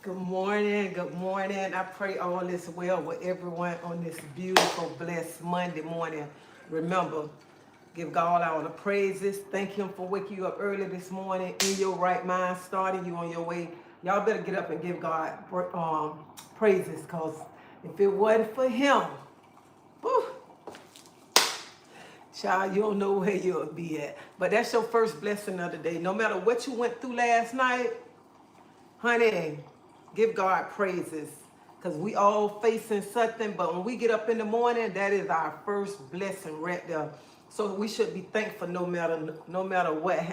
Good morning. Good morning. I pray all is well with everyone on this beautiful, blessed Monday morning. Remember, give God all the praises. Thank Him for waking you up early this morning in your right mind, starting you on your way. Y'all better get up and give God praises, because if it wasn't for Him, whew, child, you don't know where you'll be at. But that's your first blessing of the day. No matter what you went through last night, honey, give God praises, because we all facing something, but when we get up in the morning, that is our first blessing right there. So we should be thankful no matter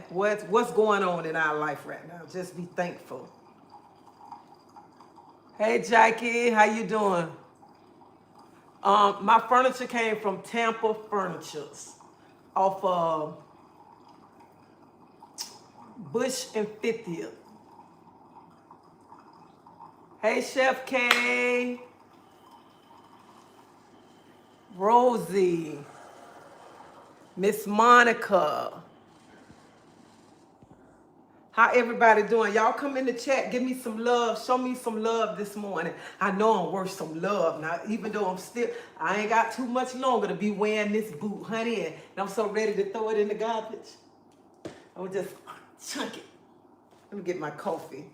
what's going on in our life right now. Just be thankful. Hey Jackie, how you doing? My furniture came from Tampa Furnitures off of Bush and 50th. Hey, Chef K, Rosie, Miss Monica. How everybody doing? Y'all come in the chat, give me some love, show me some love this morning. I know I'm worth some love now, even though I ain't got too much longer to be wearing this boot, honey, and I'm so ready to throw it in the garbage. I'm just chunk it. Let me get my coffee.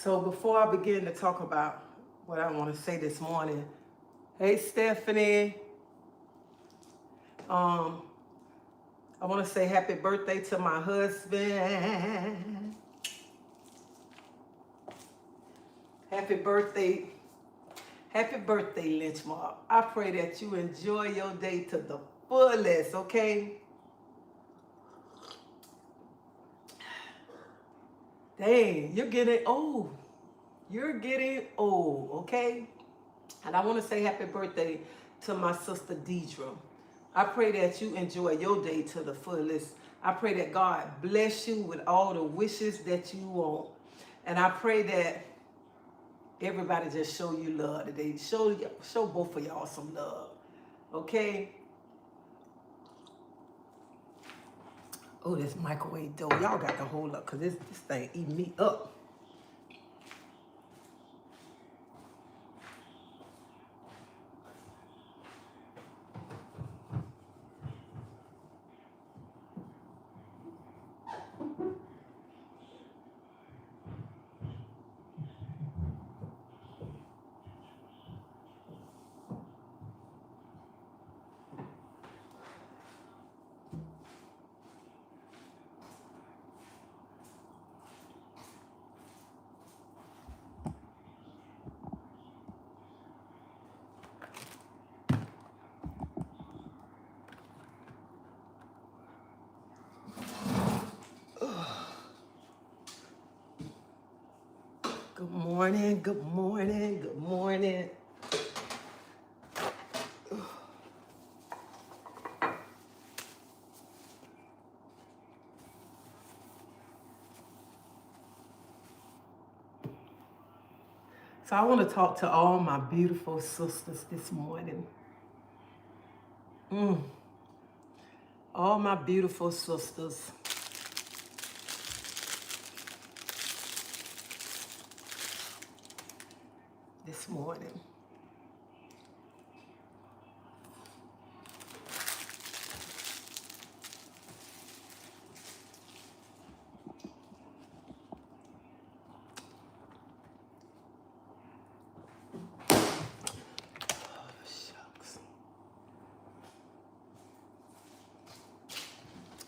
So before I begin to talk about what I want to say this morning, hey Stephanie, I want to say happy birthday to my husband. Happy birthday, Lynchmark. I pray that you enjoy your day to the fullest, okay? Dang, you're getting old. You're getting old, okay? And I want to say happy birthday to my sister Deidre. I pray that you enjoy your day to the fullest. I pray that God bless you with all the wishes that you want. And I pray that everybody just show you love today. Show both of y'all some love, okay? Oh, this microwave dough. Y'all got to hold up, because this thing eating me up. Good morning, good morning, good morning. So I want to talk to all my beautiful sisters this morning. All my beautiful sisters. this morning.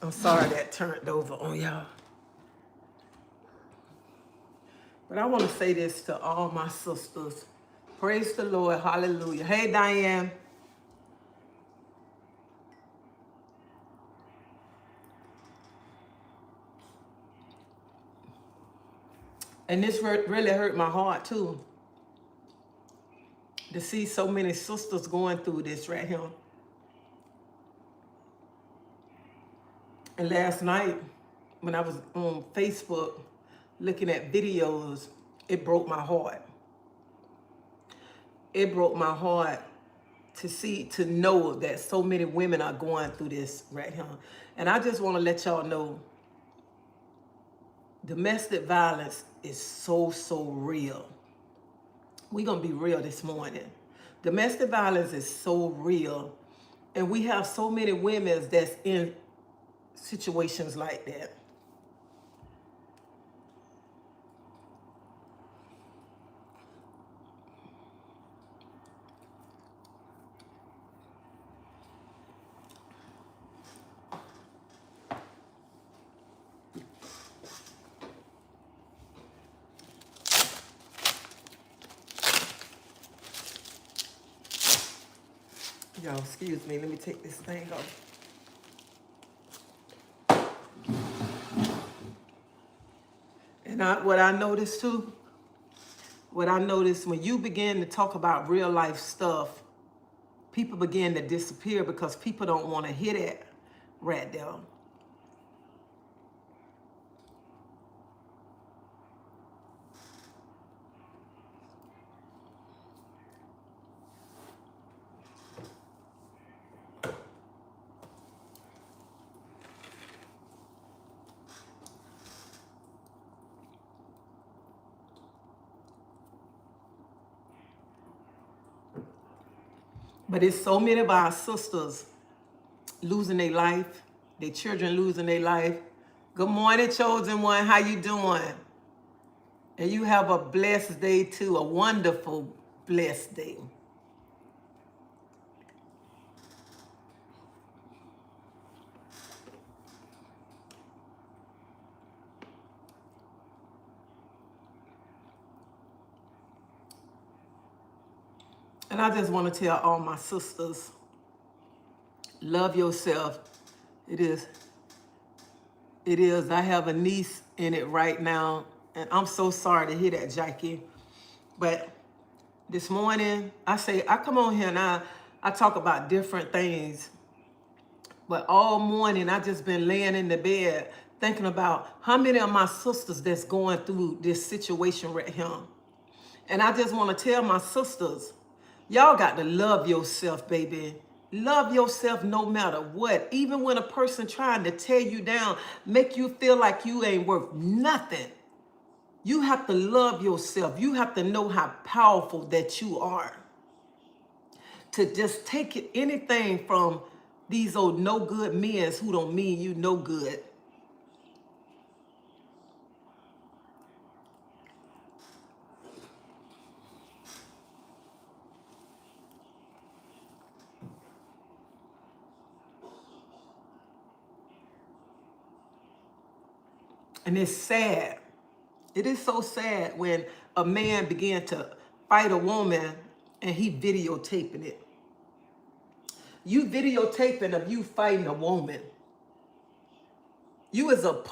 I'm sorry that turned over on y'all. But I want to say this to all my sisters. Praise the Lord. Hallelujah. Hey, Diane. And this really hurt my heart, too, to see so many sisters going through this right here. And last night, when I was on Facebook looking at videos, it broke my heart. It broke my heart to know that so many women are going through this right here. And I just want to let y'all know, domestic violence is so real. We're going to be real this morning. Domestic violence is so real. And we have so many women that's in situations like that. Y'all, excuse me. Let me take this thing off. And what I noticed too, when you begin to talk about real life stuff, people begin to disappear because people don't want to hear that right there. But it's so many of our sisters losing their life, their children losing their life. Good morning, chosen one. How you doing? And you have a blessed day too, a wonderful, blessed day. And I just want to tell all my sisters, love yourself. It is. I have a niece in it right now. And I'm so sorry to hear that, Jackie. But this morning, I come on here and I talk about different things. But all morning, I just been laying in the bed thinking about how many of my sisters that's going through this situation right here. And I just want to tell my sisters, y'all got to love yourself, baby. Love yourself no matter what. Even when a person trying to tear you down, make you feel like you ain't worth nothing. You have to love yourself. You have to know how powerful that you are. To just take anything from these old no good men who don't mean you no good. And it's sad. It is so sad when a man began to fight a woman and he videotaping it. You videotaping of you fighting a woman. You as ooh,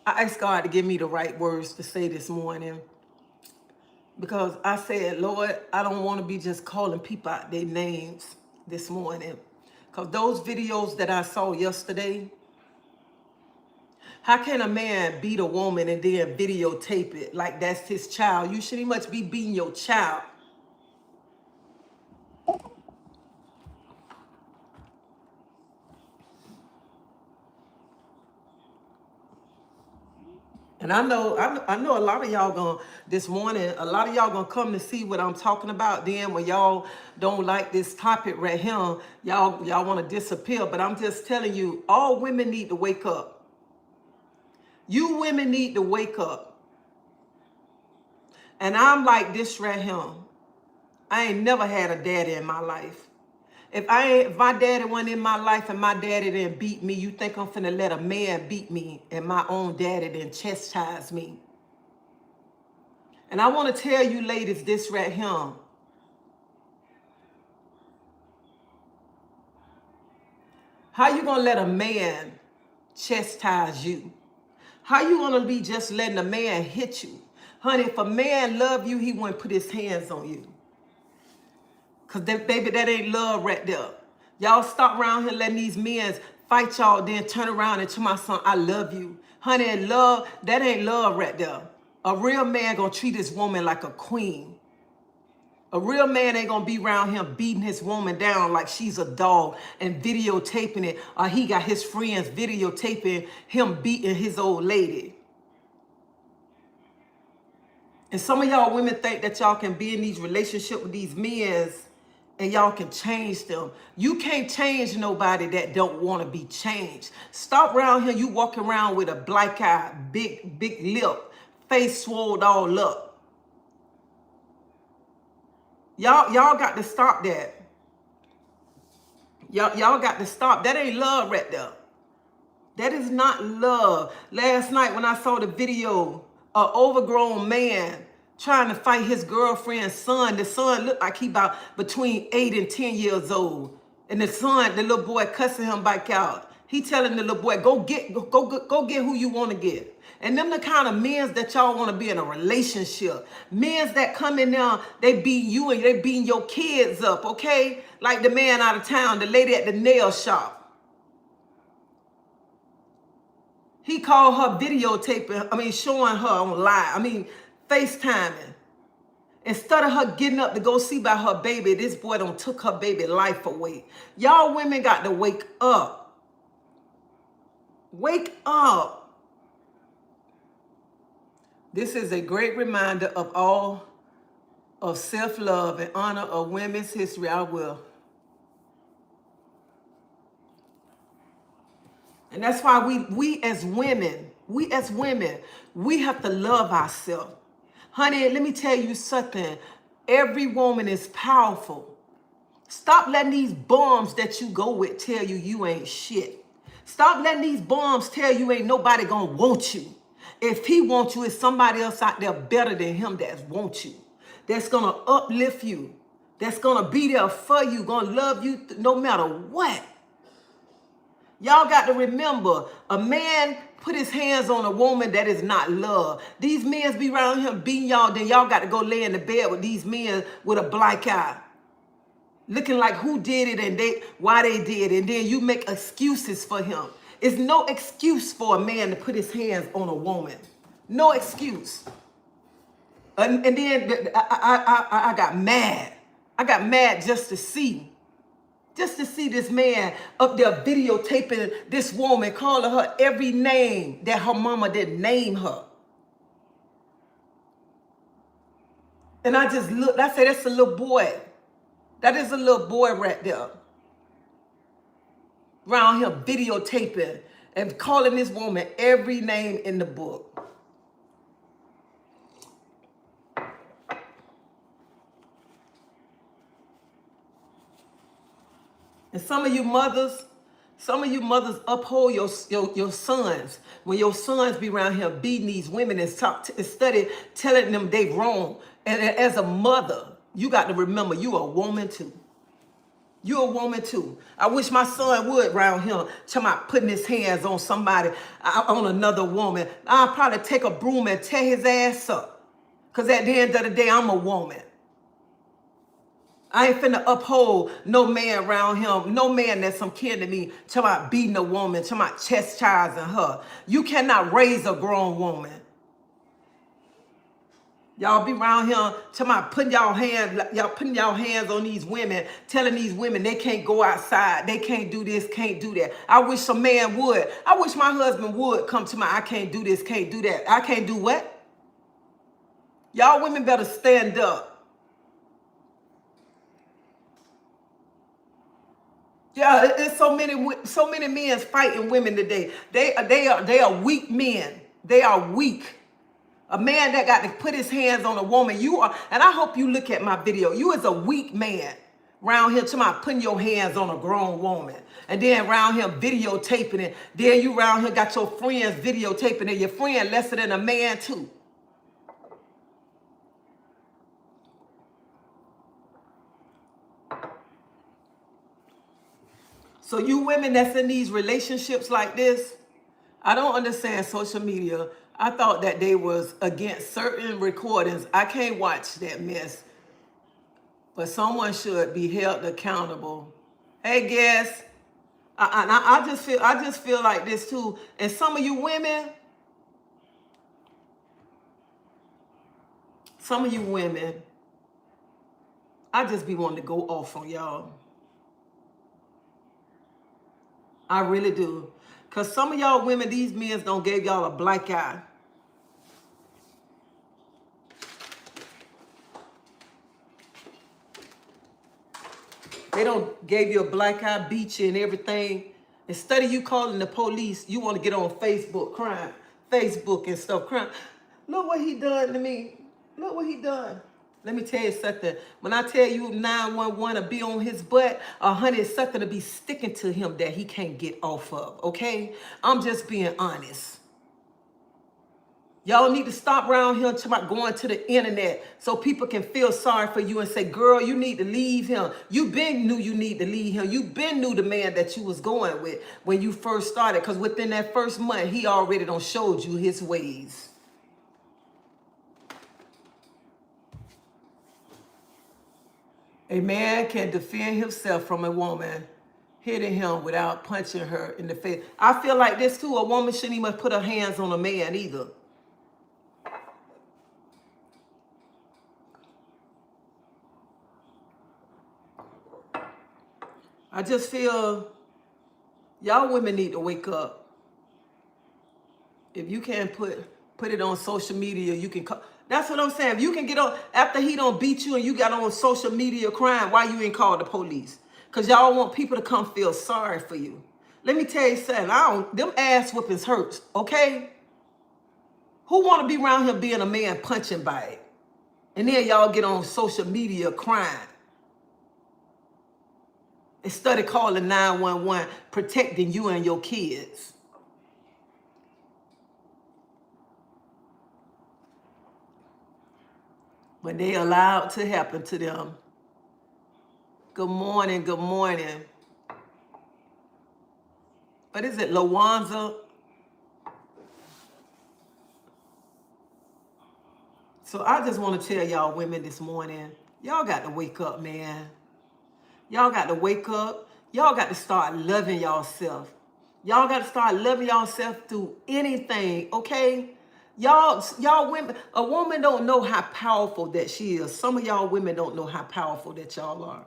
I asked God to give me the right words to say this morning. Because I said, Lord, I don't want to be just calling people out their names this morning. Because those videos that I saw yesterday, how can a man beat a woman and then videotape it like that's his child? You shouldn't much be beating your child. And And I know a lot of y'all gonna this morning, a lot of y'all gonna come to see what I'm talking about. Then when y'all don't like this topic right here, y'all want to disappear. But I'm just telling you, all women need to wake up. You women need to wake up. And I'm like this right here. I ain't never had a daddy in my life. If my daddy wasn't in my life and my daddy didn't beat me, you think I'm finna let a man beat me and my own daddy didn't chastise me? And I want to tell you ladies this right here. How you gonna let a man chastise you? How you gonna be just letting a man hit you? Honey, if a man love you, he wouldn't put his hands on you. Because baby, that ain't love right there. Y'all stop around here letting these men fight y'all, then turn around and tell my son, I love you. Honey, love, that ain't love right there. A real man gonna treat his woman like a queen. A real man ain't gonna be around him beating his woman down like she's a dog and videotaping it, or he got his friends videotaping him beating his old lady. And some of y'all women think that y'all can be in these relationships with these men and y'all can change them. You can't change nobody that don't want to be changed. Stop around here, you walking around with a black eye, big lip, face swelled all up. Y'all got to stop that. Y'all got to stop. That ain't love right there. That is not love. Last night when I saw the video, an overgrown man trying to fight his girlfriend's son. The son looked like he about between 8 and 10 years old. And the son, the little boy cussing him back out. He telling the little boy, go get who you want to get. And them the kind of men that y'all want to be in a relationship. Men that come in there, they beat you and they beating your kids up, okay? Like the man out of town, the lady at the nail shop. He called her videotaping, showing her on live, FaceTiming. Instead of her getting up to go see about her baby, this boy done took her baby life away. Y'all women got to wake up. Wake up. This is a great reminder of all of self-love and honor of women's history. I will. And that's why we as women, we have to love ourselves. Honey, let me tell you something. Every woman is powerful. Stop letting these bums that you go with tell you you ain't shit. Stop letting these bums tell you ain't nobody gonna want you. If he wants you, it's somebody else out there better than him that wants you. That's gonna uplift you. That's gonna be there for you, gonna love you no matter what. Y'all got to remember, a man put his hands on a woman that is not love. These men be around him beating y'all, then y'all got to go lay in the bed with these men with a black eye. Looking like who did it and why they did it. And then you make excuses for him. It's no excuse for a man to put his hands on a woman. No excuse. And then I got mad. I got mad just to see this man up there videotaping this woman, calling her every name that her mama didn't name her. And I just looked, I said, that's a little boy. That is a little boy right there. Around here videotaping and calling this woman every name in the book. And some of you mothers uphold your sons. When your sons be around here beating these women and study telling them they wrong. And as a mother, you got to remember you a woman too. You're a woman too. I wish my son would around here talking about putting his hands on somebody, on another woman. I'll probably take a broom and tear his ass up. Because at the end of the day, I'm a woman. I ain't finna uphold no man around him, no man that's some kin to me, talking about beating a woman, talking about chastising her. You cannot raise a grown woman. Y'all be around here talking about putting y'all hands on these women, telling these women they can't go outside, they can't do this, can't do that. I wish some man would. I wish my husband would come to I can't do this, can't do that. I can't do what? Y'all women better stand up. Yeah, it's so many men fighting women today. They are weak men. They are weak. A man that got to put his hands on a woman, you are, and I hope you look at my video. You is a weak man around here talking about putting your hands on a grown woman. And then around here videotaping it. Then you around here got your friends videotaping it. Your friend lesser than a man too. So you women that's in these relationships like this, I don't understand social media. I thought that they was against certain recordings. I can't watch that mess. But someone should be held accountable. Hey, guess. I just feel like this too. And some of you women, I just be wanting to go off on y'all. I really do. Because some of y'all women, these men don't give y'all a black eye. They don't give you a black eye, beat you and everything. Instead of you calling the police, you want to get on Facebook crying. Facebook and stuff crying. Look what he done to me. Look what he done. Let me tell you something. When I tell you 911 to be on his butt, honey, it's something to be sticking to him that he can't get off of, okay? I'm just being honest. Y'all need to stop around here about going to the internet so people can feel sorry for you and say, girl, you need to leave him. You been knew you need to leave him. You been knew the man that you was going with when you first started, because within that first month, he already done showed you his ways. A man can defend himself from a woman hitting him without punching her in the face. I feel like this too. A woman shouldn't even put her hands on a man either. I just feel y'all women need to wake up. If you can't put it on social media, you can call. That's what I'm saying. If you can get on, after he don't beat you and you got on social media crying, why you ain't called the police? Because y'all want people to come feel sorry for you. Let me tell you something. Them ass whoopings hurts, okay? Who want to be around here being a man punching by it? And then y'all get on social media crying. Instead of calling 911, protecting you and your kids. When they allowed to happen to them. Good morning, good morning. What is it, Lawanza? So I just want to tell y'all women this morning, y'all got to wake up, man. Y'all got to wake up. Y'all got to start loving yourself. Y'all got to start loving yourself through anything, okay? Y'all women, a woman don't know how powerful that she is. Some of y'all women don't know how powerful that y'all are.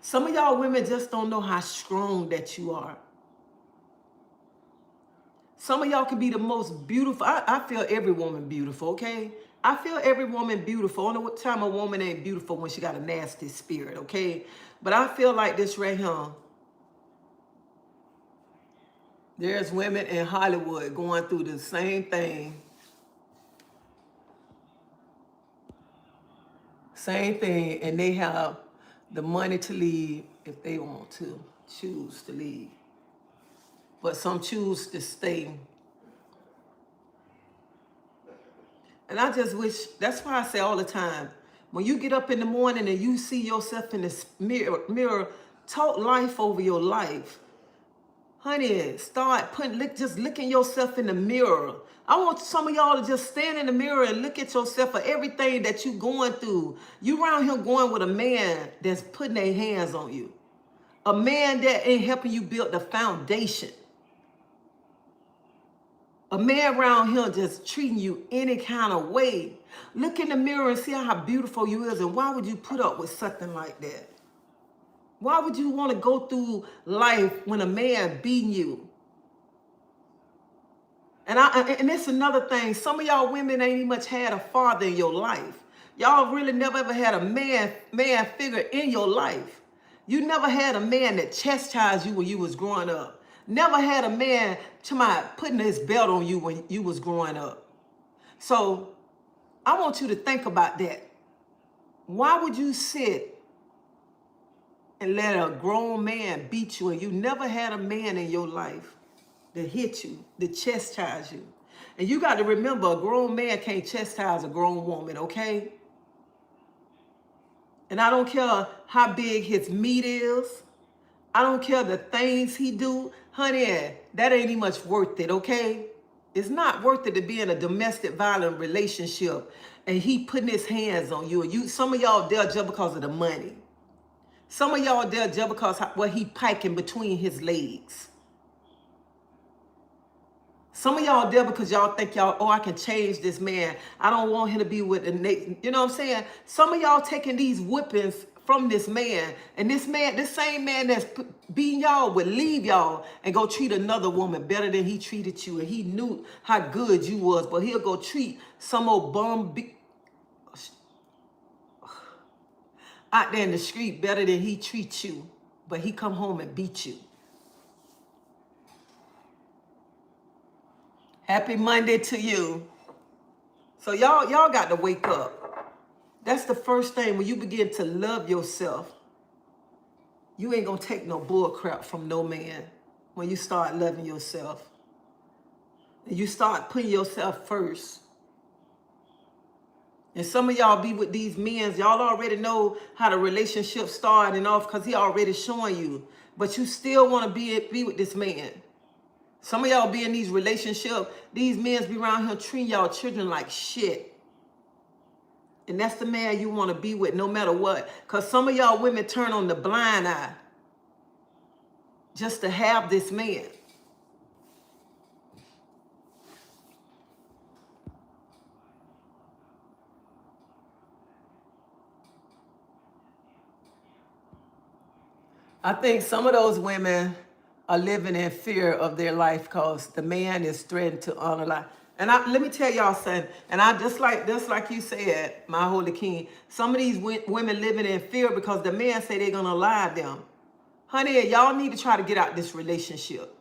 Some of y'all women just don't know how strong that you are. Some of y'all can be the most beautiful. I feel every woman beautiful, okay? I feel every woman beautiful. Only what time a woman ain't beautiful when she got a nasty spirit, okay? But I feel like this right here. There's women in Hollywood going through the same thing. Same thing, and they have the money to leave if they want to choose to leave. But some choose to stay. And I just wish, that's why I say all the time, when you get up in the morning and you see yourself in the mirror, talk life over your life. Honey, start just looking yourself in the mirror. I want some of y'all to just stand in the mirror and look at yourself for everything that you're going through. You around here going with a man that's putting their hands on you. A man that ain't helping you build the foundation. A man around here just treating you any kind of way. Look in the mirror and see how beautiful you is, and why would you put up with something like that? Why would you want to go through life when a man beating you? And it's another thing. Some of y'all women ain't even much had a father in your life. Y'all really never ever had a man figure in your life. You never had a man that chastised you when you was growing up. Never had a man putting his belt on you when you was growing up. So I want you to think about that. Why would you sit and let a grown man beat you and you never had a man in your life that hit you, that chastise you? And you got to remember, a grown man can't chastise a grown woman, okay? And I don't care how big his meat is. I don't care the things he do. Honey, that ain't even much worth it, okay? It's not worth it to be in a domestic violent relationship and he putting his hands on you. And some of y'all there just because of the money. Some of y'all there just because he piking between his legs. Some of y'all there because y'all think I can change this man. I don't want him to be with the next. You know what I'm saying? Some of y'all taking these whippings from this man. And this same man that's beating y'all would leave y'all and go treat another woman better than he treated you. And he knew how good you was. But he'll go treat some old bum out there in the street better than he treats you. But he come home and beat you. Happy Monday to you. So y'all got to wake up. That's the first thing. When you begin to love yourself, you ain't gonna take no bull crap from no man. When you start loving yourself, and you start putting yourself first. And some of y'all be with these men, y'all already know how the relationship started and off because he already showing you. But you still want to be with this man. Some of y'all be in these relationships, these men be around here treating y'all children like shit. And that's the man you want to be with no matter what. Because some of y'all women turn on the blind eye just to have this man. I think some of those women are living in fear of their life because the man is threatened to honor life. And let me tell y'all something. And I just like you said, my holy king. Some of these women living in fear because the man say they're gonna lie to them. Honey, y'all need to try to get out this relationship.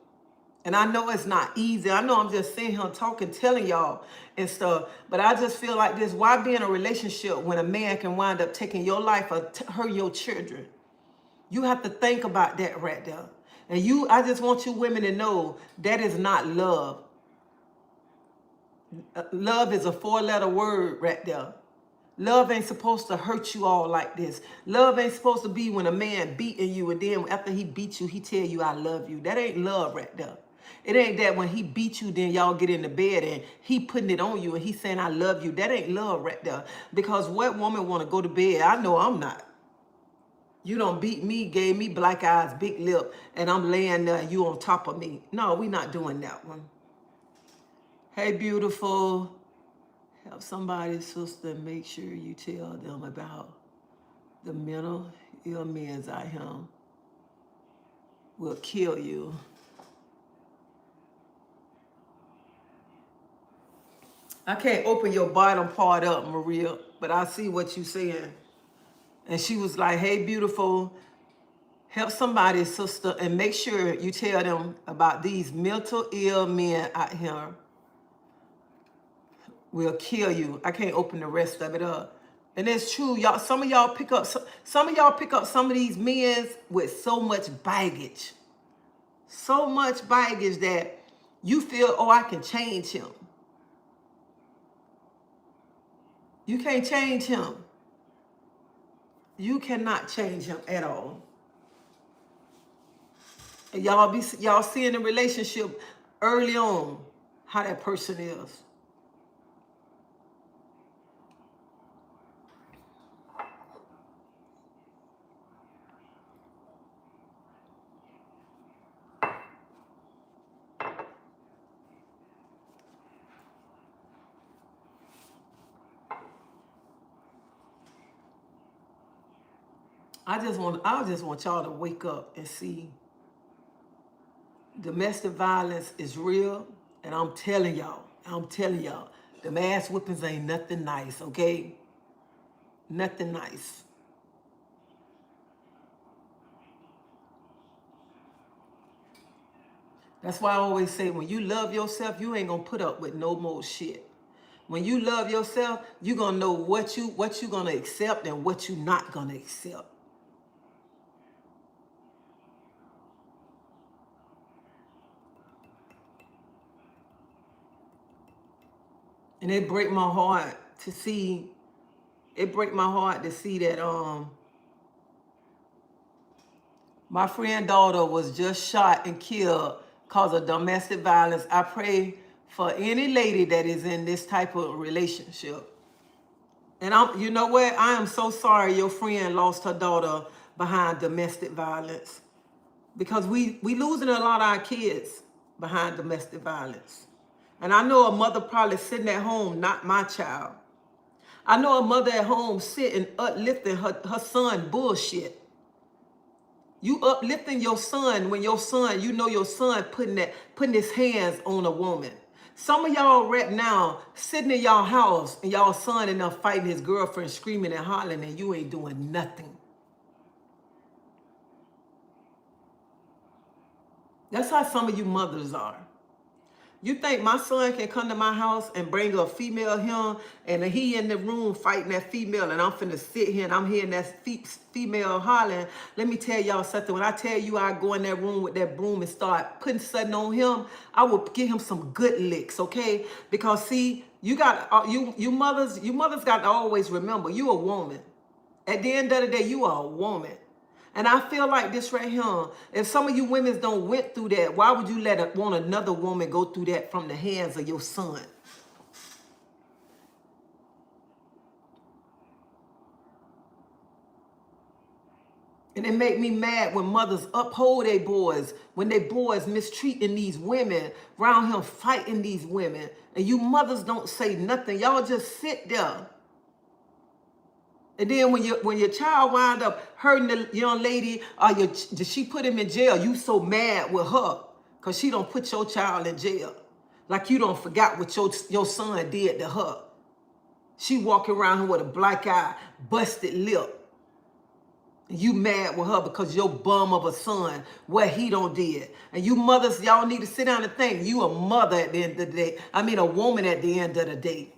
And I know it's not easy. I know I'm just sitting here talking, telling y'all and stuff. But I just feel like this. Why be in a relationship when a man can wind up taking your life or hurt your children? You have to think about that right there. And I just want you women to know that is not love. Love is a 4-letter word right there. Love ain't supposed to hurt you all like this. Love ain't supposed to be when a man beating you and then after he beats you, he tell you I love you. That ain't love right there. It ain't that when he beat you, then y'all get in the bed and he putting it on you and he saying I love you. That ain't love right there. Because what woman want to go to bed? I know I'm not. You don't beat me, gave me black eyes, big lip, and I'm laying there and you on top of me. No, we not doing that one. Hey, beautiful. Help somebody, sister, make sure you tell them about the mental ill men out here will kill you. I can't open your bottom part up, Maria, but I see what you saying. And she was like, hey, beautiful, help somebody, sister, and make sure you tell them about these mental ill men out here will kill you. I can't open the rest of it up. And it's true, y'all. Some of y'all pick up some of these men with so much baggage. So much baggage that you feel, oh, I can change him. You can't change him. You cannot change him at all. And y'all see in the relationship early on how that person is. I just want y'all to wake up and see domestic violence is real. And I'm telling y'all, the ass whippings ain't nothing nice, okay? Nothing nice. That's why I always say, when you love yourself, you ain't gonna put up with no more shit. When you love yourself, you gonna know what you gonna accept and what you not gonna accept. And it break my heart to see. It break my heart to see that my friend daughter was just shot and killed because of domestic violence. I pray for any lady that is in this type of relationship. And you know what? I am so sorry your friend lost her daughter behind domestic violence, because we losing a lot of our kids behind domestic violence. And I know a mother probably sitting at home, not my child. I know a mother at home sitting uplifting her son bullshit. You uplifting your son when your son, you know your son putting his hands on a woman. Some of y'all right now sitting in y'all house and y'all son in there fighting his girlfriend, screaming and hollering, and you ain't doing nothing. That's how some of you mothers are. You think my son can come to my house and bring a female here, and he in the room fighting that female, and I'm finna sit here and I'm hearing that female hollering? Let me tell y'all something. When I tell you I go in that room with that broom and start putting something on him, I will give him some good licks, okay? Because see, you got you mothers got to always remember, you a woman. At the end of the day, you are a woman. And I feel like this right here, if some of you women don't went through that, why would you want another woman go through that from the hands of your son? And it make me mad when mothers uphold their boys, when their boys mistreating these women, around him fighting these women, and you mothers don't say nothing. Y'all just sit there. And then when your child wind up hurting the young lady, or she put him in jail, you so mad with her because she don't put your child in jail. Like you don't forgot what your son did to her. She walking around here with a black eye, busted lip. And you mad with her because your bum of a son, what he don't did. And you mothers, y'all need to sit down and think. You a mother at the end of the day. I mean a woman at the end of the day.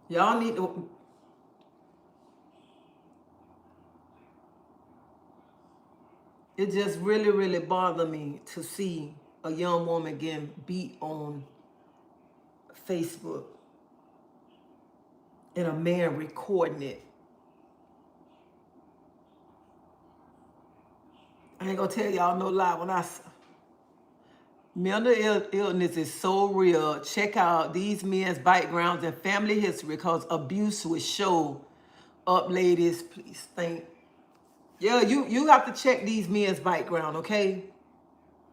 Y'all need to. It just really, really bothered me to see a young woman getting beat on Facebook and a man recording it. I ain't gonna tell y'all no lie. When mental illness is so real, check out these men's backgrounds and family history, because abuse will show up, ladies. Please think. Yeah, you have to check these men's background, okay?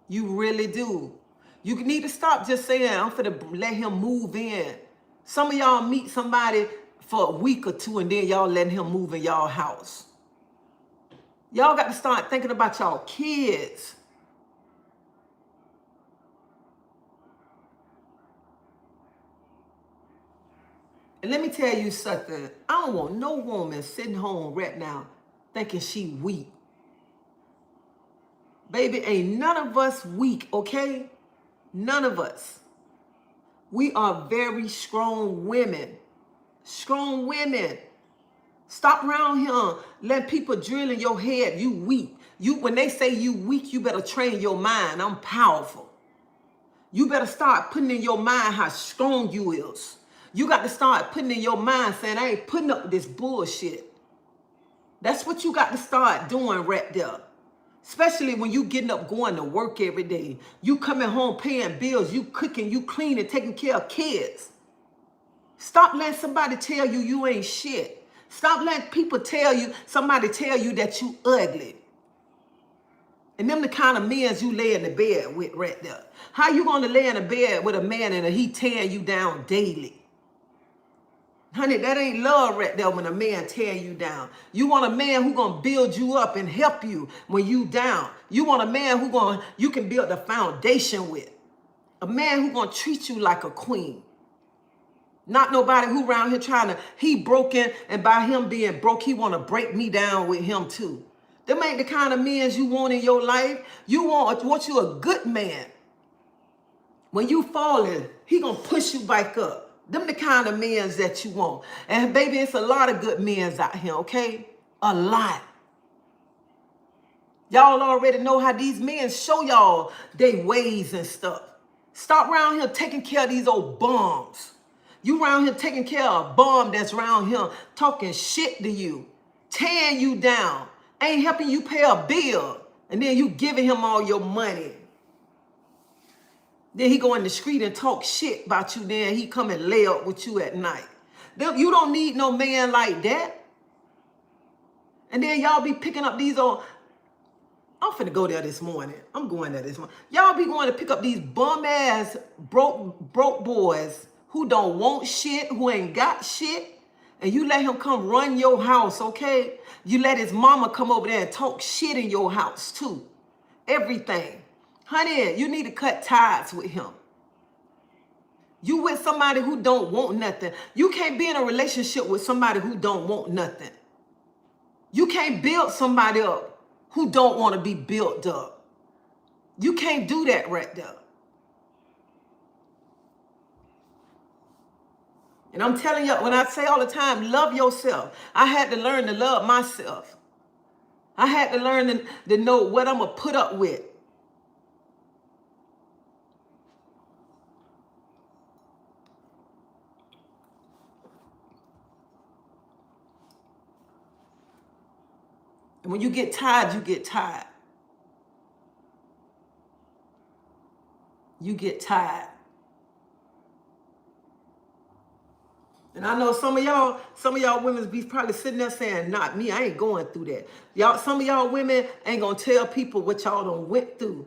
You really do. You need to stop just saying, I'm finna let him move in. Some of y'all meet somebody for a week or two and then y'all letting him move in y'all house. Y'all got to start thinking about y'all kids. And let me tell you something. I don't want no woman sitting home right now thinking she weak. Baby, ain't none of us weak, okay? None of us. We are very strong women. Strong women. Stop around here letting people drill in your head you weak. When they say you weak, you better train your mind. I'm powerful. You better start putting in your mind how strong you is. You got to start putting in your mind saying, I ain't putting up with this bullshit. That's what you got to start doing right there. Especially when you getting up going to work every day. You coming home paying bills. You cooking, you cleaning, taking care of kids. Stop letting somebody tell you you ain't shit. Stop letting people tell you, somebody tell you that you ugly. And them the kind of men you lay in the bed with right there. How you gonna lay in a bed with a man and he tearing you down daily? Honey, that ain't love right there when a man tear you down. You want a man who gonna build you up and help you when you down. You want a man you can build the foundation with. A man who gonna treat you like a queen. Not nobody who around here he broken, and by him being broke, he wanna break me down with him too. Them ain't the kind of men you want in your life. You want you a good man. When you falling, he gonna push you back up. Them the kind of men that you want. And baby, it's a lot of good men out here, okay? A lot. Y'all already know how these men show y'all their ways and stuff. Stop around here taking care of these old bums. You around here taking care of a bum that's around here talking shit to you, tearing you down, ain't helping you pay a bill, and then you giving him all your money. Then he go in the street and talk shit about you, then he come and lay up with you at night. You don't need no man like that. And then y'all be picking up these old... I'm finna go there this morning. I'm going there this morning. Y'all be going to pick up these bum-ass broke boys who don't want shit, who ain't got shit, and you let him come run your house, okay? You let his mama come over there and talk shit in your house, too. Everything. Honey, you need to cut ties with him. You with somebody who don't want nothing. You can't be in a relationship with somebody who don't want nothing. You can't build somebody up who don't want to be built up. You can't do that right there. And I'm telling you, when I say all the time, love yourself. I had to learn to love myself. I had to learn to know what I'm going to put up with. And when you get tired, you get tired. You get tired. And I know some of y'all women be probably sitting there saying, not me, I ain't going through that. Some of y'all women ain't gonna tell people what y'all done went through.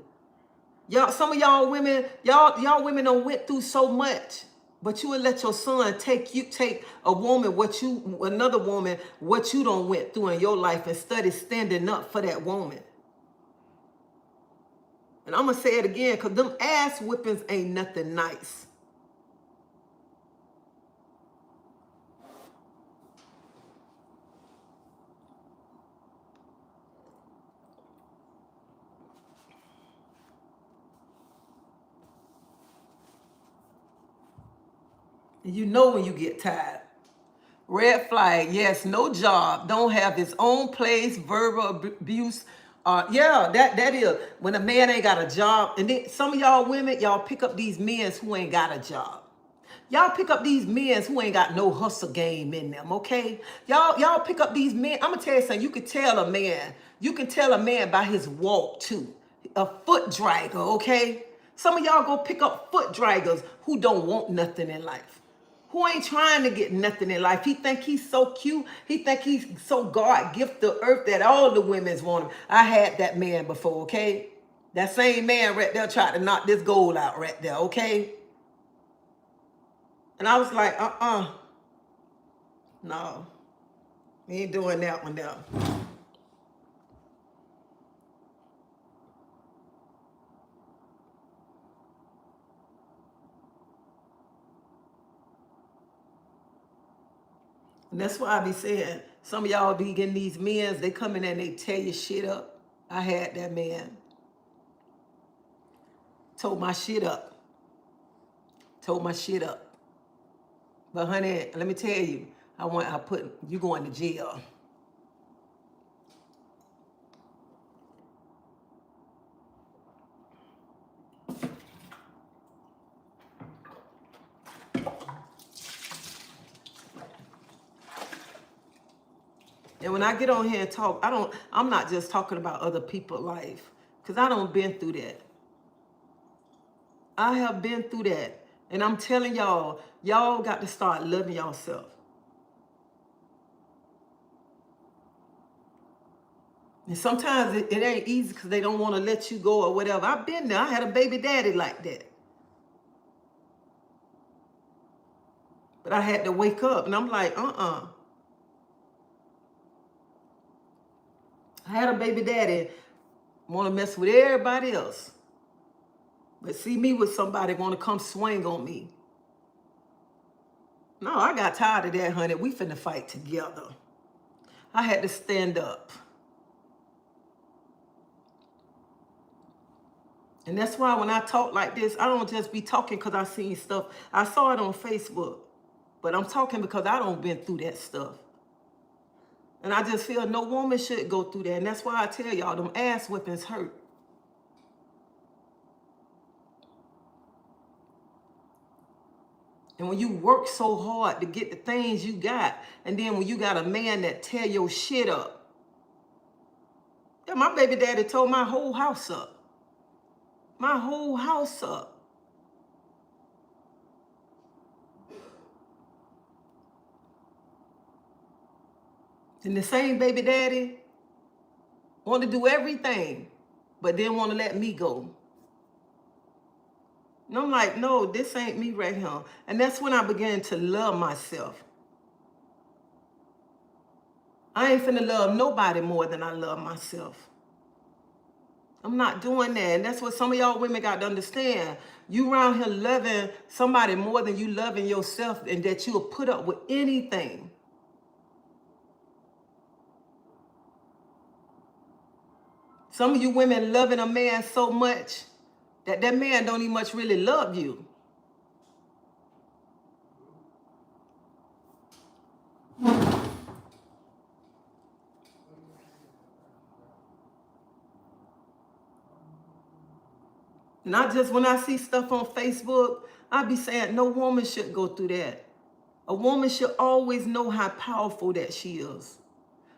Some of y'all women done went through so much, but you would let your son take another woman, what you done went through in your life instead of standing up for that woman. And I'm gonna say it again, because them ass whippings ain't nothing nice. And you know when you get tired. Red flag, yes, no job, don't have his own place, verbal abuse. That is when a man ain't got a job. And then some of y'all women, y'all pick up these men who ain't got a job. Y'all pick up these men who ain't got no hustle game in them, okay? Y'all pick up these men. I'm gonna tell you something. You can tell a man by his walk too. A foot dragger, okay? Some of y'all go pick up foot draggers who don't want nothing in life. Who ain't trying to get nothing in life. He think he's so cute. He think he's so God-gifted the earth that all the women's want him. I had that man before, okay? That same man right there tried to knock this goal out right there, okay? And I was like, no. We ain't doing that one now. And that's why I be saying, some of y'all be getting these men, they come in and they tear your shit up. I had that man. Told my shit up. But honey, let me tell you, you going to jail. And when I get on here and talk, I'm not just talking about other people's life, because I done been through that. I have been through that. And I'm telling y'all got to start loving yourself. And sometimes it ain't easy because they don't want to let you go or whatever. I've been there. I had a baby daddy like that. But I had to wake up, and I'm like, I had a baby daddy want to mess with everybody else. But see me with somebody want to come swing on me. No, I got tired of that, honey. We finna fight together. I had to stand up. And that's why when I talk like this, I don't just be talking because I seen stuff. I saw it on Facebook. But I'm talking because I don't been through that stuff. And I just feel no woman should go through that. And that's why I tell y'all, them ass whippings hurt. And when you work so hard to get the things you got, and then when you got a man that tear your shit up. Yeah, my baby daddy tore my whole house up. My whole house up. And the same baby daddy want to do everything, but didn't want to let me go. And I'm like, no, this ain't me right here. And that's when I began to love myself. I ain't finna love nobody more than I love myself. I'm not doing that. And that's what some of y'all women got to understand. You around here loving somebody more than you loving yourself, and that you'll put up with anything. Some of you women loving a man so much that that man don't even much really love you. Not just when I see stuff on Facebook, I be saying no woman should go through that. A woman should always know how powerful that she is.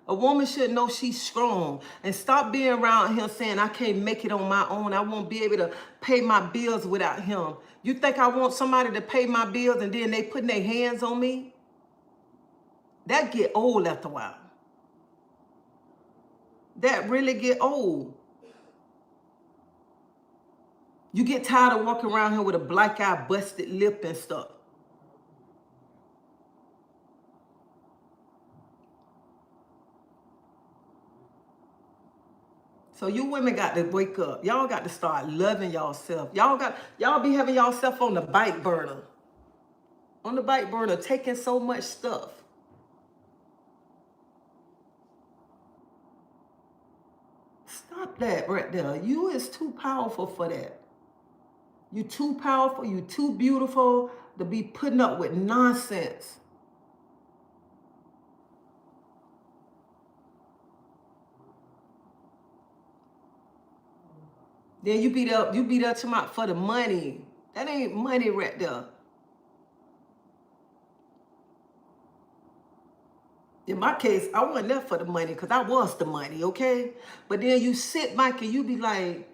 A woman should know she's strong, and stop being around him saying, I can't make it on my own. I won't be able to pay my bills without him. You think I want somebody to pay my bills and then they putting their hands on me? That get old after a while. That really get old. You get tired of walking around here with a black eye, busted lip and stuff. So you women got to wake up. Y'all got to start loving yourself. Y'all be having yourself on the bike burner. On the bike burner, taking so much stuff. Stop that right there. You is too powerful for that. You too powerful, you too beautiful to be putting up with nonsense. Then you beat up to my for the money. That ain't money right there. In my case, I wasn't there for the money because I was the money, okay? But then you sit back and you be like,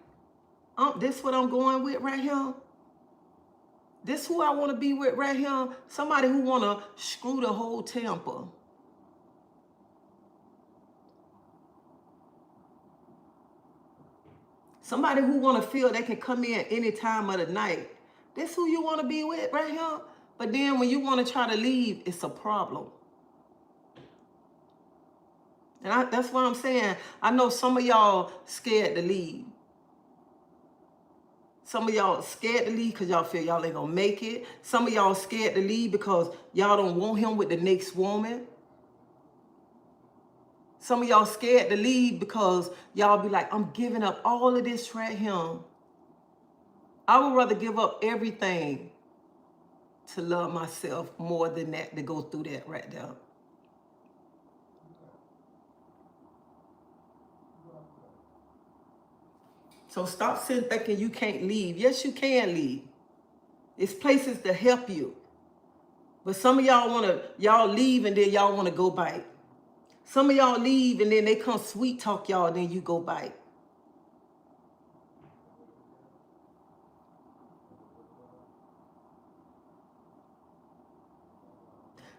this what I'm going with right here? This who I want to be with right here? Somebody who want to screw the whole temple. Somebody who want to feel they can come in any time of the night. This who you want to be with right here? But then when you want to try to leave, it's a problem. And that's what I'm saying. I know some of y'all scared to leave. Some of y'all scared to leave because y'all feel y'all ain't gonna make it. Some of y'all scared to leave because y'all don't want him with the next woman. Some of y'all scared to leave because y'all be like, I'm giving up all of this right here. I would rather give up everything to love myself more than that, to go through that right there. So stop sitting thinking you can't leave. Yes, you can leave. It's places to help you. But some of y'all leave and then y'all wanna go bite. Some of y'all leave and then they come sweet talk y'all, then you go bite.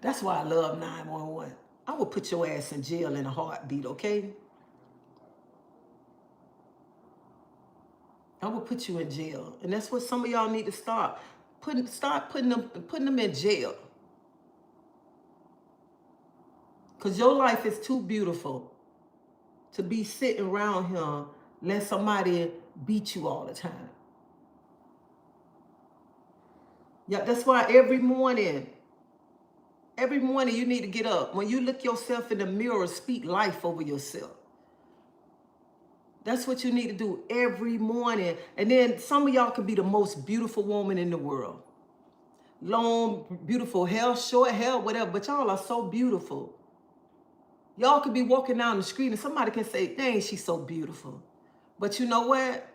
That's why I love 911. I will put your ass in jail in a heartbeat, okay? I will put you in jail. And that's what some of y'all need to start putting them in jail. Because your life is too beautiful to be sitting around here let somebody beat you all the time. Yeah, that's why every morning you need to get up. When you look yourself in the mirror, speak life over yourself. That's what you need to do every morning. And then some of y'all could be the most beautiful woman in the world. Long, beautiful hair, short hair, whatever, but y'all are so beautiful. Y'all could be walking down the street and somebody can say, dang, she's so beautiful. But you know what?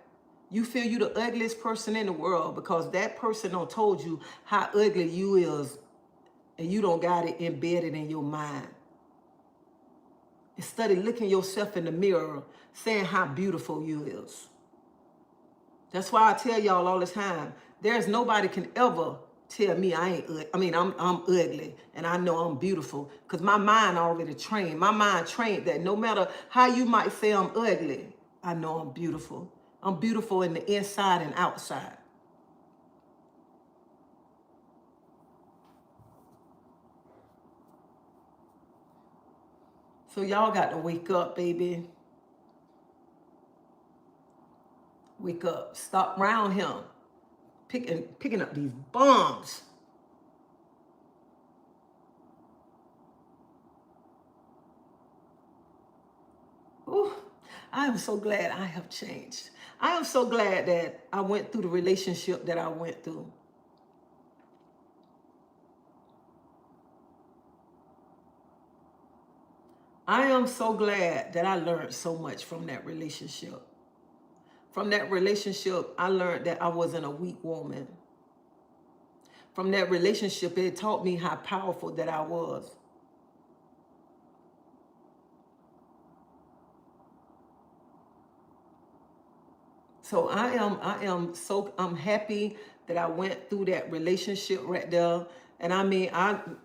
You feel you the ugliest person in the world because that person don't told you how ugly you is and you don't got it embedded in your mind. Instead of looking yourself in the mirror, saying how beautiful you is. That's why I tell y'all all the time, there's nobody can ever tell me I'm ugly and I know I'm beautiful because my mind already trained. My mind trained that no matter how you might say I'm ugly, I know I'm beautiful. I'm beautiful in the inside and outside. So y'all got to wake up, baby. Wake up. Stop around him. Picking up these bombs. Ooh, I am so glad I have changed. I am so glad that I went through the relationship that I went through. I am so glad that I learned so much from that relationship. From that relationship, I learned that I wasn't a weak woman. From that relationship, it taught me how powerful that I was. So I'm happy that I went through that relationship right there. And I mean,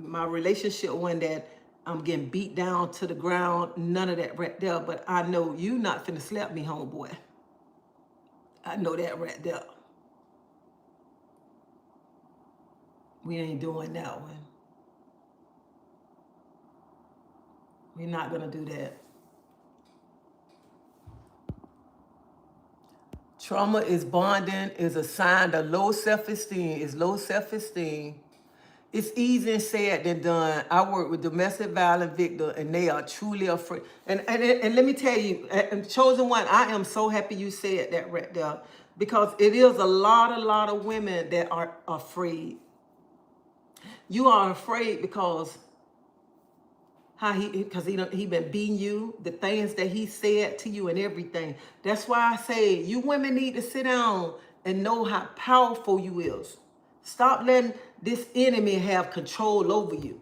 my relationship one that I'm getting beat down to the ground, none of that right there. But I know you not finna slap me, homeboy. I know that right there. We ain't doing that one. We're not gonna do that. Trauma is bonding, is a sign of low self-esteem, is low self-esteem. It's easier said than done. I work with domestic violence victims and they are truly afraid. And let me tell you, Chosen One, I am so happy you said that right there. Because it is a lot of women that are afraid. You are afraid because he been beating you, the things that he said to you and everything. That's why I say you women need to sit down and know how powerful you is. Stop letting this enemy have control over you.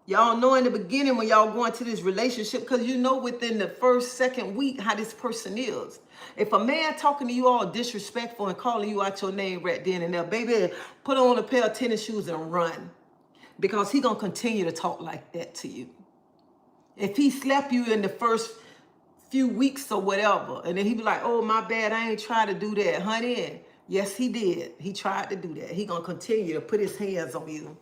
Y'all know in the beginning when y'all go into this relationship, because you know within the first, second week how this person is. If a man talking to you all disrespectful and calling you out your name right then and there, baby, put on a pair of tennis shoes and run. Because he gonna continue to talk like that to you. If he slap you in the first few weeks or whatever, and then he be like, oh, my bad, I ain't trying to do that, honey. Yes, he did. He tried to do that. He gonna continue to put his hands on you.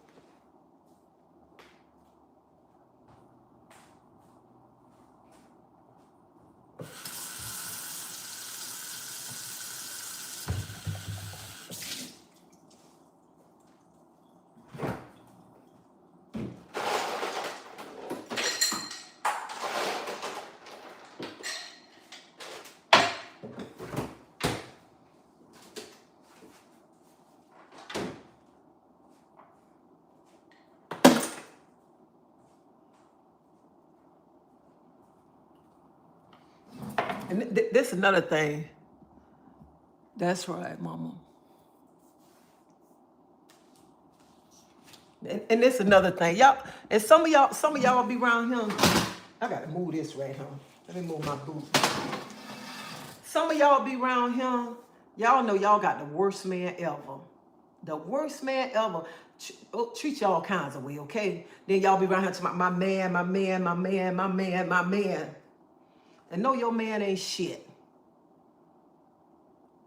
And this is another thing. That's right, mama. And this is another thing. Y'all, and some of y'all be around him. I gotta move this right here. Let me move my boot. Some of y'all be around him. Y'all know y'all got the worst man ever. The worst man ever. Treat y'all kinds of way, okay? Then y'all be around here talking about my man. And know your man ain't shit.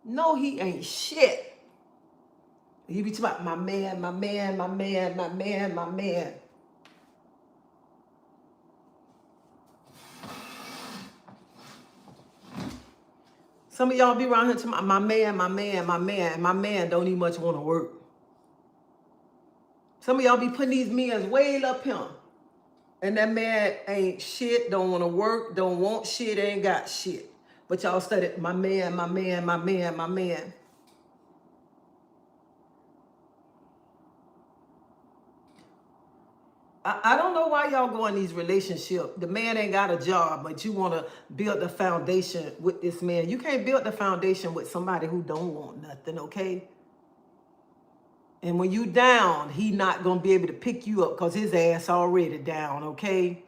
No, he ain't shit. He be talking about my man, my man, my man, my man, my man. Some of y'all be around here talking about my man, my man, my man, and my man don't even much want to work. Some of y'all be putting these men way up here. And that man ain't shit, don't want to work, don't want shit, ain't got shit. But y'all study my man, my man, my man, my man. I don't know why y'all go in these relationships. The man ain't got a job, but you want to build the foundation with this man. You can't build the foundation with somebody who don't want nothing, okay? And when you down, he not going to be able to pick you up because his ass already down, okay?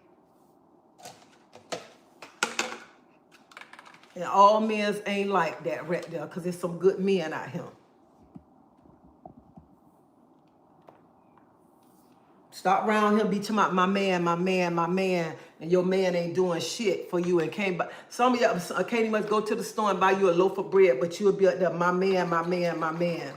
And all men ain't like that right there because there's some good men out here. Stop around him, be talking about my man, my man, my man, and your man ain't doing shit for you and can't buy. Some of y'all can't even go to the store and buy you a loaf of bread, but you'll be up there, my man, my man, my man.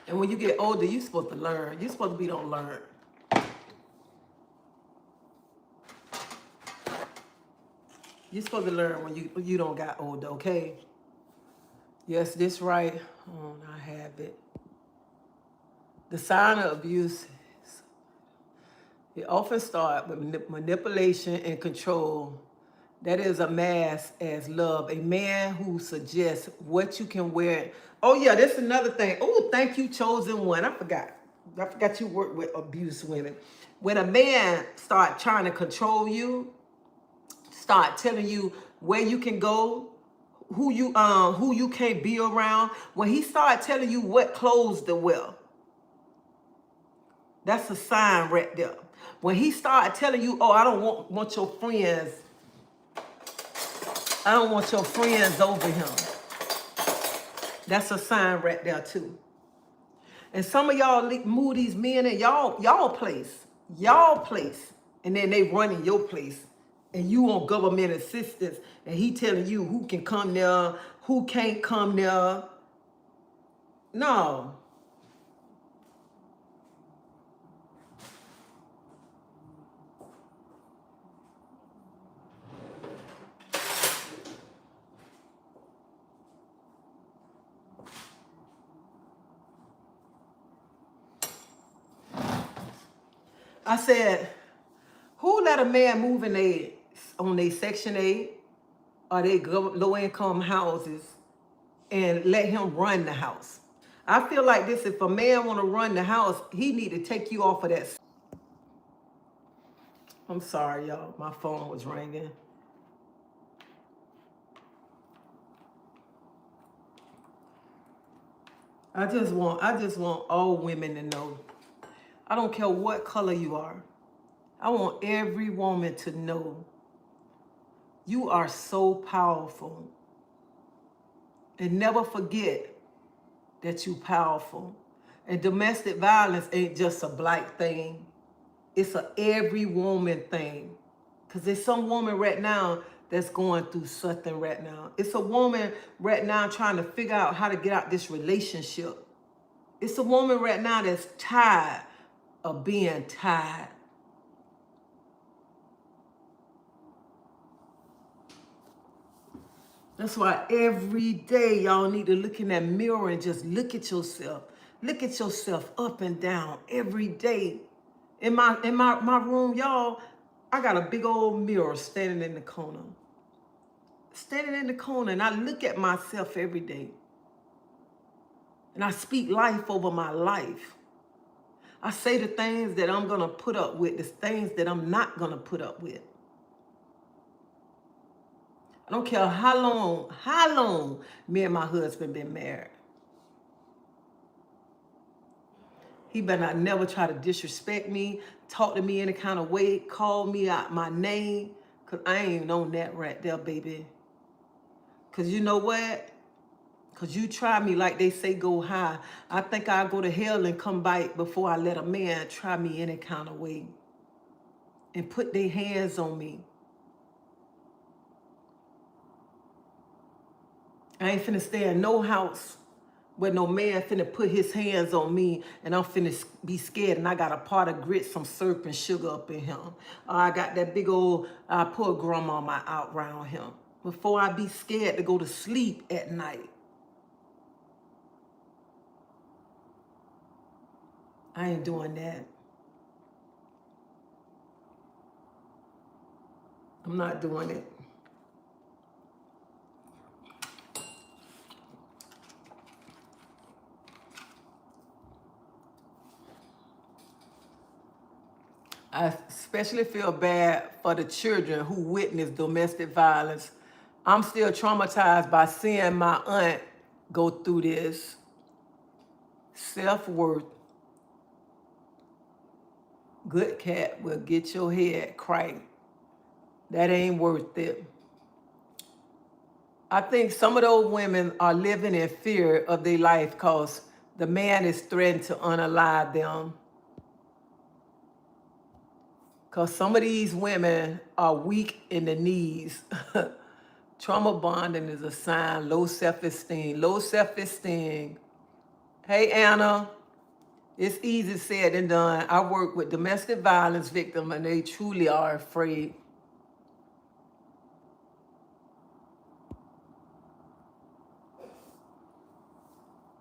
And when you get older, you're supposed to learn. You're supposed to be don't learn. You're supposed to learn when you don't got older, okay? Yes, this right. Oh, I have it. The sign of abuse, it often starts with manipulation and control. That is a mask as love. A man who suggests what you can wear. Oh, yeah, that's another thing. Oh, thank you, chosen one. I forgot you work with abuse women. When a man start trying to control you, start telling you where you can go, who you can't be around, when he start telling you what clothes to wear, that's a sign right there. When he start telling you, oh, I don't want your friends, I don't want your friends over him, that's a sign right there too. And some of y'all move these men in y'all place, and then they run in your place, and you on government assistance, and he telling you who can come there, who can't come there. No. I said, who let a man move in on their Section 8 or their low-income houses and let him run the house? I feel like this, if a man want to run the house, he need to take you off of that. I'm sorry, y'all. My phone was ringing. I just want all women to know. I don't care what color you are. I want every woman to know you are so powerful. And never forget that you powerful. And domestic violence ain't just a black thing. It's a every woman thing. Because there's some woman right now that's going through something right now. It's a woman right now trying to figure out how to get out this relationship. It's a woman right now that's tired of being tired. That's why every day y'all need to look in that mirror and just look at yourself. Look at yourself up and down every day. In my room, y'all, I got a big old mirror standing in the corner. Standing in the corner, and I look at myself every day. And I speak life over my life. I say the things that I'm going to put up with, the things that I'm not going to put up with. I don't care how long me and my husband been married. He better not never try to disrespect me, talk to me any kind of way, call me out my name, because I ain't on that right there, baby. Because you know what? Because you try me like they say go high. I think I'll go to hell and come back before I let a man try me any kind of way and put their hands on me. I ain't finna stay in no house where no man finna put his hands on me and I'm finna be scared and I got a pot of grits, some syrup and sugar up in him. Or I got that big old, I put grandmama out around him. Before I be scared to go to sleep at night. I ain't doing that. I'm not doing it. I especially feel bad for the children who witness domestic violence. I'm still traumatized by seeing my aunt go through this. Self-worth. Good cat will get your head cracked. That ain't worth it. I think some of those women are living in fear of their life because the man is threatened to unalive them. Because some of these women are weak in the knees. Trauma bonding is a sign, low self-esteem. Low self-esteem. Hey, Anna. It's easy said than done. I work with domestic violence victims and they truly are afraid.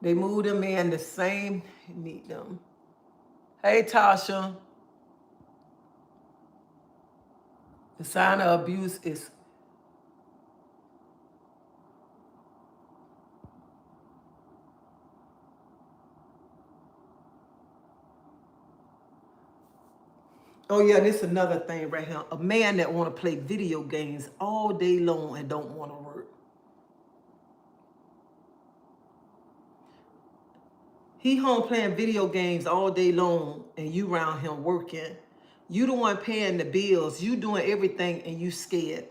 They move them in the same, meet them. Hey, Tasha. The sign of abuse is oh yeah, this is another thing right here. A man that want to play video games all day long and don't want to work. He home playing video games all day long and you around him working. You the one paying the bills. You doing everything and you scared.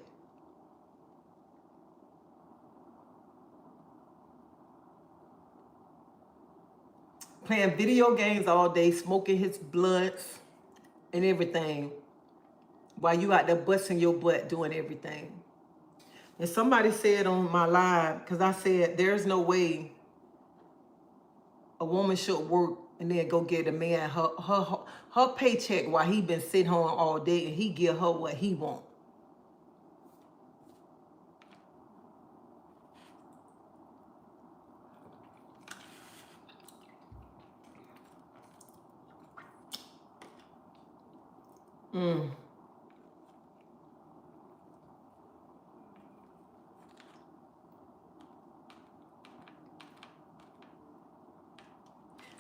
Playing video games all day, smoking his blunts and everything. While you out there busting your butt doing everything. And somebody said on my live, because I said there's no way a woman should work and then go get a man her paycheck while he been sitting home all day and he give her what he want.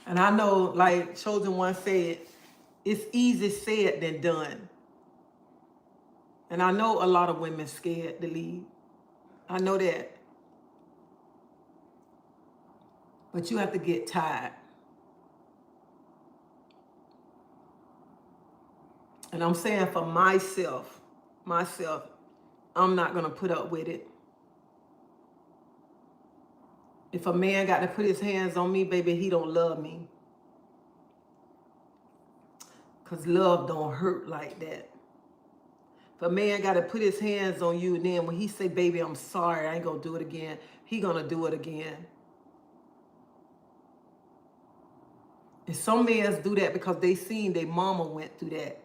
And I know, like Chosen One said, it's easy said than done. And I know a lot of women scared to leave. I know that. But you have to get tired. And I'm saying for myself, I'm not going to put up with it. If a man got to put his hands on me, baby, he don't love me. Because love don't hurt like that. If a man got to put his hands on you, and then when he say, baby, I'm sorry, I ain't going to do it again, he going to do it again. And some men do that because they seen their mama went through that.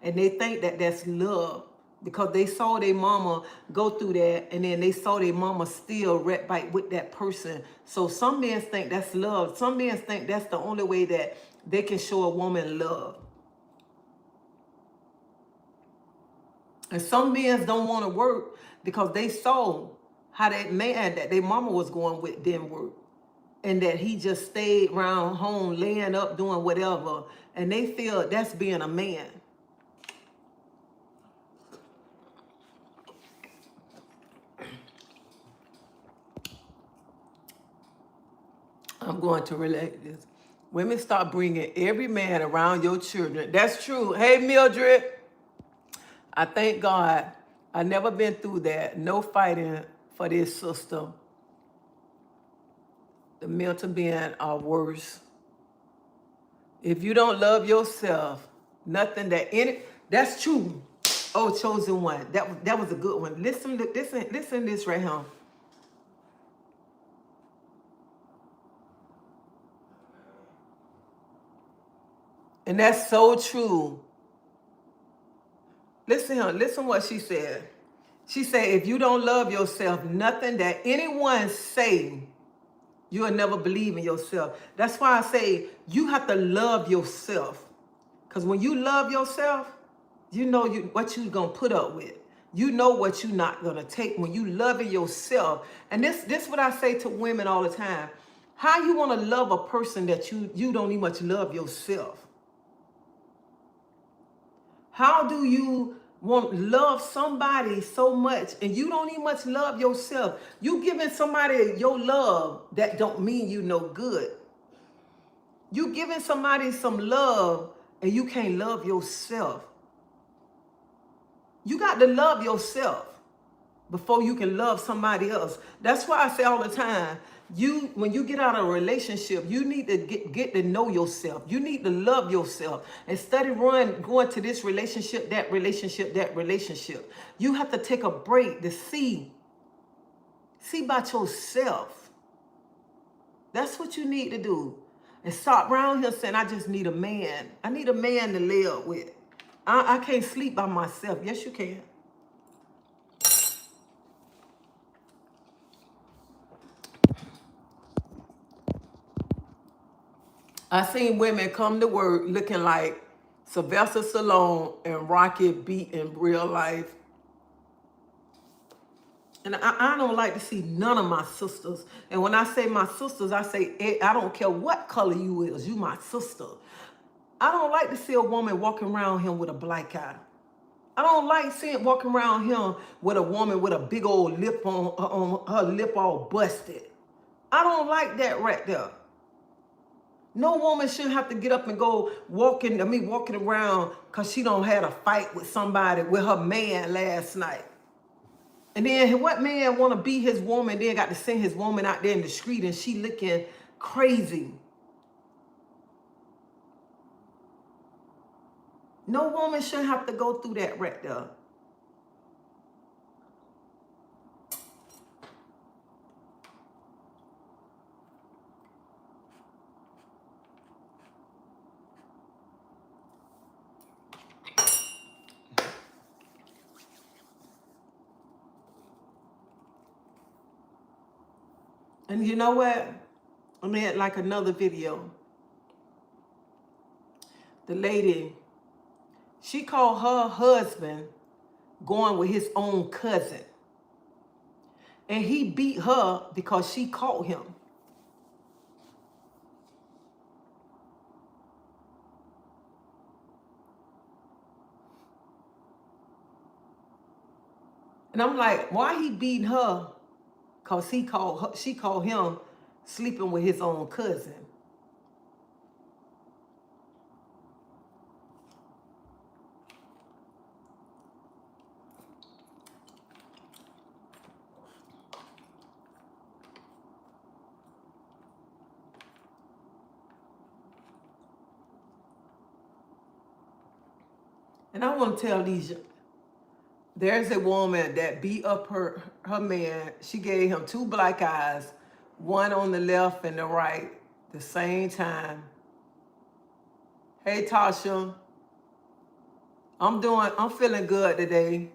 And they think that that's love. Because they saw their mama go through that, and then they saw their mama still right back with that person. So some men think that's love. Some men think that's the only way that they can show a woman love. And some men don't want to work because they saw how that man that their mama was going with didn't work. And that he just stayed around home, laying up, doing whatever. And they feel that's being a man. I'm going to relate this. Women, start bringing every man around your children. That's true. Hey, Mildred, I thank God I never been through that. No fighting for this sister. The mental being are worse. If you don't love yourself, nothing that any, that's true. Oh, chosen one. That was a good one. Listen to this right here. And that's so true. Listen here, listen what she said. She said, if you don't love yourself, nothing that anyone say, you'll never believe in yourself. That's why I say you have to love yourself. Because when you love yourself, you know what you're going to put up with. You know what you're not going to take when you loving yourself. And this what I say to women all the time. How you want to love a person that you don't even much love yourself? How do you want to love somebody so much and you don't even much love yourself? You giving somebody your love that don't mean you no good. You giving somebody some love and you can't love yourself. You got to love yourself before you can love somebody else. That's why I say all the time, when you get out of a relationship, you need to get to know yourself. You need to love yourself. Instead of going to this relationship, that relationship, that relationship. You have to take a break to see about yourself. That's what you need to do. And stop around here saying, I just need a man. I need a man to live with. I can't sleep by myself. Yes, you can. I seen women come to work looking like Sylvester Stallone and Rocky beat in real life. And I don't like to see none of my sisters. And when I say my sisters, I say, I don't care what color you is, you my sister. I don't like to see a woman walking around him with a black eye. I don't like seeing walking around him with a woman with a big old lip on her lip all busted. I don't like that right there. No woman shouldn't have to get up and go walking around because she don't had a fight with somebody, with her man last night. And then what man want to be his woman, then got to send his woman out there in the street and she looking crazy. No woman shouldn't have to go through that right there. And you know what? I made like another video. The lady, she called her husband going with his own cousin. And he beat her because she caught him. And I'm like, why he beating her? Because she called him sleeping with his own cousin. And I want to tell these, there's a woman that beat up her man. She gave him 2 black eyes, one on the left and the right, the same time. Hey, Tasha, I'm feeling good today.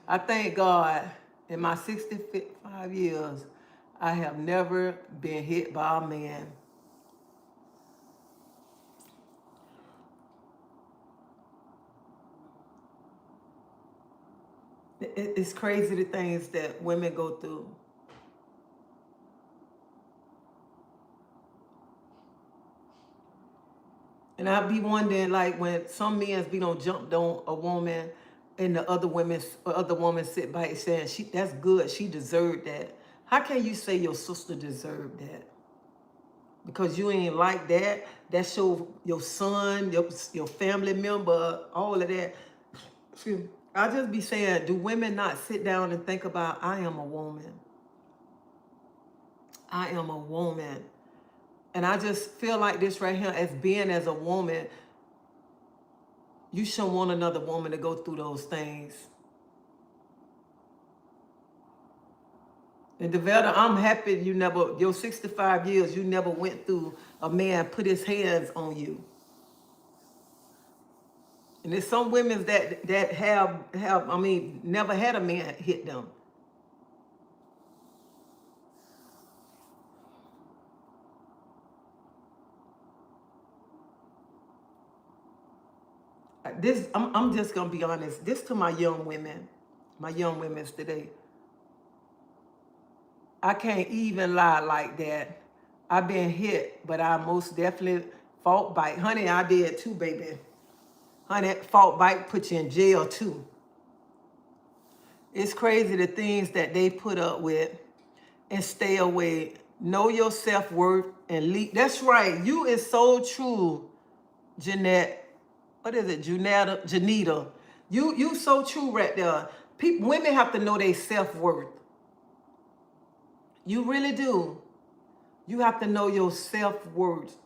I thank God in my 65 years, I have never been hit by a man. It's crazy the things that women go through. And I be wondering, like, when some men be jumped on a woman and the other woman sit by it saying, that's good, she deserved that. How can you say your sister deserved that? because you ain't like that. That's your son, your family member, all of that. Excuse me. I just be saying, do women not sit down and think about, I am a woman. I am a woman. And I just feel like this right here, as being as a woman, you shouldn't want another woman to go through those things. And Devetta, I'm happy you never, your 65 years, you never went through a man put his hands on you. And there's some women that have I mean, never had a man hit them. I'm just gonna be honest. This to my young women today. I can't even lie like that. I've been hit, but I most definitely fought bite. Honey, I did too, baby. Honey, fought bite put you in jail too. It's crazy the things that they put up with and stay away. Know your self-worth and lead. That's right. You is so true, Jeanette. What is it, Janita? You so true right there. Women have to know their self-worth. You really do. You have to know your self-worth.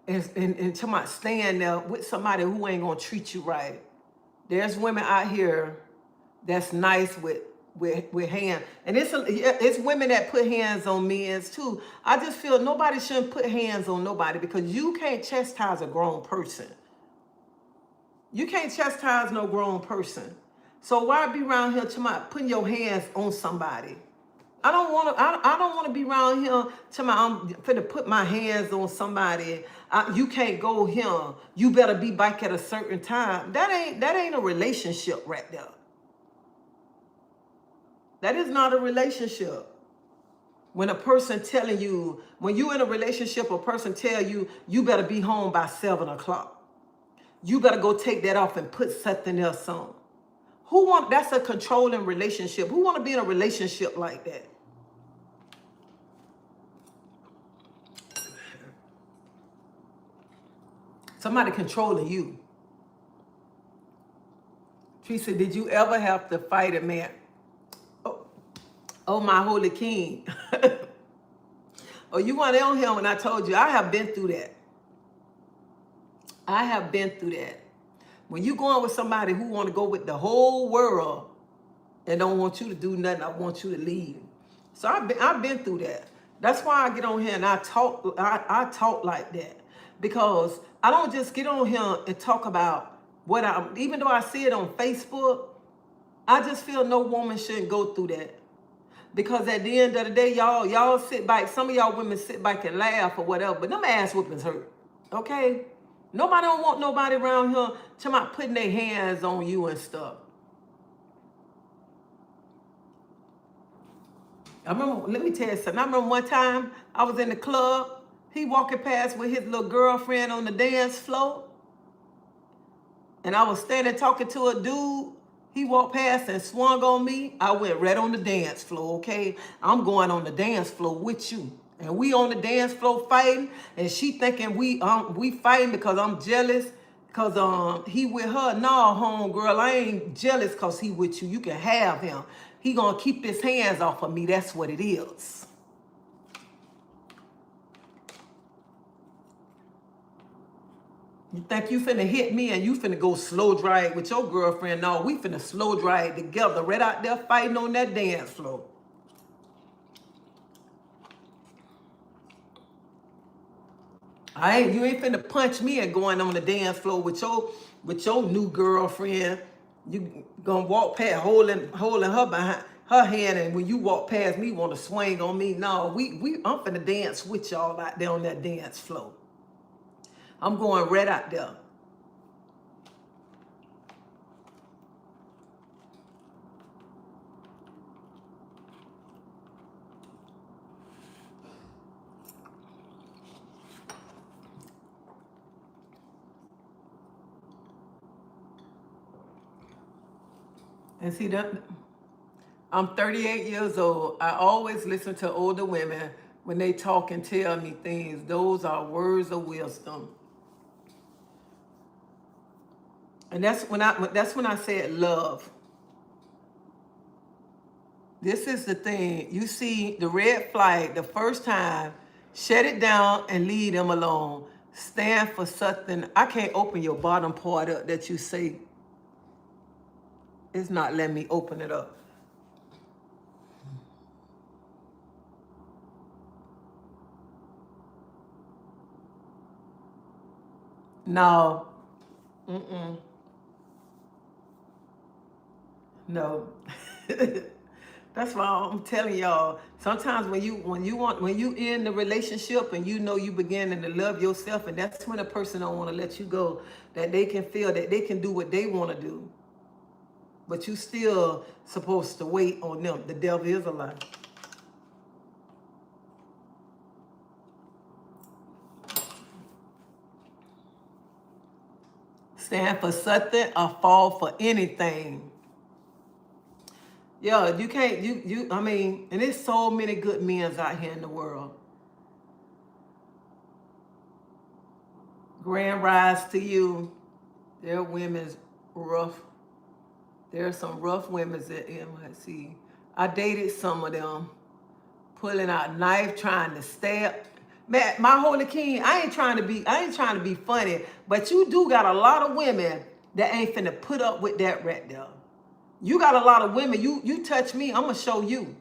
And to my stand there with somebody who ain't gonna treat you right. There's women out here that's nice with hands. And it's women that put hands on men too. I just feel nobody shouldn't put hands on nobody, because you can't chastise a grown person. You can't chastise no grown person. So why be around here putting your hands on somebody? I don't want to be around here I'm finna put my hands on somebody. You can't go here. You better be back at a certain time. That ain't a relationship right there. That is not a relationship. When a person telling you, when you in a relationship, a person tell you, you better be home by 7 o'clock. You better go take that off and put something else on. That's a controlling relationship. Who want to be in a relationship like that? Somebody controlling you. Treasie, did you ever have to fight a man? Oh, my holy king. Oh, you weren't on here when I told you. I have been through that. I have been through that. When you going with somebody who want to go with the whole world and don't want you to do nothing, I want you to leave. So I've been through that. That's why I get on here and I talk like that. Because I don't just get on here and talk about even though I see it on Facebook, I just feel no woman shouldn't go through that. Because at the end of the day, y'all sit back. Some of y'all women sit back and laugh or whatever, but them ass whoopings hurt. Okay? Nobody don't want nobody around here putting their hands on you and stuff. Let me tell you something. I remember one time I was in the club. He walking past with his little girlfriend on the dance floor. And I was standing talking to a dude. He walked past and swung on me. I went right on the dance floor, okay? I'm going on the dance floor with you. And we on the dance floor fighting. And she thinking we fighting because I'm jealous. Because he with her. No, homegirl, I ain't jealous because he with you. You can have him. He gonna keep his hands off of me. That's what it is. You think you finna hit me and you finna go slow drag with your girlfriend? No, we finna slow drag together right out there fighting on that dance floor. You ain't finna punch me and going on the dance floor with your new girlfriend. You gonna walk past holding her behind her hand, and when you walk past me, want to swing on me? No, I'm finna dance with y'all out there on that dance floor. I'm going right out there. And see that I'm 38 years old. I always listen to older women when they talk and tell me things. Those are words of wisdom. And that's when I said love. This is the thing. You see the red flag the first time, shut it down and leave them alone. Stand for something. I can't open your bottom part up that you say. It's not letting me open it up. No. No. That's why I'm telling y'all. Sometimes when you in the relationship and you know you beginning to love yourself, and that's when a person don't want to let you go, that they can feel that they can do what they want to do, but you still supposed to wait on them. The devil is a lie. Stand for something or fall for anything. Yeah, you can't, I mean, and there's so many good men out here in the world. Grand rise to you. There are women's rough. There are some rough women at MIC. I dated some of them, pulling out knife, trying to stab. Man, my holy king, I ain't trying to be funny, but you do got a lot of women that ain't finna put up with that right there. You got a lot of women. You touch me, I'm gonna show you.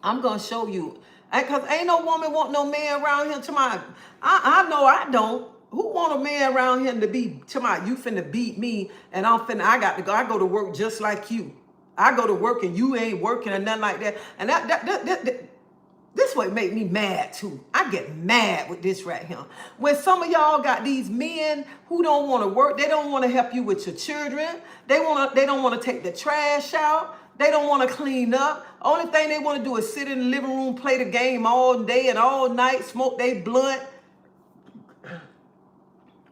I'm gonna show you. Cause ain't no woman want no man around here to my. I know I don't. Who want a man around here to be to my? You finna beat me, and I got to go. I go to work just like you. I go to work and you ain't working or nothing like that. And this what make me mad too. I get mad with this right here. When some of y'all got these men who don't want to work, they don't want to help you with your children. They don't want to take the trash out. They don't want to clean up. Only thing they want to do is sit in the living room, play the game all day and all night, smoke they blunt.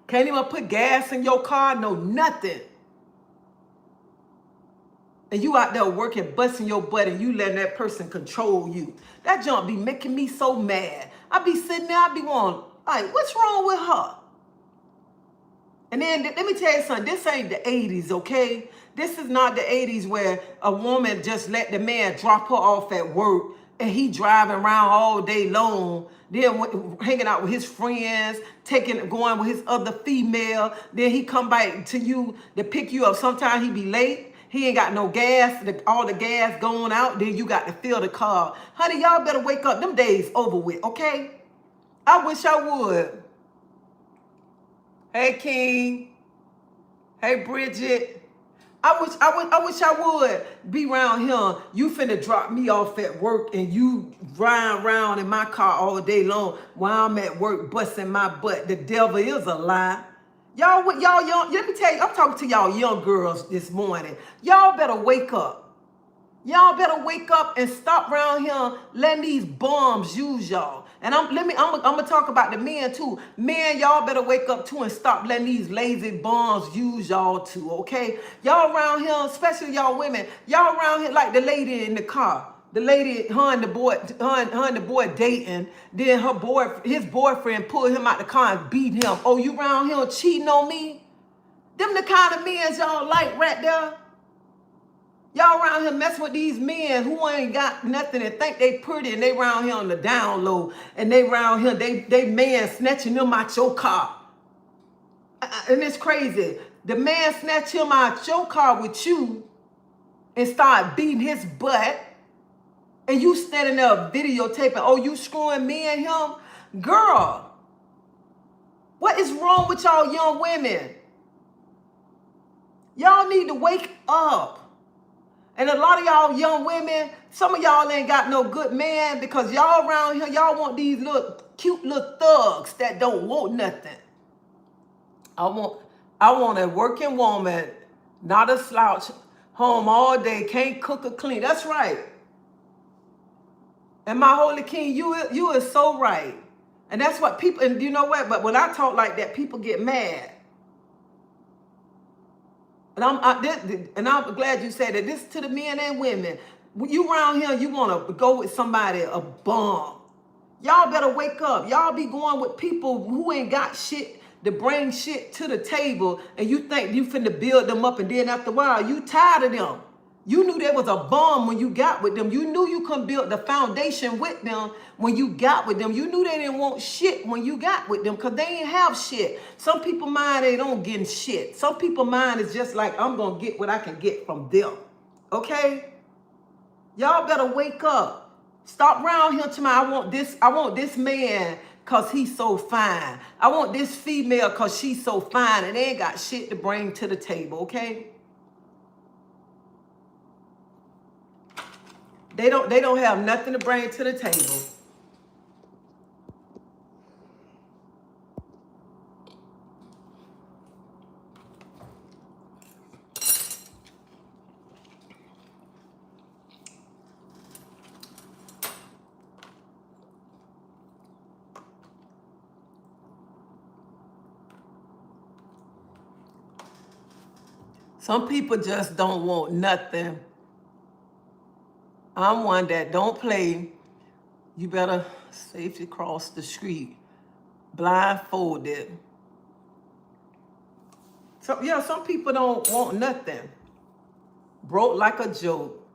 Can't even put gas in your car, no nothing. And you out there working, busting your butt, and you letting that person control you. That junk be making me so mad. I be sitting there, I be going, like, what's wrong with her? And then, let me tell you something, this ain't the 80s, okay? This is not the 80s where a woman just let the man drop her off at work, and he driving around all day long, then hanging out with his friends, going with his other female, then he come back to you to pick you up. Sometimes he be late. He ain't got no gas, all the gas going out, then you got to fill the car. Honey, y'all better wake up. Them days over with, okay? I wish I would. Hey, King. Hey, Bridget. I wish I would be around here. You finna drop me off at work and you riding around in my car all day long while I'm at work busting my butt. The devil is a lie. Y'all young, let me tell you, I'm talking to y'all young girls this morning. Y'all better wake up. Y'all better wake up and stop around here letting these bums use y'all. And I'm gonna talk about the men too. Men, y'all better wake up too and stop letting these lazy bums use y'all too, okay? Y'all around here, especially y'all women, y'all around here like the lady in the car. The lady, her and the boy dating, then his boyfriend pulled him out the car and beat him. Oh, you around here cheating on me? Them the kind of men y'all like right there. Y'all around here messing with these men who ain't got nothing and think they pretty, and they around here on the down low, and they around here, they man snatching them out your car. And it's crazy. The man snatch him out your car with you and start beating his butt. And you standing there videotaping, oh, you screwing me and him? Girl, what is wrong with y'all young women? Y'all need to wake up. And a lot of y'all young women, some of y'all ain't got no good man because y'all around here, y'all want these little cute little thugs that don't want nothing. I want a working woman, not a slouch, home all day, can't cook or clean. That's right. And my holy king, you is so right. And that's what people, and you know what? But when I talk like that, people get mad. And I'm glad you said that. This to the men and women. When you around here, you want to go with somebody, a bum. Y'all better wake up. Y'all be going with people who ain't got shit to bring shit to the table, and you think you finna build them up, and then after a while, you tired of them. You knew there was a bomb when you got with them. You knew you couldn't build the foundation with them when you got with them. You knew they didn't want shit when you got with them because they ain't have shit. Some people mind they don't get shit. Some people mind is just like, I'm going to get what I can get from them. Okay? Y'all better wake up. Stop around here to me. I want this man because he's so fine. I want this female because she's so fine and they ain't got shit to bring to the table, okay? They don't have nothing to bring to the table. Some people just don't want nothing. I'm one that don't play. You better safely cross the street, blindfolded. So yeah, some people don't want nothing. Broke like a joke.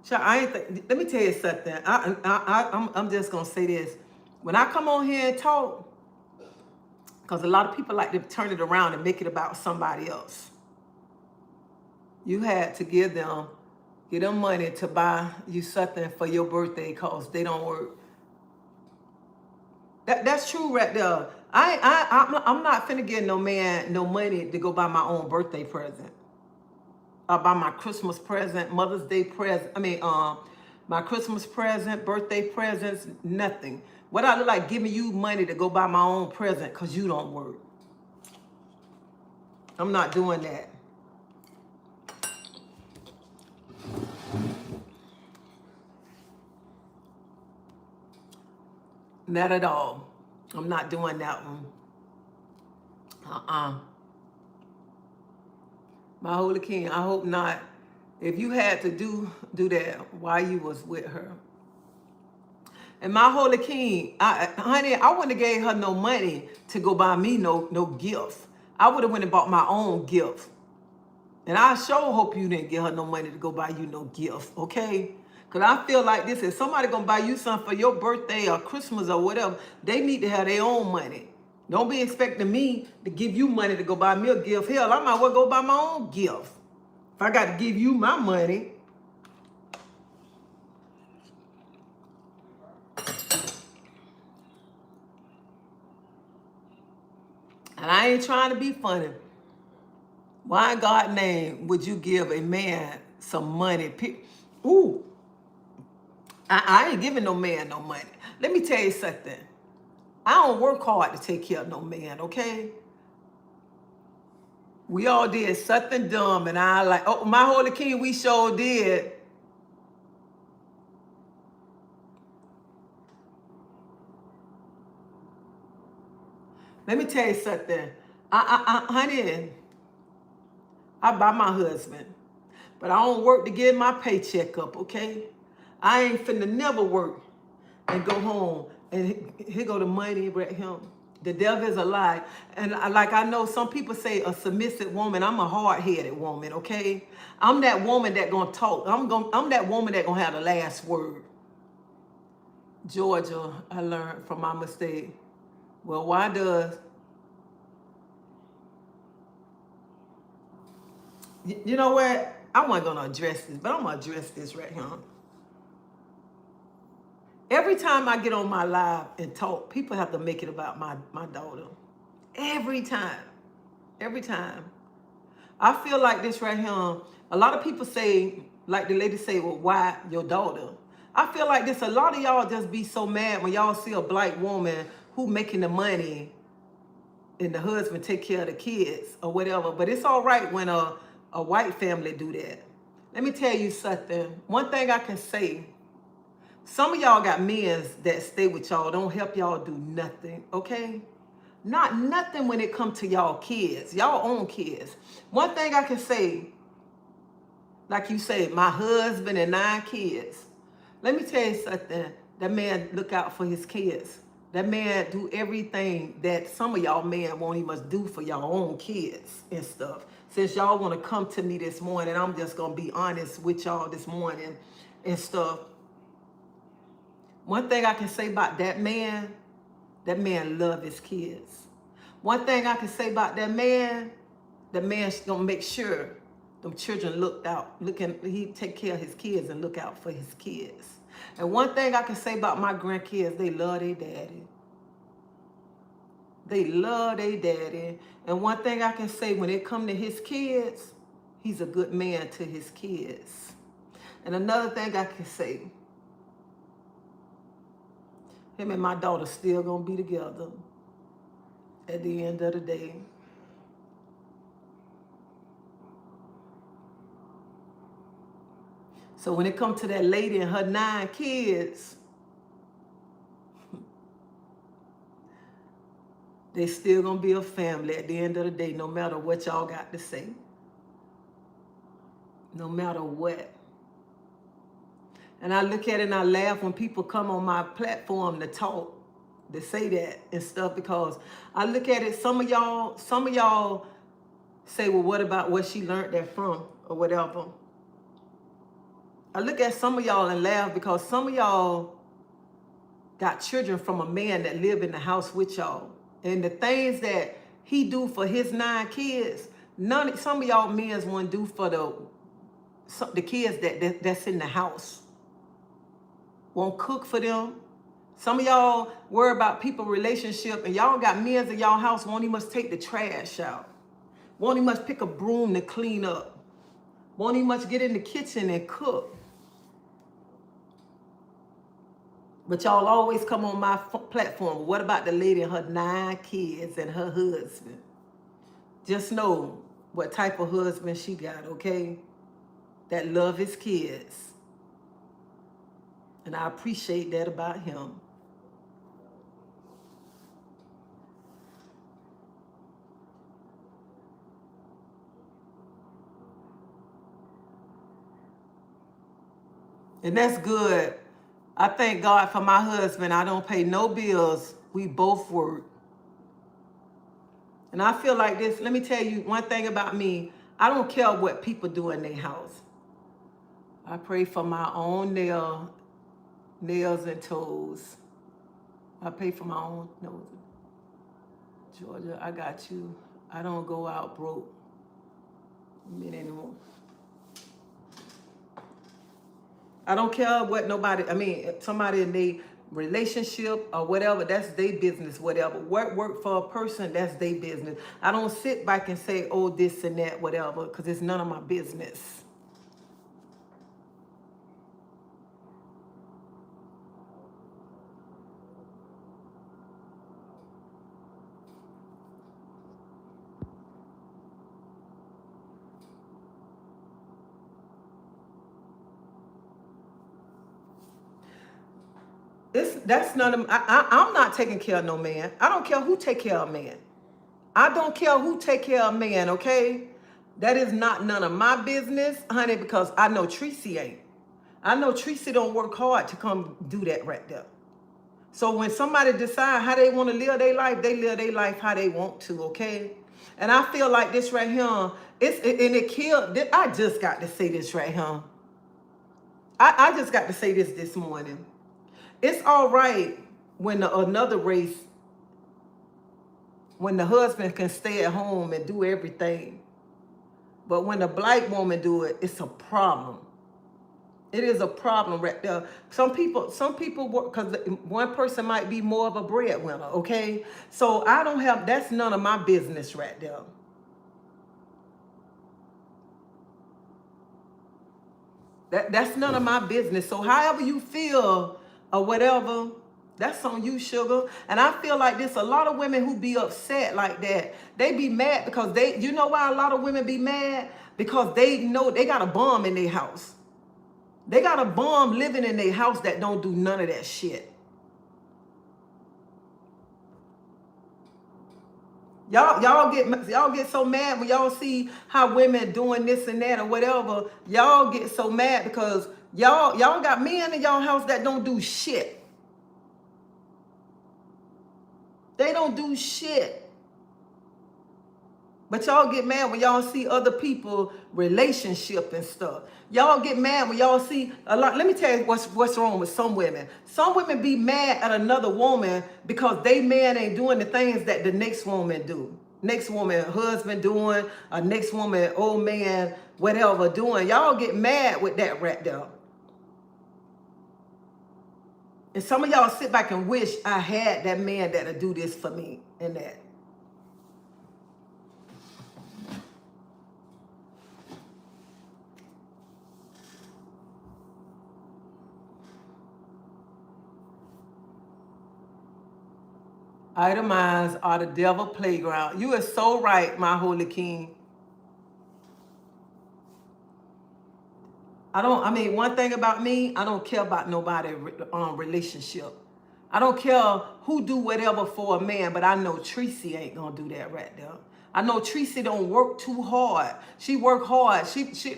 Let me tell you something. I'm just gonna say this. When I come on here and talk, because a lot of people like to turn it around and make it about somebody else. You had to give them money to buy you something for your birthday because they don't work. That's true right there. I'm not finna give no man no money to go buy my own birthday present. Or buy my Christmas present, Mother's Day present. My Christmas present, birthday presents, nothing. What I look like giving you money to go buy my own present because you don't work. I'm not doing that. Not at all. I'm not doing that one. My Holy King, I hope not. If you had to do that while you was with her. And my Holy King, honey, I wouldn't have gave her no money to go buy me no gift. I would have went and bought my own gift. And I sure hope you didn't give her no money to go buy you no gift, okay? Because I feel like this, if somebody going to buy you something for your birthday or Christmas or whatever, they need to have their own money. Don't be expecting me to give you money to go buy me a gift. Hell, I might well go buy my own gift. If I got to give you my money. And I ain't trying to be funny. Why in God's name would you give a man some money? Ooh, I ain't giving no man no money. Let me tell you something. I don't work hard to take care of no man, okay? We all did something dumb, and I like, oh, my Holy King, we sure did. Let me tell you something. Honey, I buy my husband, but I don't work to get my paycheck up, okay? I ain't finna never work and go home and here go the money right here. The devil is a lie. And like I know some people say a submissive woman, I'm a hard-headed woman, okay? I'm that woman that gonna talk. I'm that woman that gonna have the last word. Georgia, I learned from my mistake. Well, why does... You know what? I wasn't going to address this, but I'm going to address this right here. Every time I get on my live and talk, people have to make it about my daughter. Every time. Every time. I feel like this right here. A lot of people say, like the lady say, well, why your daughter? I feel like this. A lot of y'all just be so mad when y'all see a black woman who making the money and the husband take care of the kids or whatever. But it's all right when a white family do that. Let me tell you something. One thing I can say, some of y'all got men that stay with y'all, don't help y'all do nothing, okay? Not nothing when it comes to y'all kids, y'all own kids. One thing I can say, Like you say, my husband and 9 kids. Let me tell you something. That man look out for his kids. That man do everything that some of y'all men won't even do for your own kids and stuff. Since y'all want to come to me this morning, I'm just going to be honest with y'all this morning and stuff. One thing I can say about that man love his kids. One thing I can say about that man's gonna make sure them children he take care of his kids and look out for his kids. And one thing I can say about my grandkids, they love their daddy. They love their daddy. And one thing I can say, when it come to his kids, he's a good man to his kids. And another thing I can say, him and my daughter still gonna be together at the end of the day. So when it comes to that lady and her 9 kids, they still gonna be a family at the end of the day, no matter what y'all got to say. No matter what. And I look at it and I laugh when people come on my platform to talk, to say that and stuff, because I look at it, some of y'all say, well, what about where she learned that from or whatever. I look at some of y'all and laugh because some of y'all got children from a man that live in the house with y'all. And the things that he do for his 9 kids, some of y'all men won't do for the kids that's in the house. Won't cook for them. Some of y'all worry about people's relationship, and y'all got men in y'all house won't even must take the trash out. Won't even must pick a broom to clean up. Won't even much get in the kitchen and cook. But y'all always come on my platform. What about the lady and her 9 kids and her husband? Just know what type of husband she got, okay? That love his kids. And I appreciate that about him. And that's good. I thank God for my husband. I don't pay no bills. We both work. And I feel like this. Let me tell you one thing about me. I don't care what people do in their house. I pray for my own nails and toes. I pay for my own nose. Georgia, I got you. I don't go out broke anymore. I don't care what somebody in their relationship or whatever, that's their business, whatever. Work for a person, that's their business. I don't sit back and say, oh, this and that, whatever, because it's none of my business. That's none of I'm not taking care of no man. I don't care who take care of a man. I don't care who take care of a man, okay? That is not none of my business, honey, because I know Treasie ain't. I know Treasie don't work hard to come do that right there. So when somebody decide how they want to live their life, they live their life how they want to, okay? And I feel like this right here, it killed. I just got to say this right here. I just got to say this morning. It's all right when another race, when the husband can stay at home and do everything. But when the black woman do it, it's a problem. It is a problem right there. Some people work, because one person might be more of a breadwinner, okay? So that's none of my business right there. That's none of my business. So however you feel or whatever, that's on you, sugar. And I feel like this, a lot of women who be upset like that, they be mad because you know why a lot of women be mad? Because they know they got a bum in their house. They got a bum living in their house that don't do none of that shit. Y'all get so mad when y'all see how women doing this and that or whatever. Y'all get so mad because y'all got men in y'all house that don't do shit. They don't do shit. But y'all get mad when y'all see other people relationship and stuff. Y'all get mad when y'all see a lot. Let me tell you what's wrong with some women. Some women be mad at another woman because they man ain't doing the things that the next woman do. Next woman, husband doing, or next woman, old man, whatever doing. Y'all get mad with that right there. And some of y'all sit back and wish I had that man that'll do this for me and that. Itemized are the devil playground. You are so right, my holy king. One thing about me, I don't care about nobody relationship. I don't care who do whatever for a man, but I know Treasie ain't gonna do that right there. I know Treasie don't work too hard. She work hard.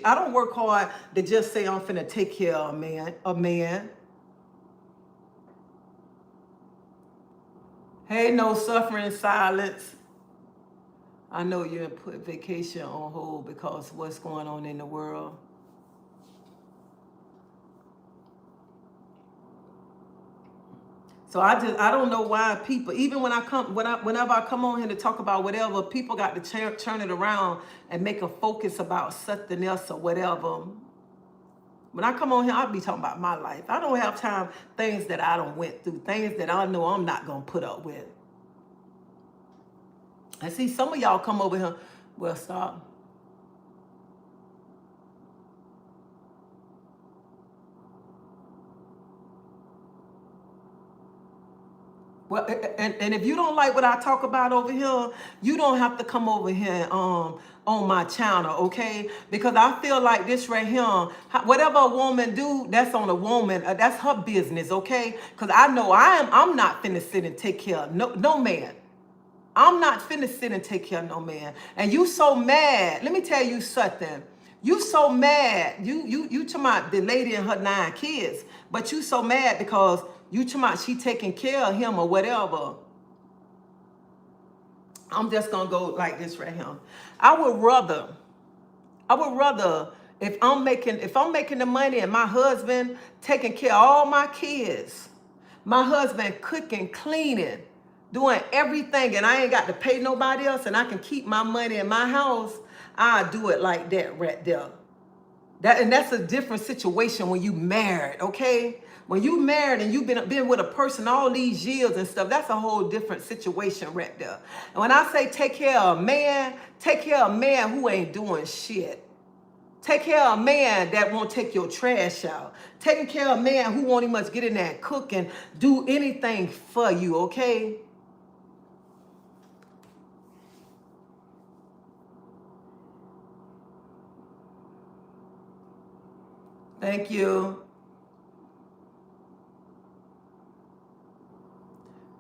I don't work hard to just say I'm finna take care of a man. Hey, no suffering in silence. I know you put vacation on hold because what's going on in the world. So I don't know why people, even whenever I come on here to talk about whatever, people got to turn it around and make a focus about something else or whatever. When I come on here, I'll be talking about my life. I don't have time, things that I don't went through, things that I know I'm not going to put up with. I see some of y'all come over here, well, stop. Well, and if you don't like what I talk about over here, you don't have to come over here on my channel, okay? Because I feel like this right here, whatever a woman do, that's on a woman. That's her business, okay? Because I know I'm not finna sit and take care of no man. I'm not finna sit and take care of no man. And you so mad. Let me tell you something. You so mad. You talking about the lady and her 9 kids, but you so mad because you talking about she taking care of him or whatever. I'm just gonna go like this right here. I would rather if I'm making the money and my husband taking care of all my kids, my husband cooking, cleaning, doing everything, and I ain't got to pay nobody else, and I can keep my money in my house, I do it like that right there. That's a different situation when you married, okay? When you married and you've been with a person all these years and stuff, that's a whole different situation right there. And when I say take care of a man who ain't doing shit. Take care of a man that won't take your trash out. Taking care of a man who won't even much get in there and cook and do anything for you, okay? Thank you.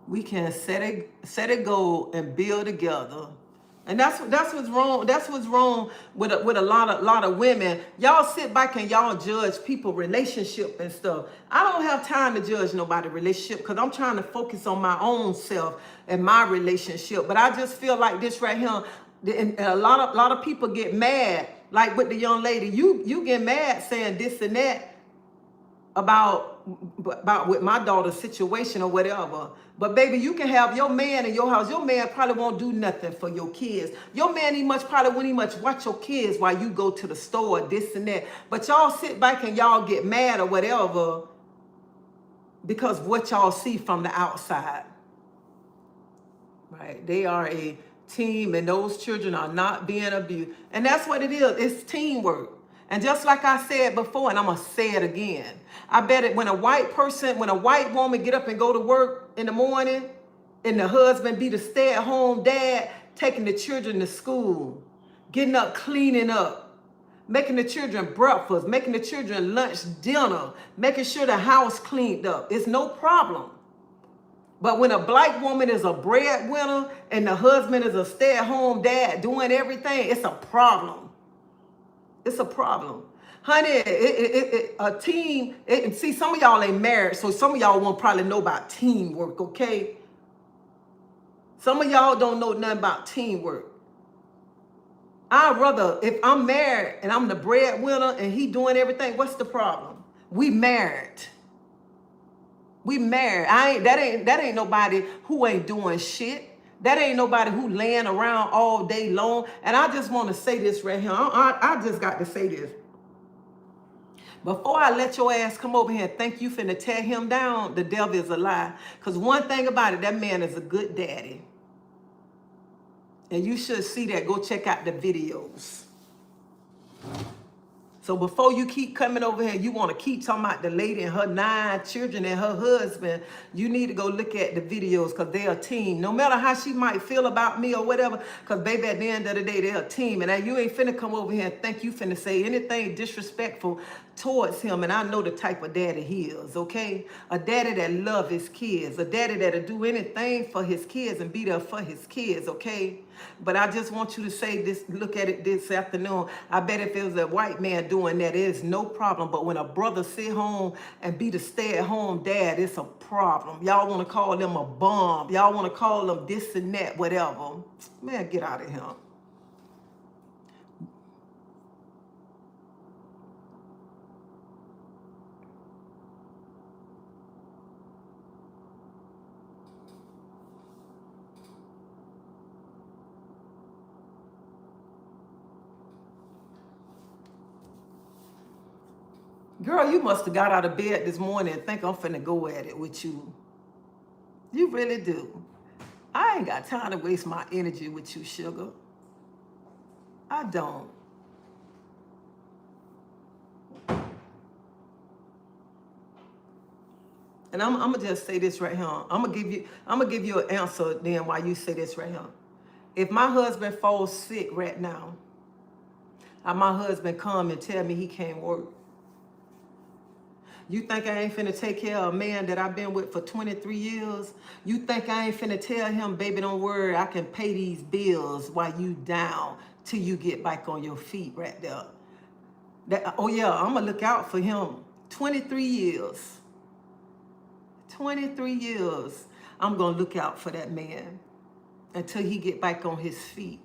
We can set a goal and build together. And that's what's wrong. That's what's wrong with a lot of women. Y'all sit back and y'all judge people relationship and stuff. I don't have time to judge nobody relationship because I'm trying to focus on my own self and my relationship. But I just feel like this right here, and a lot of people get mad. Like with the young lady, you get mad saying this and that about with my daughter's situation or whatever. But baby, you can have your man in your house. Your man probably won't do nothing for your kids. Your man probably won't even much watch your kids while you go to the store, this and that. But y'all sit back and y'all get mad or whatever because what y'all see from the outside. Right? They are a team and those children are not being abused. And that's what it is. It's teamwork. And just like I said before, and I'm going to say it again, I bet it when a white woman get up and go to work in the morning and the husband be the stay-at-home dad, taking the children to school, getting up, cleaning up, making the children breakfast, making the children lunch, dinner, making sure the house cleaned up. It's no problem. But when a black woman is a breadwinner and the husband is a stay-at-home dad doing everything, it's a problem. It's a problem. Honey, a team, see, some of y'all ain't married, so some of y'all won't probably know about teamwork, okay? Some of y'all don't know nothing about teamwork. I'd rather, if I'm married and I'm the breadwinner and he doing everything, what's the problem? We married. We married. That ain't nobody who ain't doing shit. That ain't nobody who laying around all day long. And I just want to say this right here. I just got to say this. Before I let your ass come over here and think you finna tear him down, the devil is a lie. Because one thing about it, that man is a good daddy. And you should see that. Go check out the videos. So before you keep coming over here, you want to keep talking about the lady and her 9 children and her husband, you need to go look at the videos because they're a team. No matter how she might feel about me or whatever, because baby, at the end of the day, they're a team. And you ain't finna come over here and think you finna say anything disrespectful towards him. And I know the type of daddy he is, okay? A daddy that love his kids. A daddy that'll do anything for his kids and be there for his kids, okay? But I just want you to say this, look at it this afternoon. I bet if it was a white man doing that, it's no problem. But when a brother sit home and be the stay-at-home dad, it's a problem. Y'all want to call them a bum. Y'all want to call them this and that, whatever. Man, get out of here. Girl, you must have got out of bed this morning and think I'm finna go at it with you. You really do. I ain't got time to waste my energy with you, sugar. I don't. And I'm gonna just say this right here. I'm gonna give you an answer then while you say this right here. If my husband falls sick right now, and my husband come and tell me he can't work, you think I ain't finna take care of a man that I've been with for 23 years? You think I ain't finna tell him, baby, don't worry, I can pay these bills while you down till you get back on your feet right there. Oh yeah, I'm gonna look out for him. 23 years. 23 years. I'm gonna look out for that man until he get back on his feet.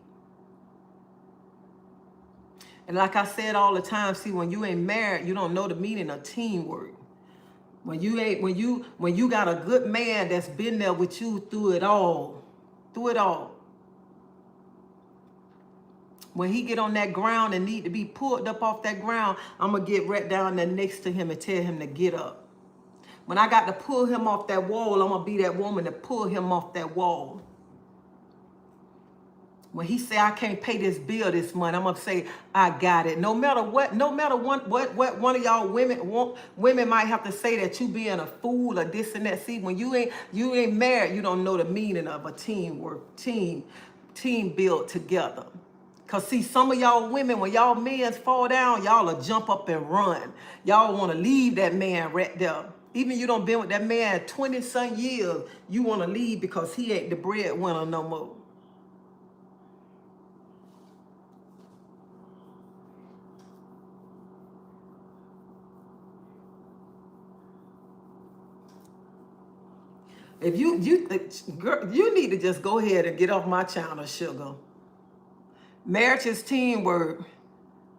And like I said all the time, see, when you ain't married, you don't know the meaning of teamwork. When you got a good man that's been there with you through it all. When he get on that ground and need to be pulled up off that ground, I'm gonna get right down there next to him and tell him to get up. When I got to pull him off that wall, I'm gonna be that woman to pull him off that wall. When he say I can't pay this bill this month, I'm gonna say I got it. No matter what one of y'all women might have to say that you being a fool or this and that. See, when you ain't married, you don't know the meaning of a team built together. Cause see, some of y'all women, when y'all men fall down, y'all will jump up and run. Y'all want to leave that man right there. Even you done been with that man 20-some years, you want to leave because he ain't the breadwinner no more. If girl, you need to just go ahead and get off my channel, sugar. Marriage is teamwork.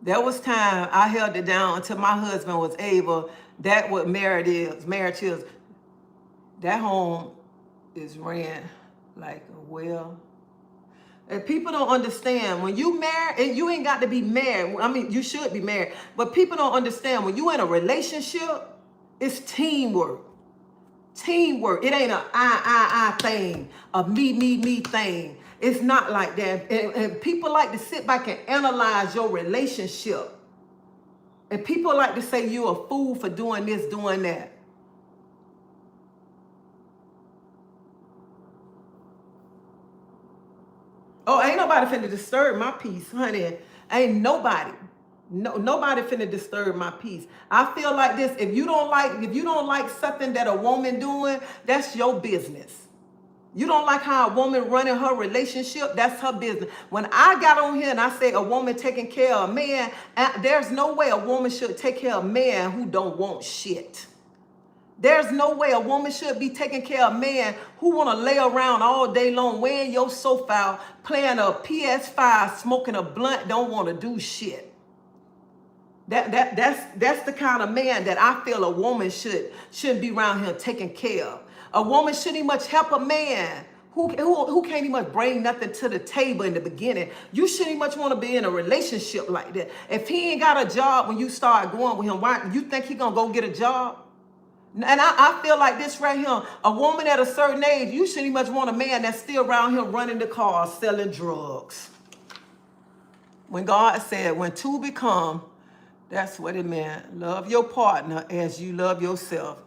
There was time I held it down until my husband was able. That's what marriage is. Marriage is. That home is ran like a well. And people don't understand when you marry, and you ain't got to be married. I mean, you should be married, but people don't understand when you in a relationship, it's teamwork. Teamwork. It ain't a I thing, a me thing. It's not like that. And people like to sit back and analyze your relationship. And people like to say you're a fool for doing this, doing that. Oh, ain't nobody finna disturb my peace, honey. Ain't nobody. No, nobody finna disturb my peace. I feel like this. If you don't like something that a woman doing, that's your business. You don't like how a woman running her relationship, that's her business. When I got on here and I say a woman taking care of a man, there's no way a woman should take care of a man who don't want shit. There's no way a woman should be taking care of a man who want to lay around all day long, wearing your sofa out, playing a PS5, smoking a blunt, don't want to do shit. That's the kind of man that I feel a woman shouldn't be around here taking care of. A woman shouldn't even much help a man who can't even much bring nothing to the table in the beginning. You shouldn't even much want to be in a relationship like that. If he ain't got a job when you start going with him, why you think he gonna go get a job? And I feel like this right here, a woman at a certain age, you shouldn't even much want a man that's still around here running the car, selling drugs. When God said, when two become, that's what it meant. Love your partner as you love yourself.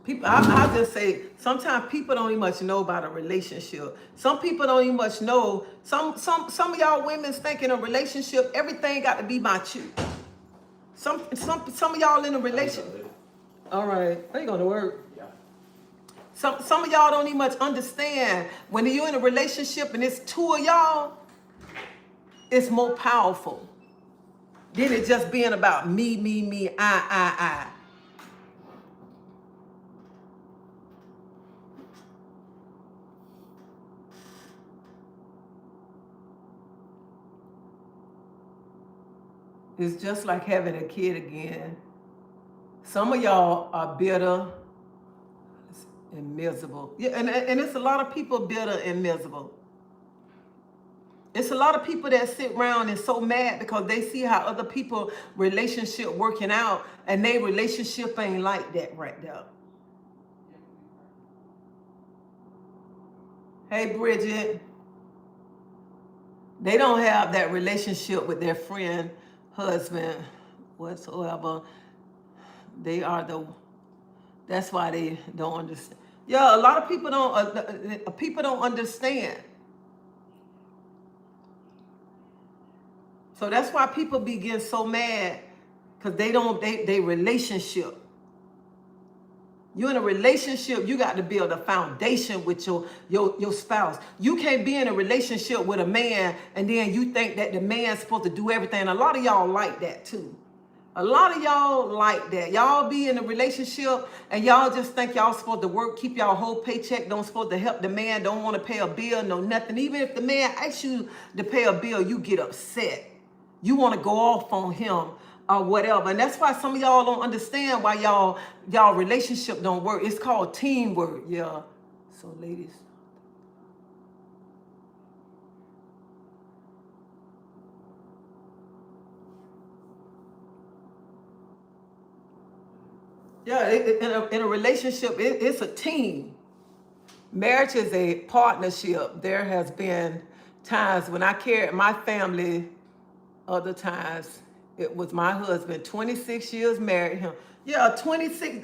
People, I just say, sometimes people don't even much know about a relationship. Some people don't even much know. Some of y'all women think in a relationship, everything got to be about you. Some of y'all in a relationship. All right, are you going to work? Yeah. Some of y'all don't even much understand when you're in a relationship and it's two of y'all, it's more powerful than it just being about me, I. It's just like having a kid again. Some of y'all are bitter and miserable. Yeah, and it's a lot of people bitter and miserable. It's a lot of people that sit around and so mad because they see how other people relationship working out and their relationship ain't like that right there. Hey, Bridget. They don't have that relationship with their friend, husband, whatsoever. That's why they don't understand. Yeah, a lot of people don't understand. So that's why people be getting so mad, because they relationship. You're in a relationship, you got to build a foundation with your spouse. You can't be in a relationship with a man and then you think that the man's supposed to do everything. A lot of y'all like that too. A lot of y'all like that. Y'all be in a relationship and y'all just think y'all supposed to work, keep y'all whole paycheck, don't supposed to help the man, don't want to pay a bill, no nothing. Even if the man asks you to pay a bill, you get upset. You want to go off on him or whatever. And that's why some of y'all don't understand why y'all relationship don't work. It's called teamwork. Yeah. So ladies. Yeah, in a relationship, it's a team. Marriage is a partnership. There has been times when I carried my family, other times it was my husband, 26 years married him. Yeah, 26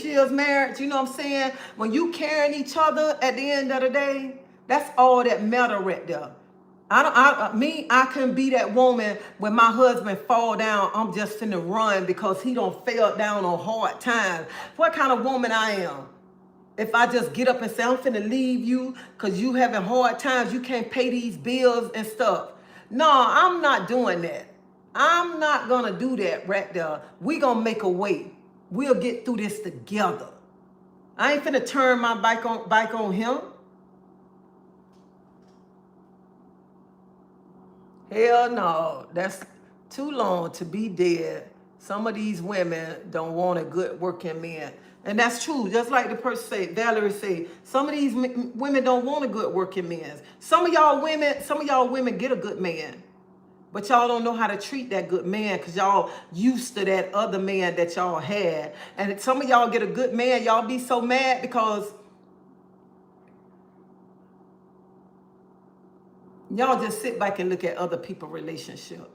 years married, you know what I'm saying? When you carrying each other at the end of the day, that's all that matter right there. I couldn't be that woman when my husband fall down, I'm just finna run because he don't fell down on hard times. What kind of woman I am? If I just get up and say, I'm finna leave you because you having hard times, you can't pay these bills and stuff. No, I'm not doing that. I'm not gonna do that right there. We gonna make a way. We'll get through this together. I ain't finna turn my bike on him. Hell no, that's too long to be dead. Some of these women don't want a good working man. And that's true. Just like the person said, Valerie said, some of these women don't want a good working man. Some of y'all women get a good man. But y'all don't know how to treat that good man because y'all used to that other man that y'all had. And some of y'all get a good man, y'all be so mad because y'all just sit back and look at other people's relationship.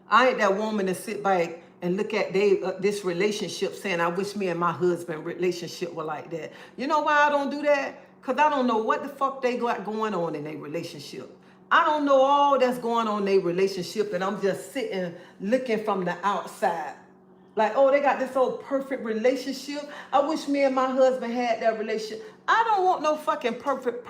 I ain't that woman to sit back and look at this relationship saying, I wish me and my husband relationship were like that. You know why I don't do that? Because I don't know what the fuck they got going on in their relationship. I don't know all that's going on in their relationship, and I'm just sitting looking from the outside. Like, oh, they got this old perfect relationship. I wish me and my husband had that relationship. I don't want no fucking perfect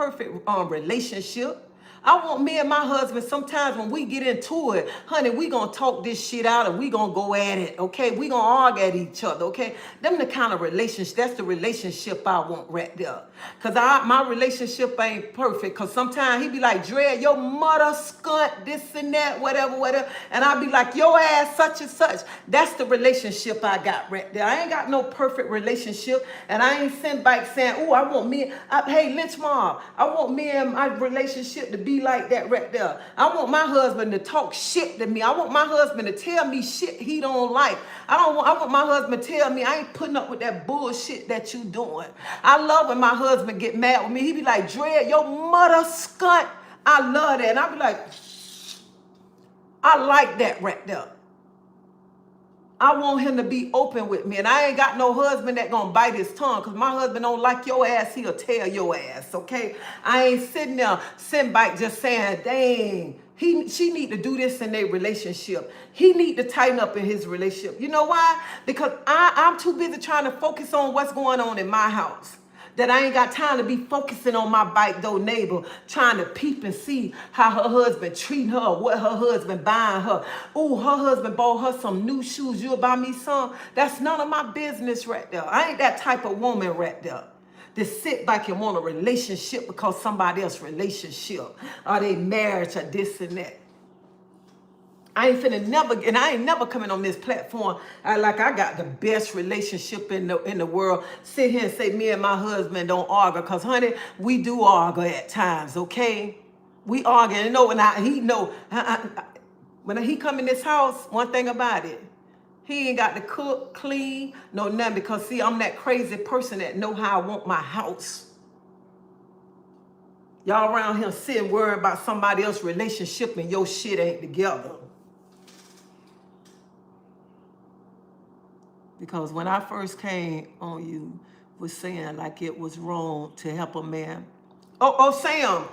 relationship. I want me and my husband, sometimes when we get into it, honey, we gonna talk this shit out and we gonna go at it, okay? We gonna argue at each other, okay? Them the kind of relationship, that's the relationship I want right there. Cause my relationship ain't perfect. Cause sometimes he be like, Dred, your mother skunt, this and that, whatever. And I be like, your ass such and such. That's the relationship I got right there. I ain't got no perfect relationship. And I ain't sitting back saying, oh, I want me, hey, Lynch Mom, I want me and my relationship to be like that right there. I want my husband to talk shit to me. I want my husband to tell me shit he don't like. I want my husband to tell me I ain't putting up with that bullshit that you doing. I love when my husband get mad with me. He be like, Dred, your mother skunt. I love that. And I be like, I like that right there. I want him to be open with me. And I ain't got no husband that gonna bite his tongue. Because my husband don't like your ass, he'll tell your ass, okay? I ain't sitting back just saying, dang, she need to do this in their relationship. He need to tighten up in his relationship. You know why? Because I'm too busy trying to focus on what's going on in my house. That I ain't got time to be focusing on my bike door neighbor, trying to peep and see how her husband treating her, what her husband buying her. Oh, her husband bought her some new shoes. You'll buy me some? That's none of my business right there. I ain't that type of woman right there. To sit back and want a relationship because somebody else's relationship or they marriage or this and that. I ain't never coming on this platform like I got the best relationship in the world. Sit here and say me and my husband don't argue, cause honey, we do argue at times, okay? We argue, and when he come in this house, one thing about it, he ain't got to cook, clean, no nothing, because see, I'm that crazy person that know how I want my house. Y'all around here sitting worrying about somebody else's relationship and your shit ain't together. Because when I first came on, you was saying like it was wrong to help a man. Sam,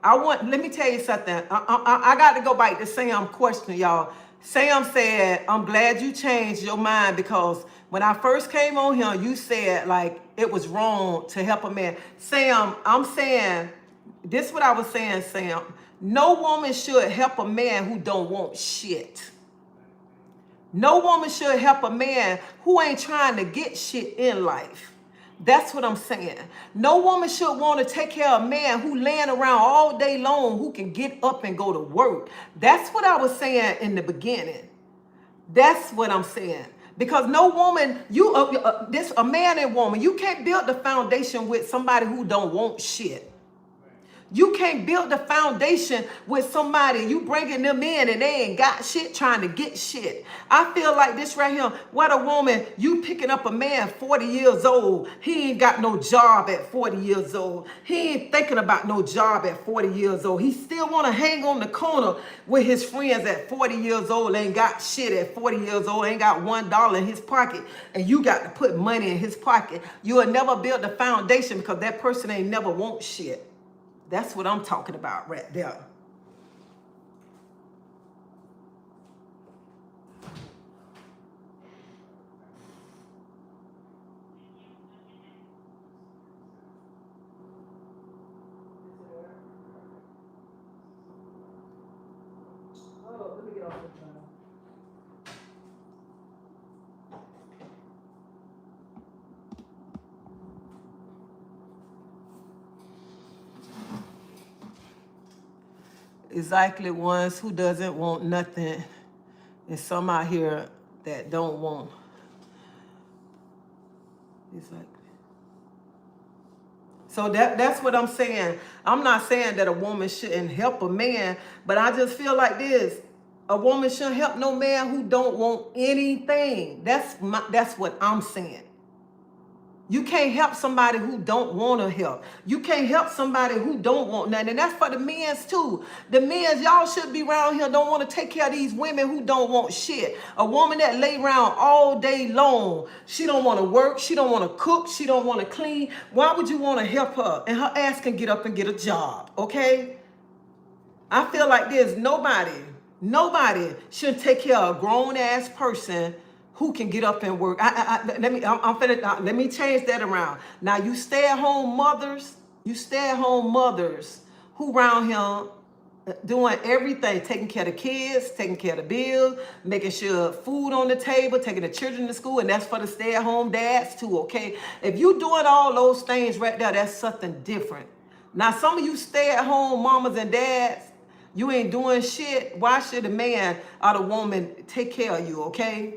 let me tell you something. I got to go back to Sam's question, y'all. Sam said, I'm glad you changed your mind because when I first came on here, you said like it was wrong to help a man. Sam, I'm saying, this is what I was saying, Sam. No woman should help a man who don't want shit. No woman should help a man who ain't trying to get shit in life. That's what I'm saying. No woman should want to take care of a man who laying around all day long, who can get up and go to work. That's what I was saying in the beginning. That's what I'm saying. Because no woman, a man and woman, you can't build the foundation with somebody who don't want shit. You can't build the foundation with somebody, you bringing them in and they ain't got shit, trying to get shit. I feel like this right here, what a woman, you picking up a man 40 years old. He ain't got no job at 40 years old. He ain't thinking about no job at 40 years old. He still want to hang on the corner with his friends at 40 years old. Ain't got shit at 40 years old. Ain't got $1 in his pocket. And you got to put money in his pocket. You will never build the foundation because that person ain't never want shit. That's what I'm talking about right there. Oh, let me get off the phone. Exactly, ones who doesn't want nothing, and some out here that don't want. Exactly. So that's what I'm saying. I'm not saying that a woman shouldn't help a man, but I just feel like this. A woman shouldn't help no man who don't want anything. That's what I'm saying. You can't help somebody who don't want to help. You can't help somebody who don't want nothing. And that's for the men's too. The men's, y'all should be around here, don't want to take care of these women who don't want shit. A woman that lay around all day long. She don't want to work. She don't want to cook. She don't want to clean. Why would you want to help her? And her ass can get up and get a job, okay? I feel like there's nobody should take care of a grown ass person who can get up and work. Let me change that around. Now you stay at home mothers who around here doing everything, taking care of the kids, taking care of the bills, making sure food on the table, taking the children to school, and that's for the stay-at-home dads too, okay? If you doing all those things right there, that's something different. Now some of you stay-at-home mamas and dads, you ain't doing shit. Why should a man or the woman take care of you, okay?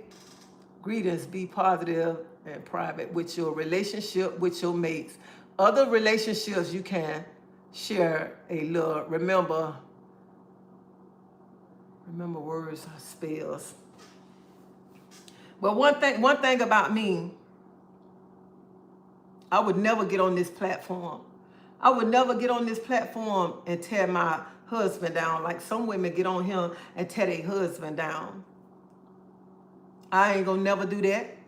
Greetings, be positive and private with your relationship with your mates. Other relationships you can share a little. Remember words are spells. But one thing about me, I would never get on this platform. I would never get on this platform and tear my husband down like some women get on here and tear their husband down. I ain't gonna never do that.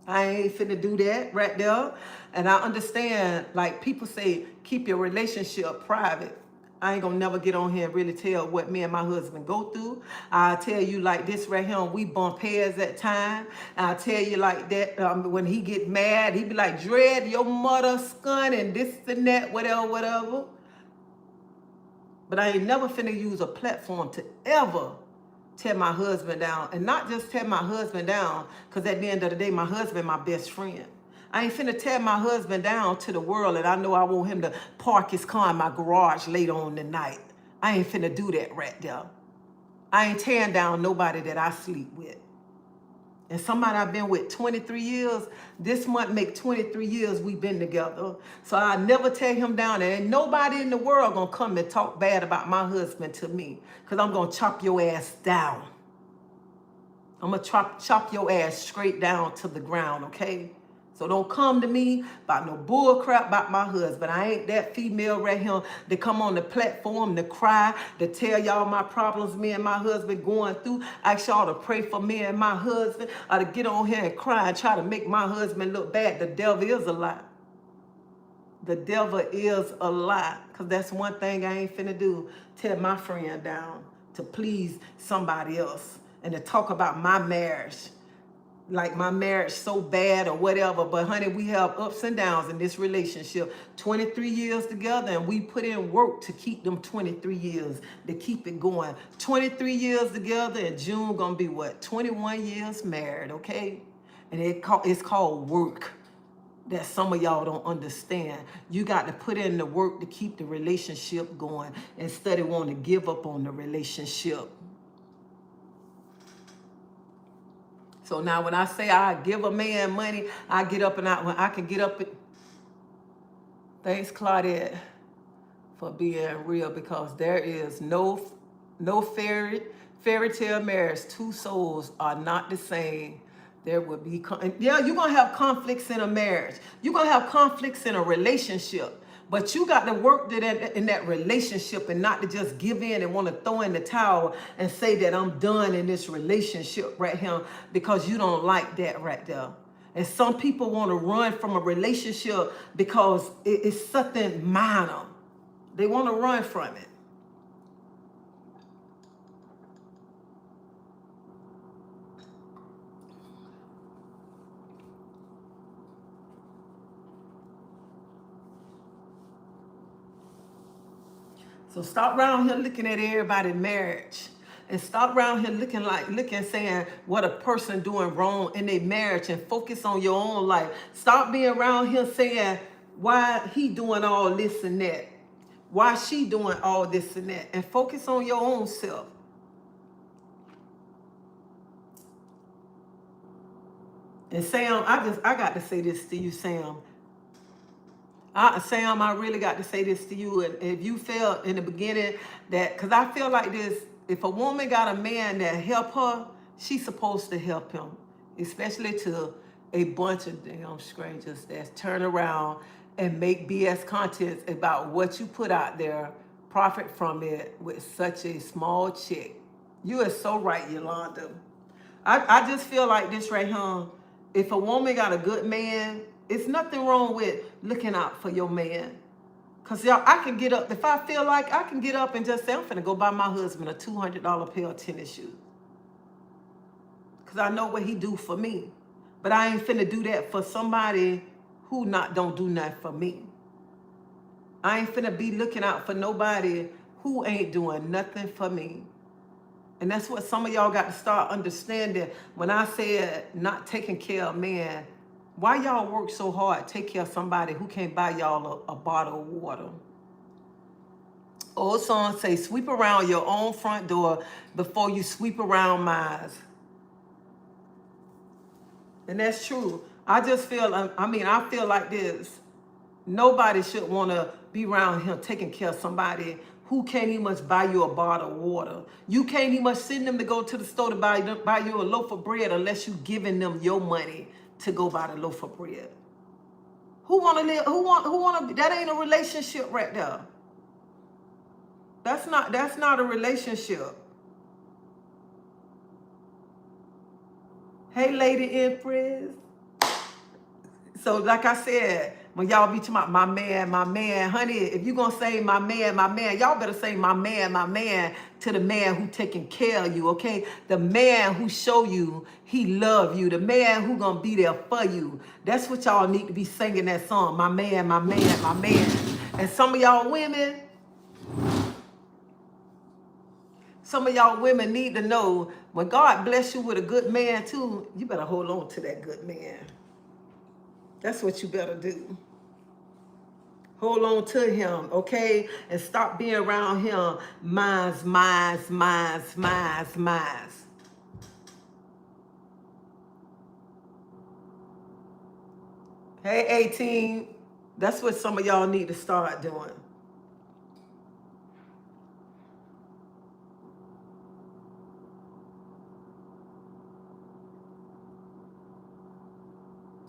I ain't finna do that right there. And I understand, like people say, keep your relationship private. I ain't gonna never get on here and really tell what me and my husband go through. I'll tell you like this right here, we bump heads at time. I'll tell you like that when he get mad, he be like, Dread, your mother skun and this and that, whatever. But I ain't never finna use a platform to ever tear my husband down. And not just tear my husband down, because at the end of the day, my husband my best friend. I ain't finna tear my husband down to the world, and I know I want him to park his car in my garage later on tonight. I ain't finna do that right there. I ain't tearing down nobody that I sleep with. And somebody I've been with 23 years, this month make 23 years we've been together. So I never tear him down. And ain't nobody in the world gonna come and talk bad about my husband to me, because I'm gonna chop your ass down. I'm gonna chop your ass straight down to the ground, okay? So don't come to me about no bull crap about my husband. I ain't that female right here to come on the platform to cry, to tell y'all my problems me and my husband going through. Ask y'all to pray for me and my husband, or to get on here and cry and try to make my husband look bad. The devil is a lie. The devil is a lie. Because that's one thing I ain't finna do. Tear my friend down to please somebody else and to talk about my marriage. Like my marriage so bad or whatever. But honey, we have ups and downs in this relationship. 23 years together, and we put in work to keep them 23 years, to keep it going. 23 years together, and June gonna be what? 21 years married, okay? And it's called work. That some of y'all don't understand. You got to put in the work to keep the relationship going instead of wanting to give up on the relationship. So now when I say I give a man money, I get up and when I can get up. Thanks, Claudette, for being real, because there is no fairy tale marriage. Two souls are not the same. There will be, you're going to have conflicts in a marriage. You're going to have conflicts in a relationship. But you got to work in that relationship, and not to just give in and want to throw in the towel and say that I'm done in this relationship right here, because you don't like that right there. And some people want to run from a relationship because it's something minor. They want to run from it. So stop around here looking at everybody's marriage, and stop around here looking saying what a person doing wrong in their marriage, and focus on your own life. Stop being around here saying why he doing all this and that, why she doing all this and that, and focus on your own self. And Sam, I got to say this to you, Sam. Sam, I really got to say this to you. And if you felt in the beginning that, because I feel like this, if a woman got a man that help her, she's supposed to help him, especially to a bunch of damn strangers that turn around and make BS content about what you put out there, profit from it with such a small check. You are so right, Yolanda. I just feel like this right here. If a woman got a good man, it's nothing wrong with looking out for your man. Cause y'all, I can get up, if I feel like I can get up and just say, I'm finna go buy my husband a $200 pair of tennis shoes. Cause I know what he do for me. But I ain't finna do that for somebody who don't do nothing for me. I ain't finna be looking out for nobody who ain't doing nothing for me. And that's what some of y'all got to start understanding. When I said not taking care of man, why y'all work so hard to take care of somebody who can't buy y'all a bottle of water? Old song say, sweep around your own front door before you sweep around mine. And that's true. I just feel, I feel like this. Nobody should want to be around him taking care of somebody who can't even much buy you a bottle of water. You can't even much send them to go to the store to buy you a loaf of bread unless you giving them your money to go buy the loaf of bread. Who want to live? Who want to? That ain't a relationship right there. That's not a relationship. Hey, Lady Empress. So like I said, when y'all be talking about my man, honey, if you gonna say my man, y'all better say my man to the man who taking care of you, okay? The man who show you he love you, the man who gonna be there for you. That's what y'all need to be singing that song, my man. And some of y'all women need to know, when God bless you with a good man too, you better hold on to that good man. That's what you better do. Hold on to him, okay? And stop being around him. Mine's. Hey, 18. That's what some of y'all need to start doing.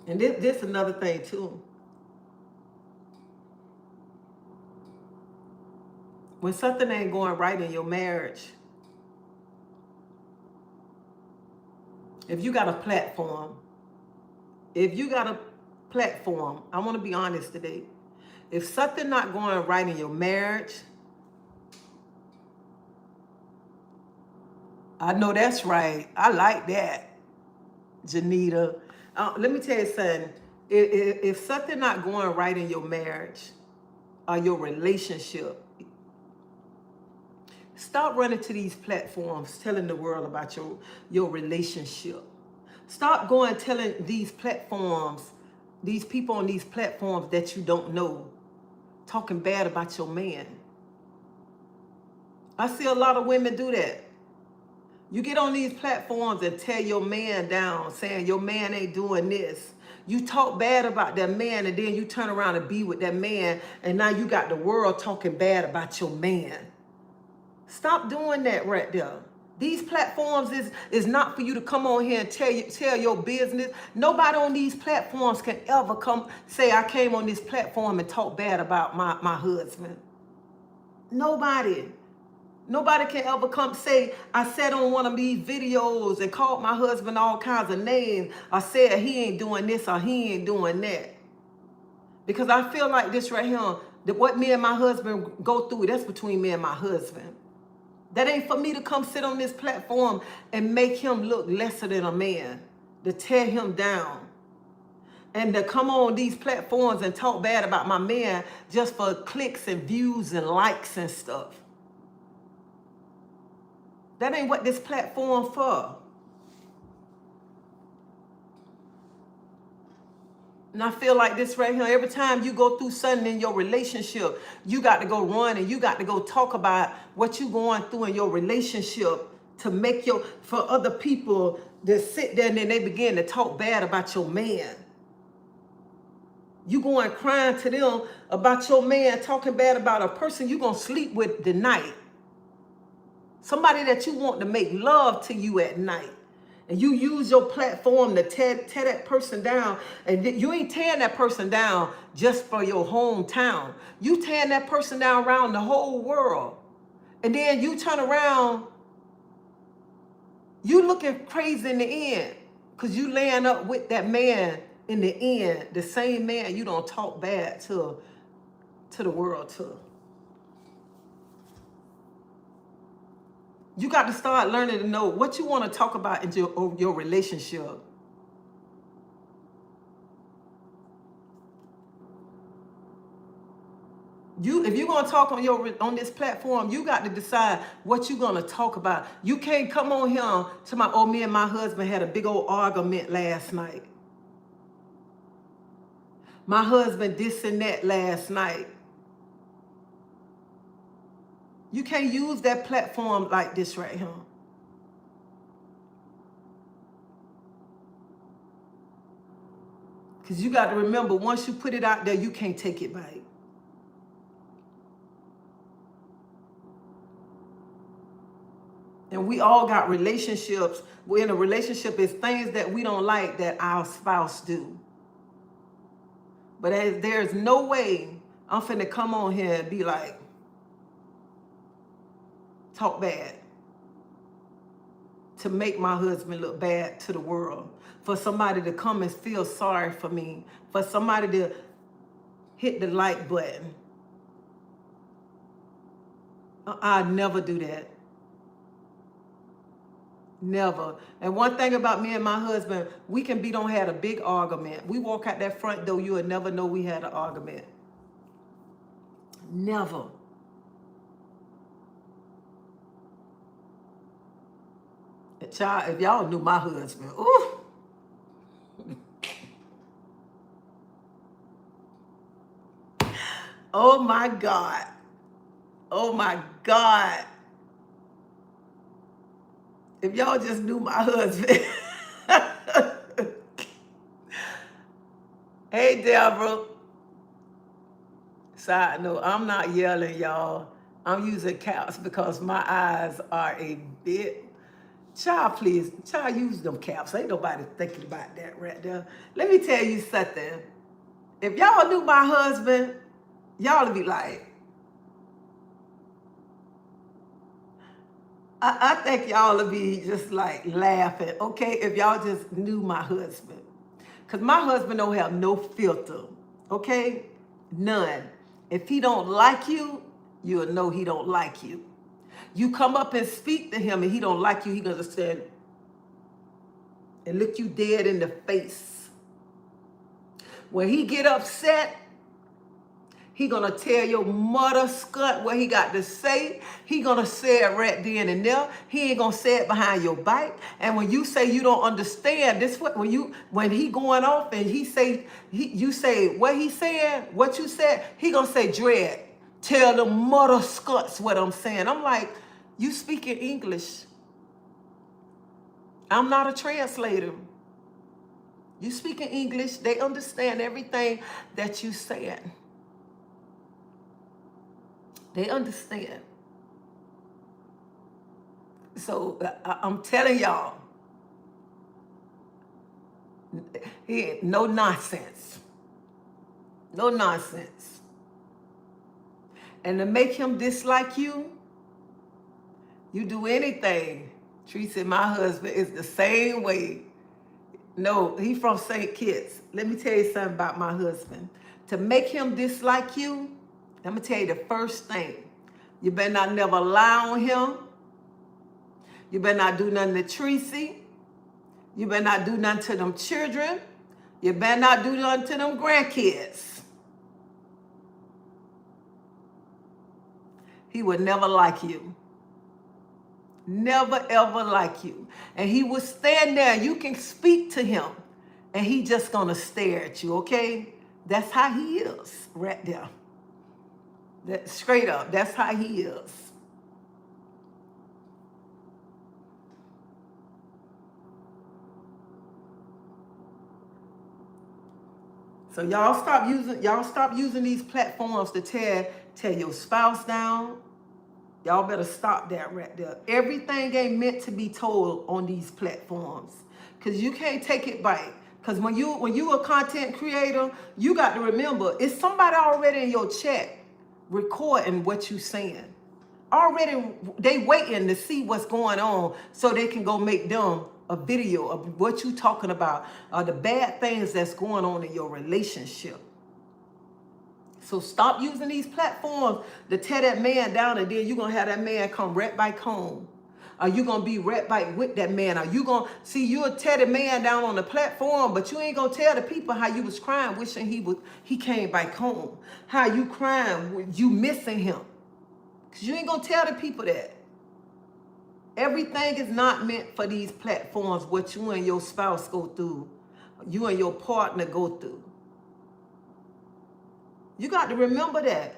And this another thing too. When something ain't going right in your marriage, if you got a platform, I want to be honest today. If something not going right in your marriage, I know that's right. I like that, Janita. Let me tell you something. If something not going right in your marriage or your relationship, stop running to these platforms telling the world about your relationship. Stop going telling these platforms, these people on these platforms that you don't know, talking bad about your man. I see a lot of women do that. You get on these platforms and tear your man down, saying your man ain't doing this. You talk bad about that man, and then you turn around and be with that man, and now you got the world talking bad about your man. Stop doing that right there. These platforms is not for you to come on here and tell your business. Nobody on these platforms can ever come say, I came on this platform and talk bad about my husband. Nobody can ever come say, I sat on one of these videos and called my husband all kinds of names. I said he ain't doing this or he ain't doing that. Because I feel like this right here, that what me and my husband go through, that's between me and my husband. That ain't for me to come sit on this platform and make him look lesser than a man, to tear him down. And to come on these platforms and talk bad about my man just for clicks and views and likes and stuff. That ain't what this platform for. And I feel like this right here, every time you go through something in your relationship, you got to go run and you got to go talk about what you going through in your relationship to make for other people that sit there and then they begin to talk bad about your man. You going crying to them about your man talking bad about a person you gonna sleep with tonight. Somebody that you want to make love to you at night. And you use your platform to tear that person down. And you ain't tearing that person down just for your hometown. You tearing that person down around the whole world. And then you turn around, you looking crazy in the end. Because you laying up with that man in the end. The same man you don't talk bad to the world to. You got to start learning to know what you want to talk about in your relationship. If you're gonna talk on this platform, you got to decide what you're gonna talk about. You can't come on here to me and my husband had a big old argument last night. My husband this and that last night. You can't use that platform like this right here. Because you got to remember, once you put it out there, you can't take it back. And we all got relationships. We're in a relationship, is things that we don't like that our spouse do. But there's no way I'm finna come on here and be like, talk bad to make my husband look bad to the world. For somebody to come and feel sorry for me. For somebody to hit the like button. I'd never do that. Never. And one thing about me and my husband, we don't have a big argument. We walk out that front door, you would never know we had an argument. Never. Child, if y'all knew my husband, ooh. Oh my God. Oh my God. If y'all just knew my husband. Hey, Deborah. Side note, I'm not yelling, y'all. I'm using caps because my eyes are a bit. Child, please. Child, use them caps. Ain't nobody thinking about that right there. Let me tell you something. If y'all knew my husband, y'all would be like, I think y'all would be just like laughing, okay, if y'all just knew my husband. Because my husband don't have no filter, okay? None. If he don't like you, you'll know he don't like you. You come up and speak to him and he don't like you, he gonna stand and look you dead in the face. When he get upset, he gonna tell your mother scut what he got to say. He gonna say it right then and there. He ain't gonna say it behind your back. And when you say you don't understand, this what when he going off and you say what he said, what you said, he gonna say, Dread, tell the mother scuts what I'm saying. I'm like, you speaking English. I'm not a translator. You speaking English, they understand everything that you said. They understand. So I'm telling y'all, no nonsense. No nonsense. And to make him dislike you, you do anything. Treasie, my husband, is the same way. No, he from St. Kitts. Let me tell you something about my husband. To make him dislike you, I'm going to tell you the first thing. You better not never lie on him. You better not do nothing to Treasie. You better not do nothing to them children. You better not do nothing to them grandkids. He would never like you. Never, ever like you. And he would stand there. You can speak to him. And he just going to stare at you, okay? That's how he is right there. Straight up, that's how he is. So y'all stop using these platforms to tear your spouse down. Y'all better stop that right there. Everything ain't meant to be told on these platforms, because you can't take it back. Because when you a content creator, you got to remember, it's somebody already in your chat recording what you saying. Already they waiting to see what's going on so they can go make them a video of what you talking about, the bad things that's going on in your relationship. So stop using these platforms to tear that man down, and then you're going to have that man come right back home. Are you going to be right back with that man? Are you going to see, you'll tear the man down on the platform, but you ain't going to tell the people how you was crying wishing he came back home. How you crying when you missing him. Because you ain't going to tell the people that. Everything is not meant for these platforms, what you and your spouse go through, you and your partner go through. You got to remember that.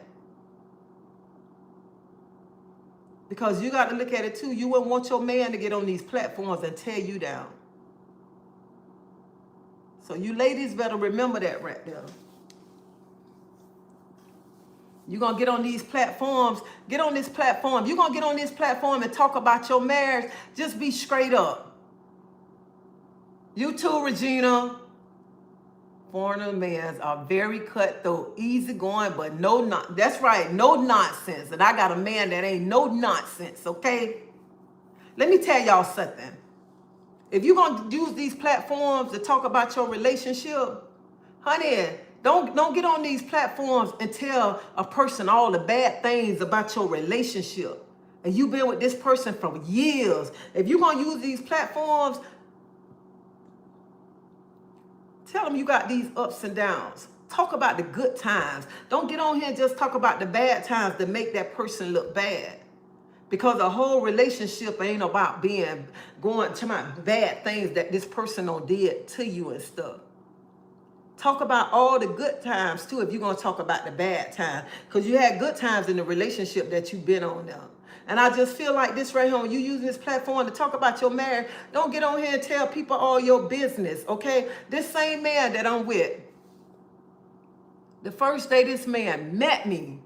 Because you got to look at it too. You wouldn't want your man to get on these platforms and tear you down. So you ladies better remember that right there. You're going to get on these platforms. Get on this platform. You're going to get on this platform and talk about your marriage. Just be straight up. You too, Regina. Foreigner men are very cutthroat, easygoing, but that's right, no nonsense. And I got a man that ain't no nonsense, okay? Let me tell y'all something. If you're going to use these platforms to talk about your relationship, honey, don't get on these platforms and tell a person all the bad things about your relationship. And you've been with this person for years. If you're going to use these platforms, tell them you got these ups and downs. Talk about the good times. Don't get on here and just talk about the bad times to make that person look bad. Because a whole relationship ain't about going to my bad things that this person done did to you and stuff. Talk about all the good times too if you're going to talk about the bad times. Because you had good times in the relationship that you've been on now. And I just feel like this right here, when you using this platform to talk about your marriage, don't get on here and tell people all your business, okay? This same man that I'm with, the first day this man met me,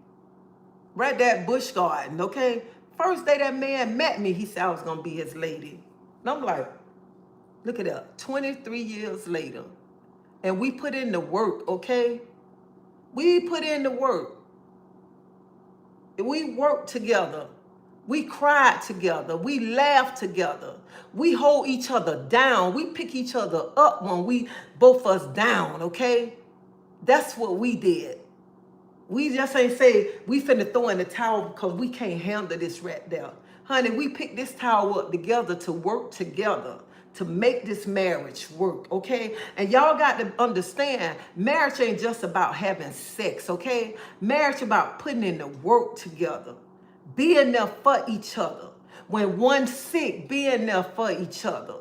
right there at Busch Garden, okay? First day that man met me, he said I was going to be his lady. And I'm like, look at that, 23 years later. And we put in the work, okay? We put in the work. We worked together. We cried together. We laughed together. We hold each other down. We pick each other up when we both us down, okay? That's what we did. We just ain't say we finna throw in the towel because we can't handle this right there. Honey, we picked this towel up together to work together to make this marriage work, okay? And y'all got to understand, marriage ain't just about having sex, okay? Marriage about putting in the work together. Being there for each other. When one's sick, being there for each other.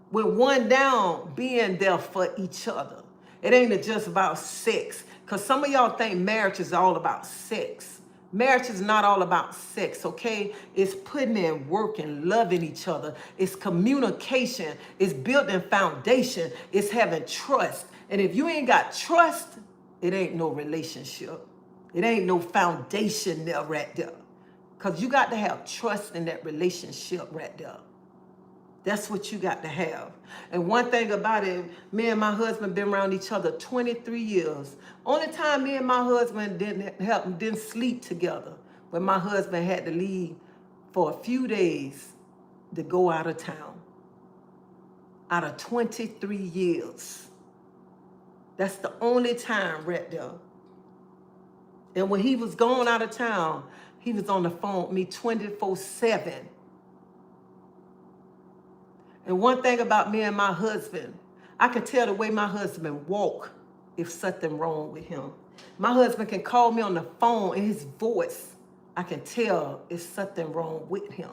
When one down, being there for each other. It ain't just about sex. Because some of y'all think marriage is all about sex. Marriage is not all about sex, okay? It's putting in work and loving each other. It's communication. It's building foundation. It's having trust. And if you ain't got trust, it ain't no relationship. It ain't no foundation there right there. Because you got to have trust in that relationship right there. That's what you got to have. And one thing about it, me and my husband been around each other 23 years. Only time me and my husband didn't sleep together, when my husband had to leave for a few days to go out of town. Out of 23 years. That's the only time right there. And when he was going out of town, he was on the phone with me 24/7. And one thing about me and my husband, I can tell the way my husband walk if something wrong with him. My husband can call me on the phone and his voice, I can tell if something wrong with him.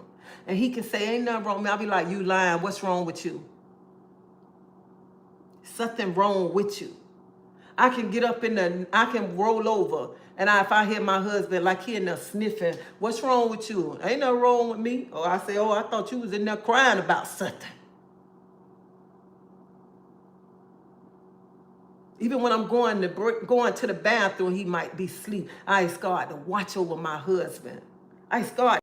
And he can say, ain't nothing wrong with me. I'll be like, you lying, what's wrong with you? Something wrong with you. I can get up I can roll over. And if I hear my husband like he in there sniffing, what's wrong with you? Ain't nothing wrong with me. Or I say, oh, I thought you was in there crying about something. Even when I'm going to the bathroom, he might be asleep. I ask God to watch over my husband. I ask God.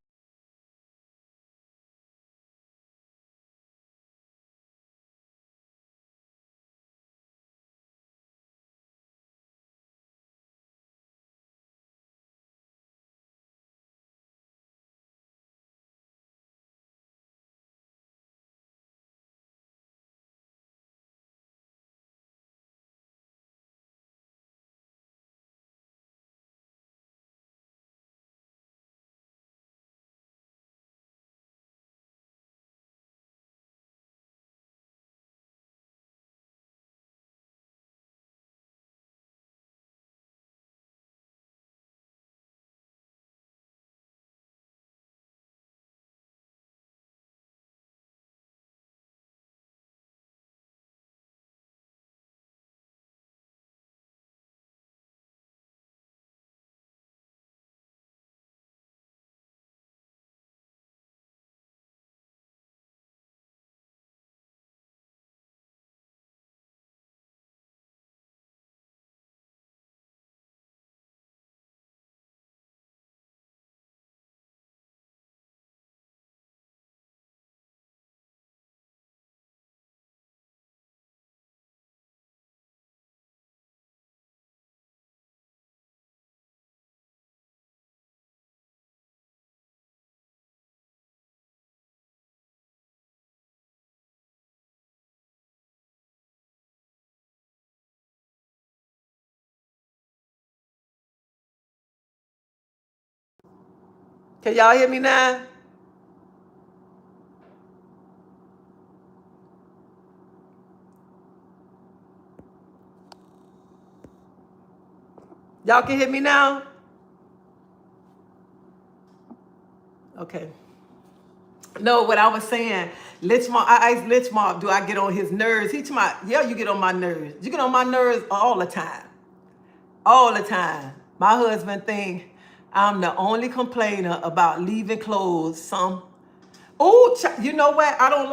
Can y'all hear me now? Y'all can hear me now? Okay. No, what I was saying, Litchmark, I asked Litchmark, do I get on his nerves? He told me, yeah, you get on my nerves. You get on my nerves all the time. All the time. My husband think I'm the only complainer about leaving clothes. You know what? I don't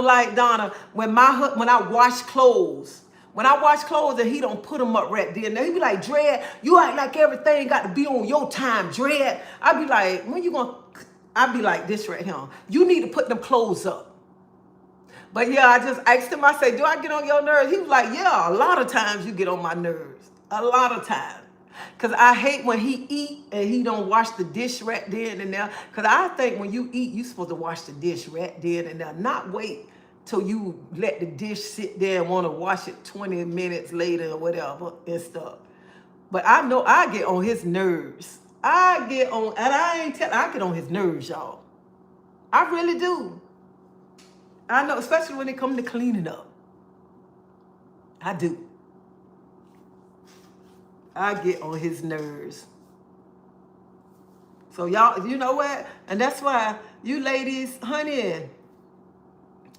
like Donna when I wash clothes. When I wash clothes and he don't put them up right there. Now he be like, Dread, you act like everything got to be on your time, Dread. I be like, when you gonna? I be like this right here. You need to put them clothes up. But yeah, I just asked him. I say, do I get on your nerves? He was like, yeah, a lot of times you get on my nerves. A lot of times. Cause I hate when he eat and he don't wash the dish right then and there. Cause I think when you eat, you supposed to wash the dish right then and there. Not wait till you let the dish sit there and want to wash it 20 minutes later or whatever and stuff. But I know I get on his nerves. I get on his nerves, y'all. I really do. I know, especially when it comes to cleaning up. I do. I get on his nerves. So y'all, you know what? And that's why you ladies, honey,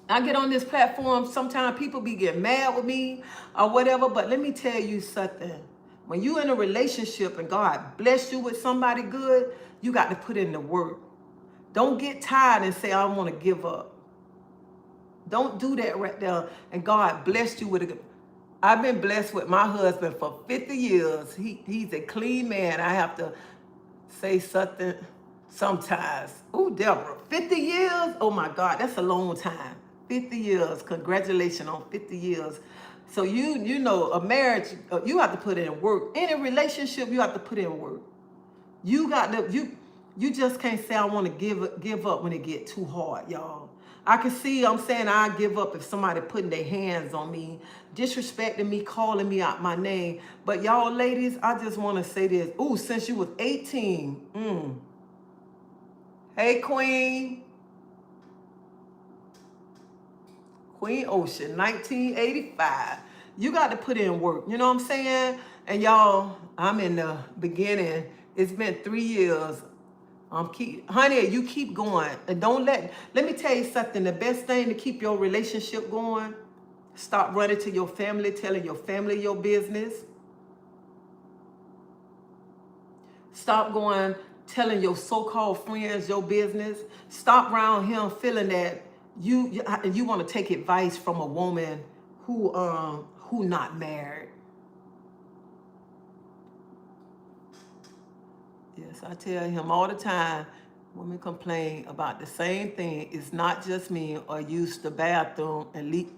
I get on this platform. Sometimes people be getting mad with me or whatever. But let me tell you something. When you in a relationship and God bless you with somebody good, you got to put in the work. Don't get tired and say, I want to give up. Don't do that right there. And God blessed you with a good. I've been blessed with my husband for 50 years. He's a clean man. I have to say something sometimes. Ooh, Deborah, 50 years? Oh my God, that's a long time. 50 years. Congratulations on 50 years. So you know, a marriage, you have to put in work. Any relationship, you have to put in work. You got to, you just can't say I want to give up when it get too hard, y'all. I can see, I'm saying I give up if somebody putting their hands on me, disrespecting me, calling me out my name. But y'all ladies, I just want to say this. Ooh, since you was 18. Hey, Queen. Queen Ocean, 1985. You got to put in work. You know what I'm saying? And y'all, I'm in the beginning. It's been 3 years. Honey, you keep going. And let me tell you something. The best thing to keep your relationship going, stop running to your family, telling your family your business. Stop going, telling your so-called friends your business. Stop around him feeling that you want to take advice from a woman who not married. Yes, I tell him all the time, women complain about the same thing. It's not just me, or use the bathroom and leak.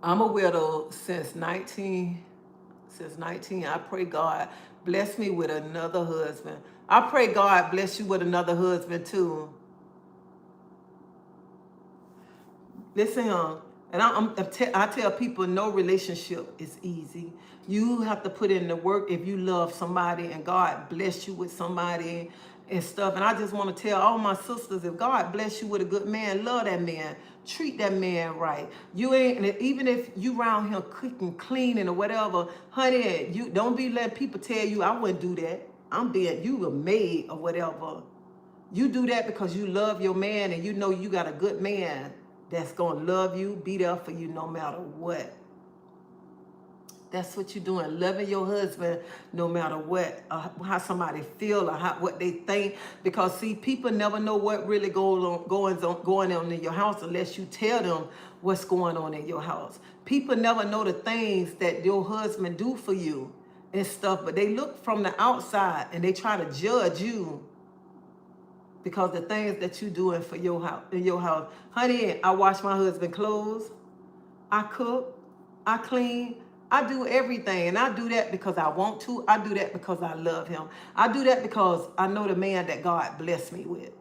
I'm a widow since 19. Since 19, I pray God bless me with another husband. I pray God bless you with another husband too. Listen, and I tell people no relationship is easy. You have to put in the work if you love somebody and God bless you with somebody and stuff. And I just want to tell all my sisters, if God bless you with a good man, love that man. Treat that man right. You ain't, even if you around here cooking, cleaning or whatever, honey, you don't be letting people tell you I wouldn't do that. You a maid or whatever. You do that because you love your man and you know you got a good man that's going to love you, be there for you no matter what. That's what you're doing, loving your husband no matter what, how somebody feel or what they think. Because see, people never know what really going on in your house unless you tell them what's going on in your house. People never know the things that your husband do for you and stuff, but they look from the outside and they try to judge you because the things that you doing for your house, in your house. Honey, I wash my husband's clothes, I cook, I clean, I do everything. And I do that because I want to. I do that because I love him. I do that because I know the man that God blessed me with.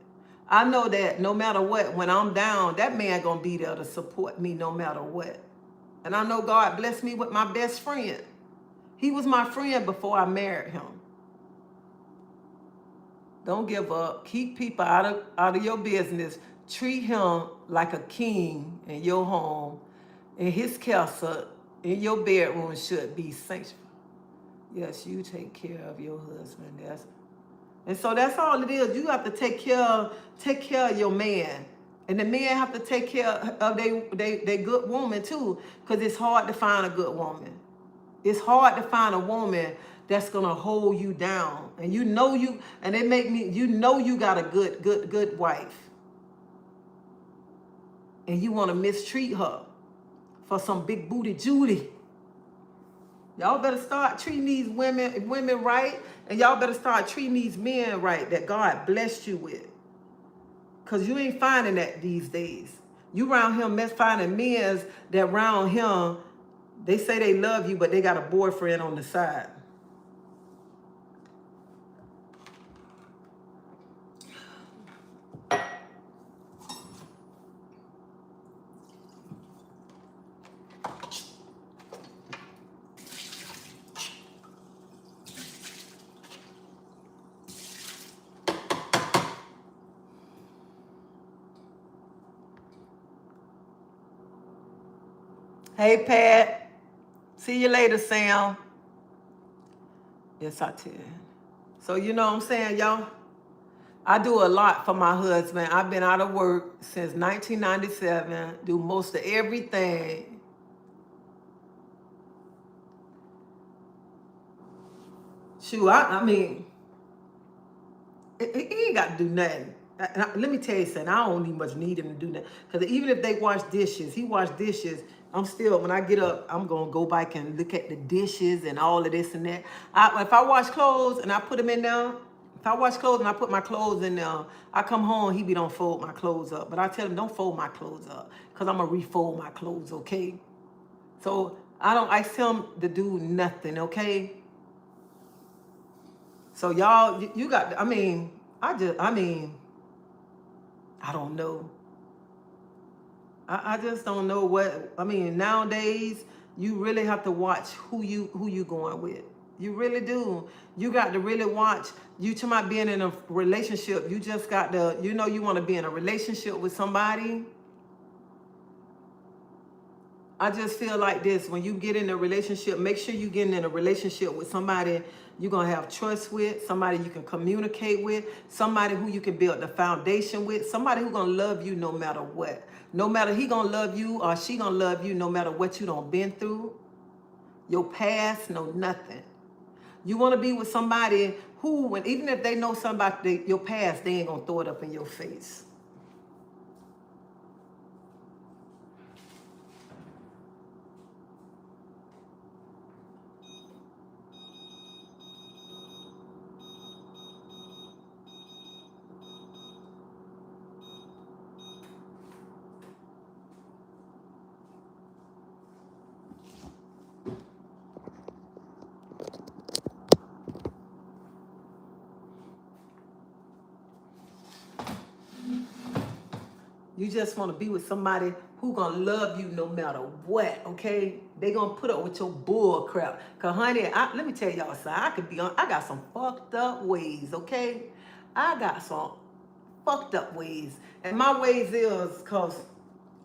I know that no matter what, when I'm down, that man gonna be there to support me no matter what. And I know God blessed me with my best friend. He was my friend before I married him. Don't give up. Keep people out of your business. Treat him like a king in your home. And his castle in your bedroom should be sanctified. Yes, you take care of your husband. And so that's all it is. You have to take care of your man. And the men have to take care of they good woman too. Because it's hard to find a good woman. It's hard to find a woman that's gonna hold you down. And you know you got a good wife. And you want to mistreat her for some big booty Judy. Y'all better start treating these women right, and y'all better start treating these men right that God blessed you with. Cause you ain't finding that these days. You around here finding men that around him, they say they love you, but they got a boyfriend on the side. Hey, Pat. See you later, Sam. Yes, I did. So you know what I'm saying, y'all? I do a lot for my husband. I've been out of work since 1997, do most of everything. Shoot, I mean, he ain't got to do nothing. Let me tell you something. I don't even much need him to do that. Because even if they wash dishes, he wash dishes. I'm still, when I get up, I'm going to go back and look at the dishes and all of this and that. If I wash clothes and I put them in there, if I wash clothes and I put my clothes in there, I come home, he don't fold my clothes up. But I tell him, don't fold my clothes up because I'm going to refold my clothes, okay? So I don't ask him to do nothing, okay? So y'all, you got, I don't know. I just don't know what, nowadays, you really have to watch who you going with. You really do. You got to really watch. You talking about being in a relationship. You just got to, you want to be in a relationship with somebody. I just feel like this. When you get in a relationship, make sure you're getting in a relationship with somebody you're going to have trust with, somebody you can communicate with, somebody who you can build the foundation with, somebody who's going to love you no matter what. No matter he going to love you or she going to love you no matter what you done been through, your past, no nothing. You want to be with somebody who, even if they know somebody, your past, they ain't going to throw it up in your face. You just want to be with somebody who gonna love you no matter what, okay? They gonna put up with your bull crap. Cause honey, let me tell y'all something. I got some fucked up ways, okay? I got some fucked up ways. And my ways is cause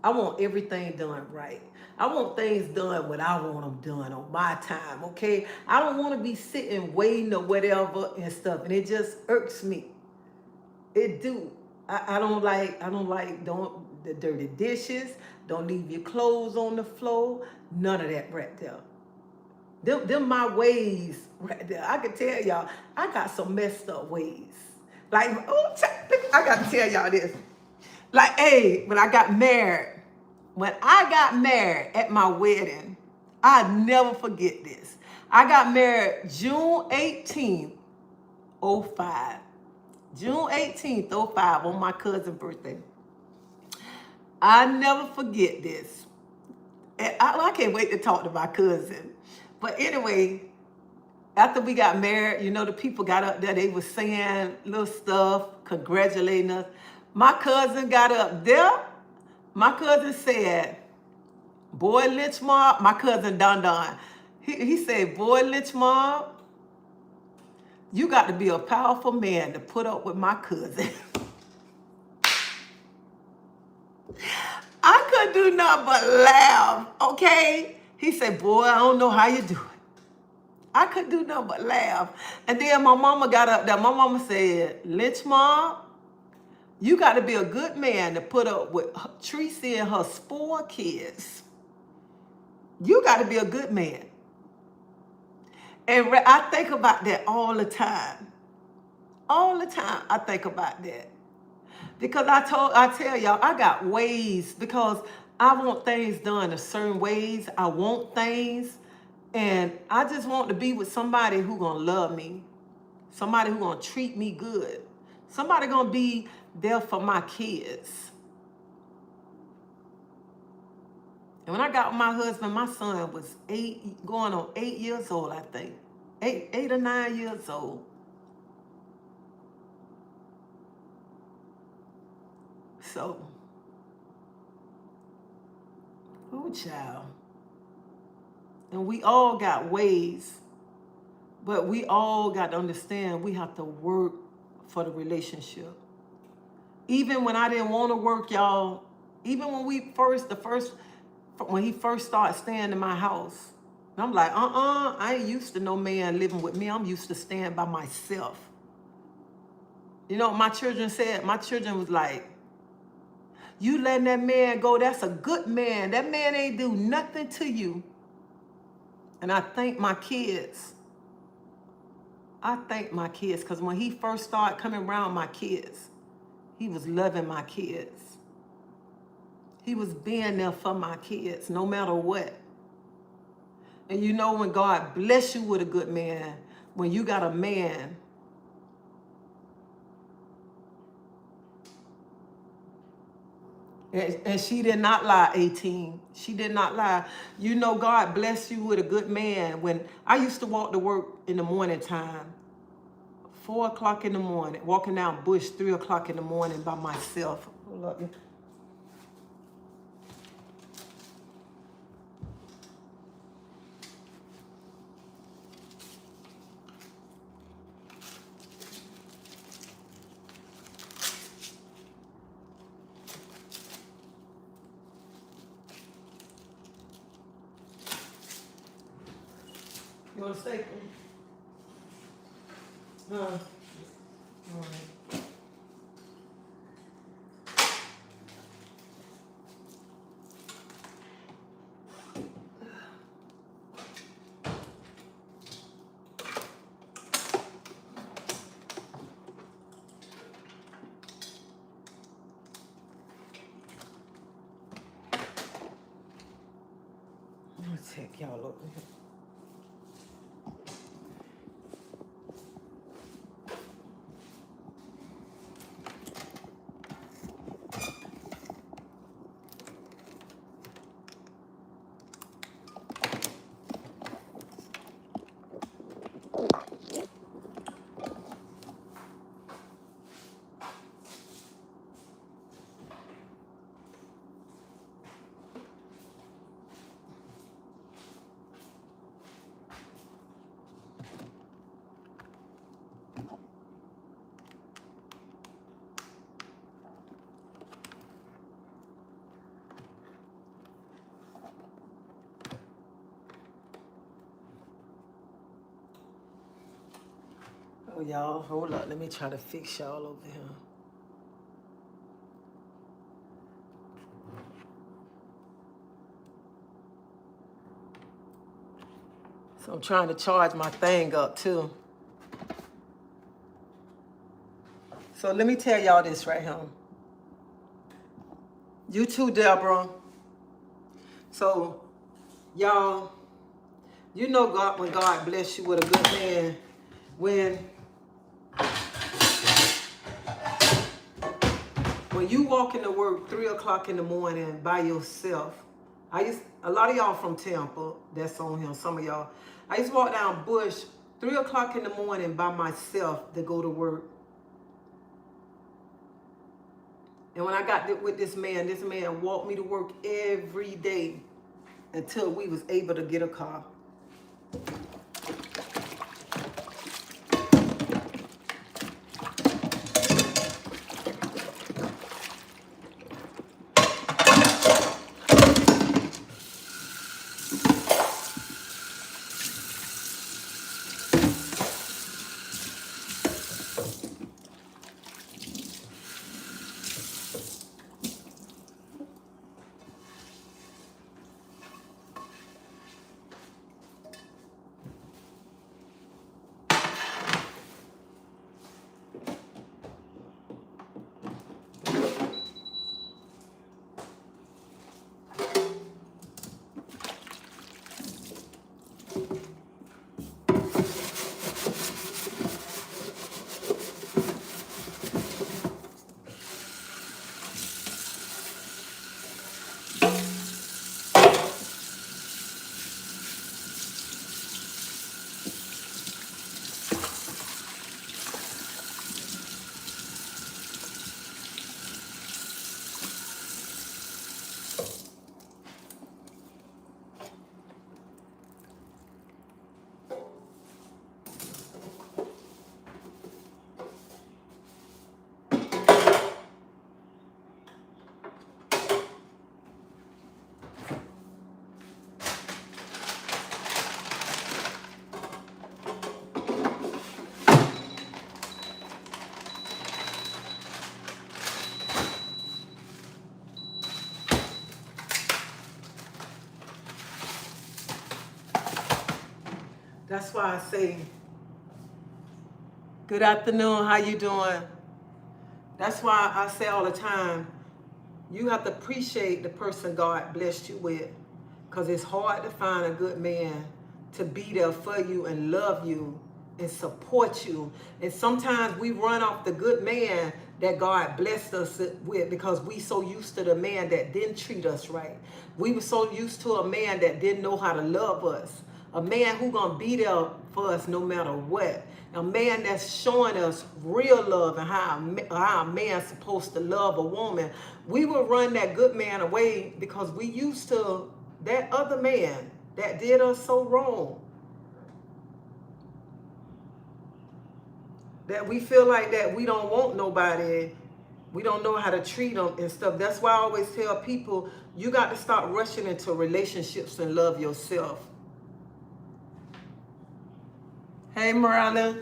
I want everything done right. I want things done when I want them done on my time, okay? I don't want to be sitting waiting or whatever and stuff, and it just irks me. It do. I don't like the dirty dishes. Don't leave your clothes on the floor. None of that right there. Them my ways right there. I can tell y'all, I got some messed up ways. Like, oh, I got to tell y'all this. Like, hey, when I got married at my wedding, I never forget this. I got married June 18th, 05. June 18th, 05 on my cousin's birthday. I never forget this. And I can't wait to talk to my cousin. But anyway, after we got married, you know, the people got up there, they was saying little stuff, congratulating us. My cousin got up there. My cousin said, boy, Lynch Mob, my cousin Don Don, he said, boy, Lynch Mob, you got to be a powerful man to put up with my cousin. I couldn't do nothing but laugh, okay? He said, boy, I don't know how you do it. I couldn't do nothing but laugh. And then my mama got up there. My mama said, Lynch Mob, you got to be a good man to put up with Treasie and her 4 kids. You got to be a good man. And I think about that all the time. All the time I think about that. Because I tell y'all, I got ways because I want things done a certain ways. I want things. And I just want to be with somebody who gonna love me. Somebody who gonna treat me good. Somebody gonna be there for my kids. And when I got with my husband, my son was 8, going on 8 years old, I think. 8 or 9 years old. So, oh child. And we all got ways, but we all got to understand we have to work for the relationship. Even when I didn't want to work, y'all, even when when he first started staying in my house, I'm like, I ain't used to no man living with me. I'm used to staying by myself. You know what my children said? My children was like, you letting that man go, that's a good man. That man ain't do nothing to you. And I thank my kids. Because when he first started coming around my kids, he was loving my kids. He was being there for my kids, no matter what. And you know when God bless you with a good man, when you got a man, and she did not lie, 18. She did not lie. You know God bless you with a good man. When I used to walk to work in the morning time, 4 o'clock in the morning, walking down Bush, 3 o'clock in the morning by myself. Hold up. You want to stay? All right. I'm gonna take y'all over here. couple, y'all. Hold up. Let me try to fix y'all over here. So I'm trying to charge my thing up too. So let me tell y'all this right here. You too, Deborah. So, y'all, you know God, when God bless you with a good man, when you walk into work 3 o'clock in the morning by yourself, a lot of y'all from Tampa, that's on here, some of y'all. I used to walk down Bush 3 o'clock in the morning by myself to go to work. And when I got with this man walked me to work every day until we was able to get a car. That's why I say, good afternoon, how you doing? That's why I say all the time, you have to appreciate the person God blessed you with, because it's hard to find a good man to be there for you and love you and support you. And sometimes we run off the good man that God blessed us with because we so used to the man that didn't treat us right. We were so used to a man that didn't know how to love us. A man who gonna be there for us no matter what. A man that's showing us real love and how a man's supposed to love a woman. We will run that good man away because we used to that other man that did us so wrong. That we feel like that we don't want nobody. We don't know how to treat them and stuff. That's why I always tell people, you got to stop rushing into relationships and love yourself. Hey, Marana.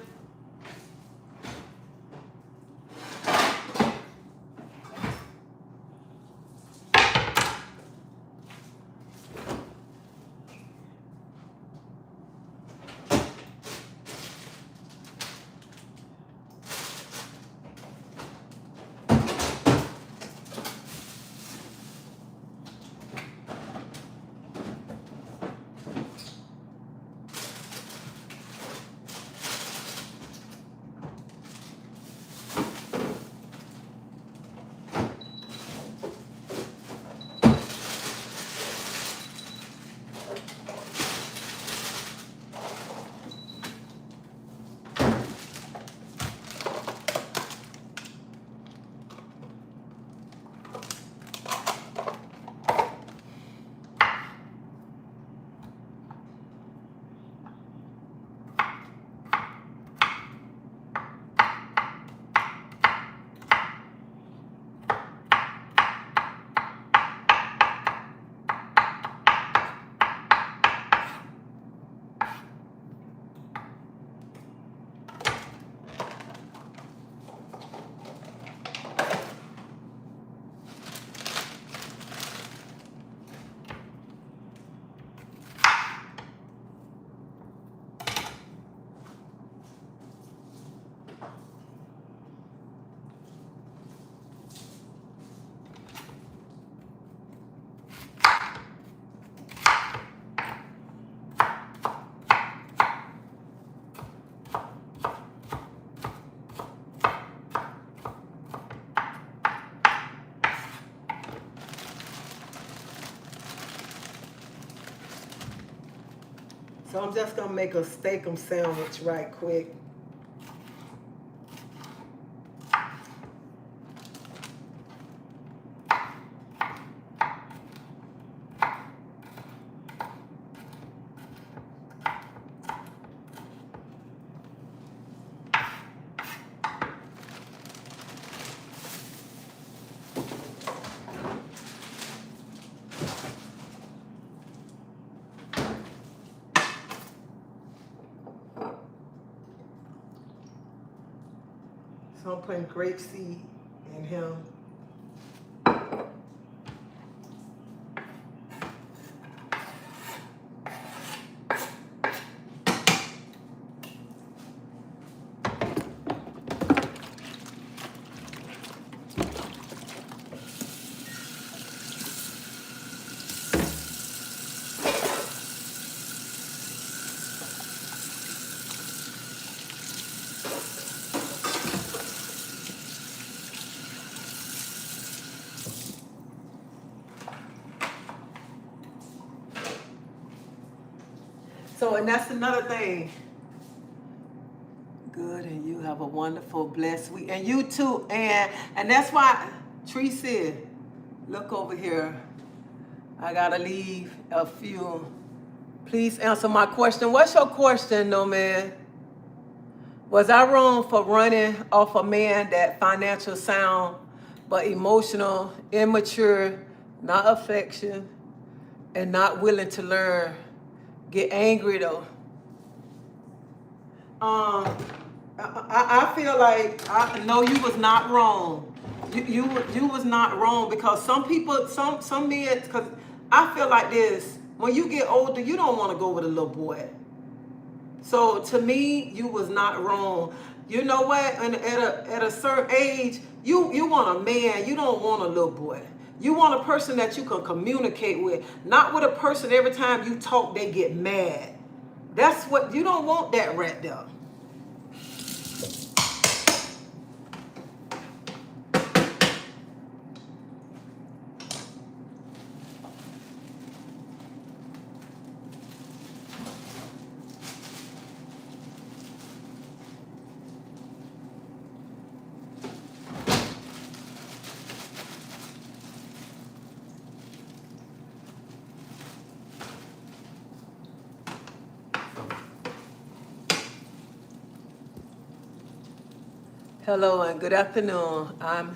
So I'm just gonna make a steak-'em sandwich right quick. So I'm putting grapeseed in him. So, and that's another thing. Good, and you have a wonderful, blessed week. And you too. And that's why treasie, look over here. I gotta leave a few. Please answer my question. What's your question, no man? Was I wrong for running off a man that financial sound, but emotional, immature, not affection, and not willing to learn? Get angry though. I feel like I know you was not wrong. You was not wrong, because some people, some men, because I feel like this. When you get older, you don't want to go with a little boy. So to me, you was not wrong. You know what? And at a certain age, you want a man. You don't want a little boy. You want a person that you can communicate with, not with a person every time you talk they get mad. That's what you don't want, that right there. Hello and good afternoon. I'm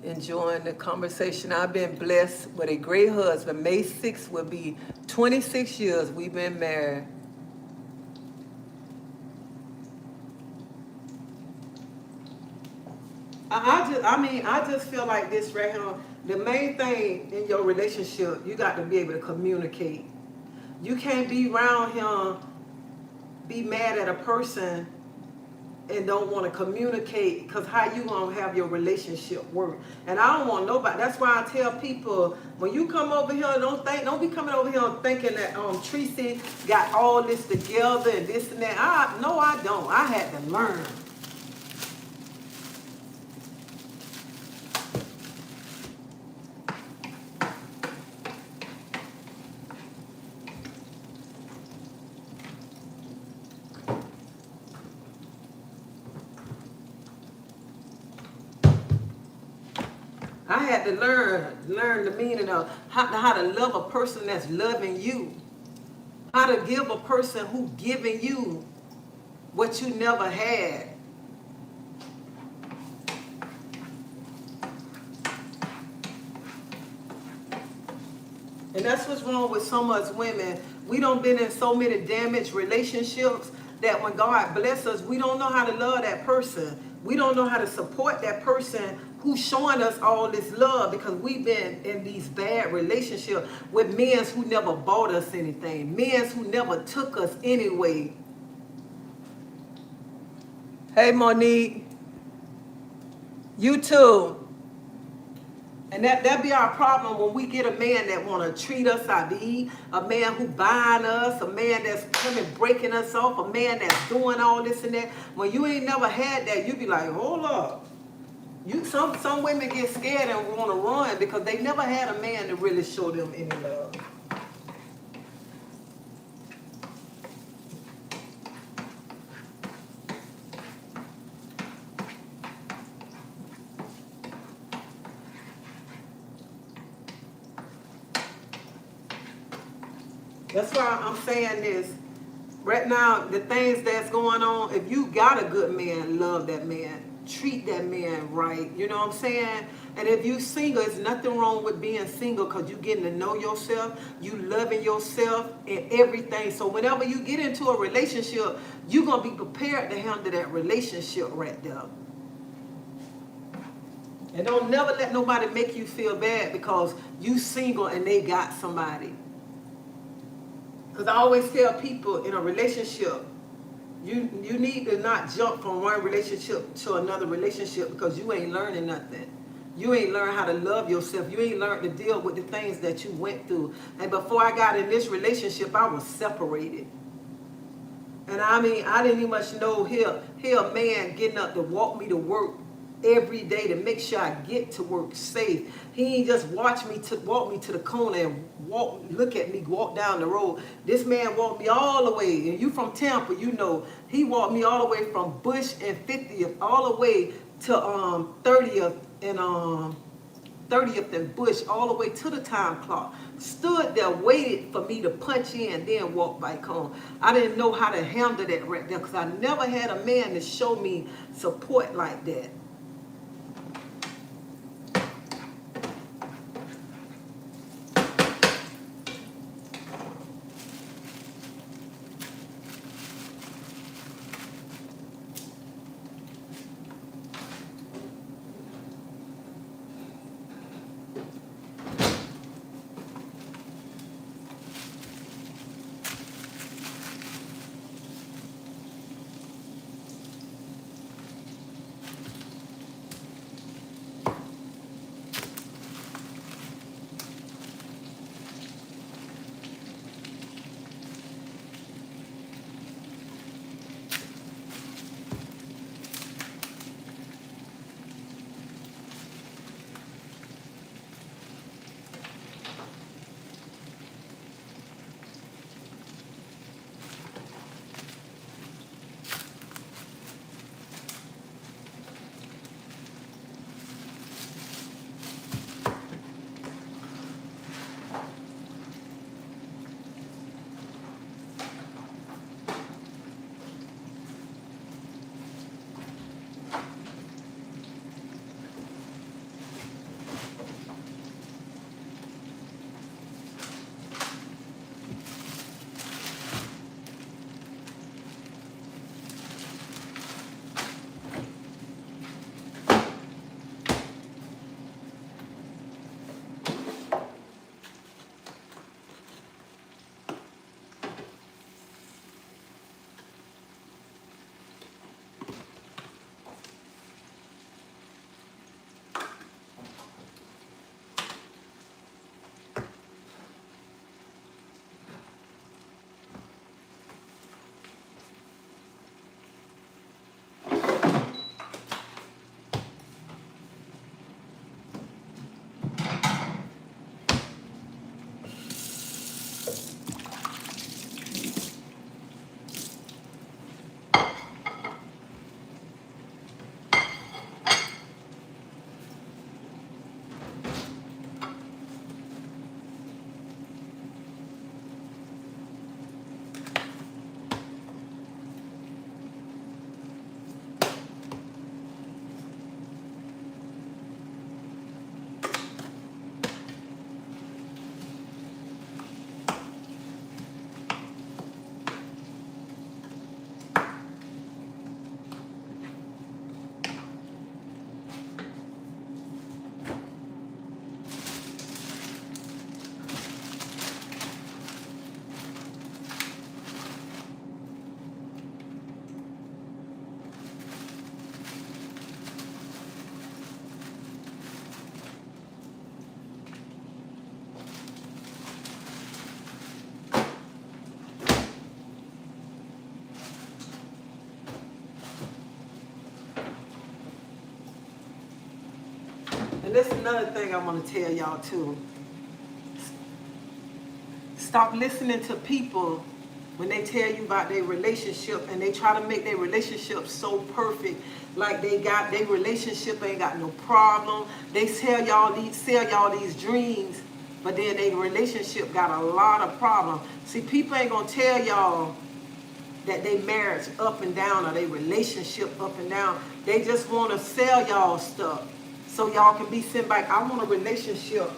enjoying the conversation. I've been blessed with a great husband. May 6th will be 26 years we've been married. I just feel like this right here. The main thing in your relationship, you got to be able to communicate. You can't be around him, be mad at a person and don't want to communicate, because how you gonna have your relationship work? And I don't want nobody. That's why I tell people, when you come over here, don't be coming over here thinking that treasie got all this together and this and that. No, I don't. I had to learn. I had to learn the meaning of how to love a person that's loving you. How to give a person who giving you what you never had. And that's what's wrong with so much women. We don't been in so many damaged relationships that when God bless us, we don't know how to love that person. We don't know how to support that person who's showing us all this love, because we've been in these bad relationships with men who never bought us anything, men who never took us anyway. Hey, Monique. You too. And that be our problem when we get a man that want to treat us out to eat, a man who buying us, a man that's coming breaking us off, a man that's doing all this and that. When you ain't never had that, you be like, hold up. Some women get scared and want to run because they never had a man to really show them any love. That's why I'm saying this. Right now, the things that's going on, if you got a good man, love that man. Treat that man right. You know what I'm saying? And if you single, there's nothing wrong with being single because you getting to know yourself, you loving yourself and everything. So whenever you get into a relationship, you're going to be prepared to handle that relationship right there. And don't never let nobody make you feel bad because you single and they got somebody. Because I always tell people in a relationship, you need to not jump from one relationship to another relationship because you ain't learning nothing. You ain't learned how to love yourself. You ain't learned to deal with the things that you went through. And before I got in this relationship, I was separated. And I mean, I didn't even much know here a man getting up to walk me to work every day to make sure I get to work safe. He ain't just walk me to the corner and look at me walk down the road. This man walked me all the way, and you from Tampa, you know, he walked me all the way from Bush and 50th all the way to 30th and 30th and Bush all the way to the time clock. Stood there, waited for me to punch in, then walk back home. I didn't know how to handle that right there because I never had a man to show me support like that. And that's another thing I want to tell y'all too. Stop listening to people when they tell you about their relationship and they try to make their relationship so perfect, like they got their relationship ain't got no problem. They sell y'all these dreams but then their relationship got a lot of problems. See, people ain't gonna tell y'all that they marriage up and down or they relationship up and down. They just want to sell y'all stuff so y'all can be sent back. I want a relationship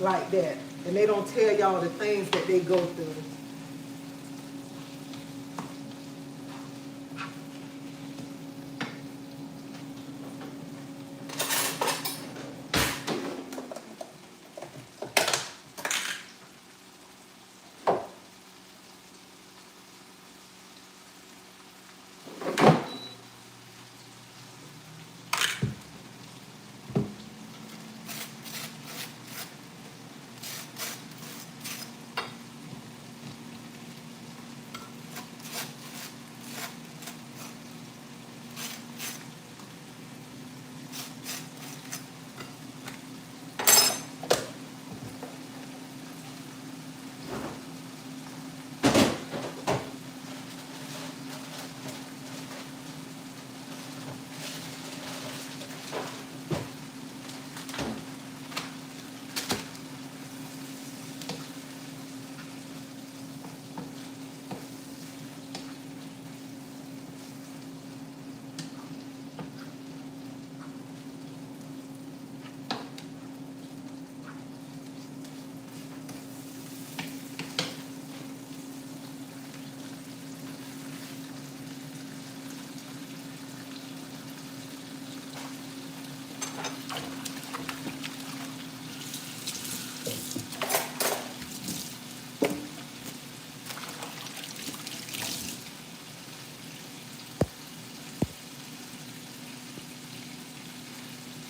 like that, and they don't tell y'all the things that they go through.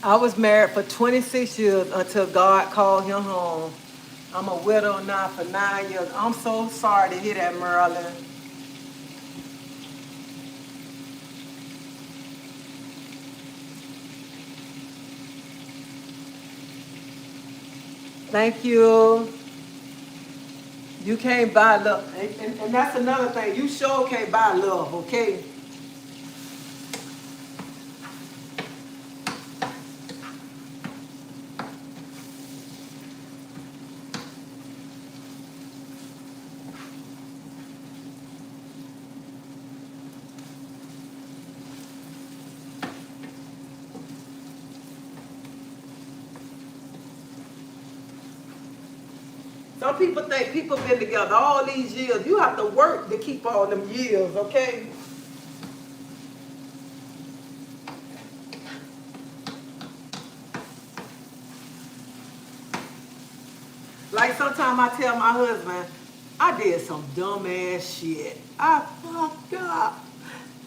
I was married for 26 years until God called him home. I'm a widow now for 9 years. I'm so sorry to hear that, Marilyn. Thank you. You can't buy love. And that's another thing. You sure can't buy love, okay? Some people think people been together all these years. You have to work to keep all them years, okay? Like sometimes I tell my husband, I did some dumb ass shit. I fucked up.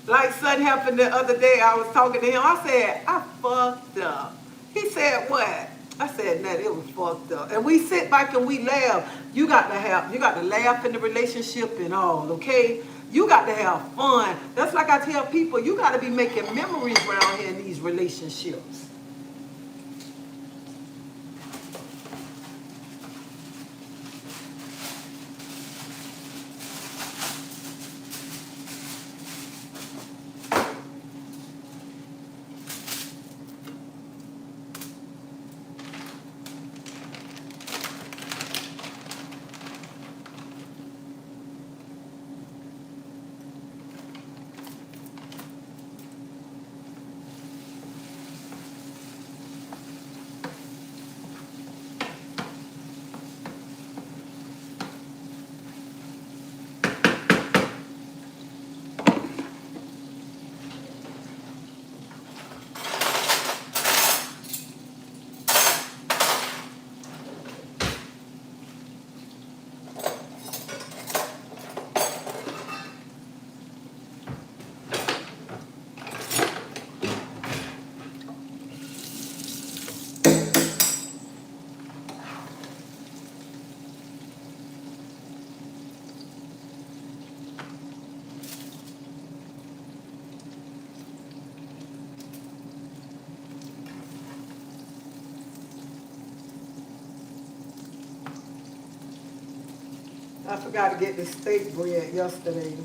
Like something happened the other day, I was talking to him. I said, I fucked up. He said, what? I said, nah, it was fucked up. And we sit back and we laugh. You got to laugh in the relationship and all, okay? You got to have fun. That's like I tell people, you got to be making memories around here in these relationships. I forgot to get the steak bread yesterday.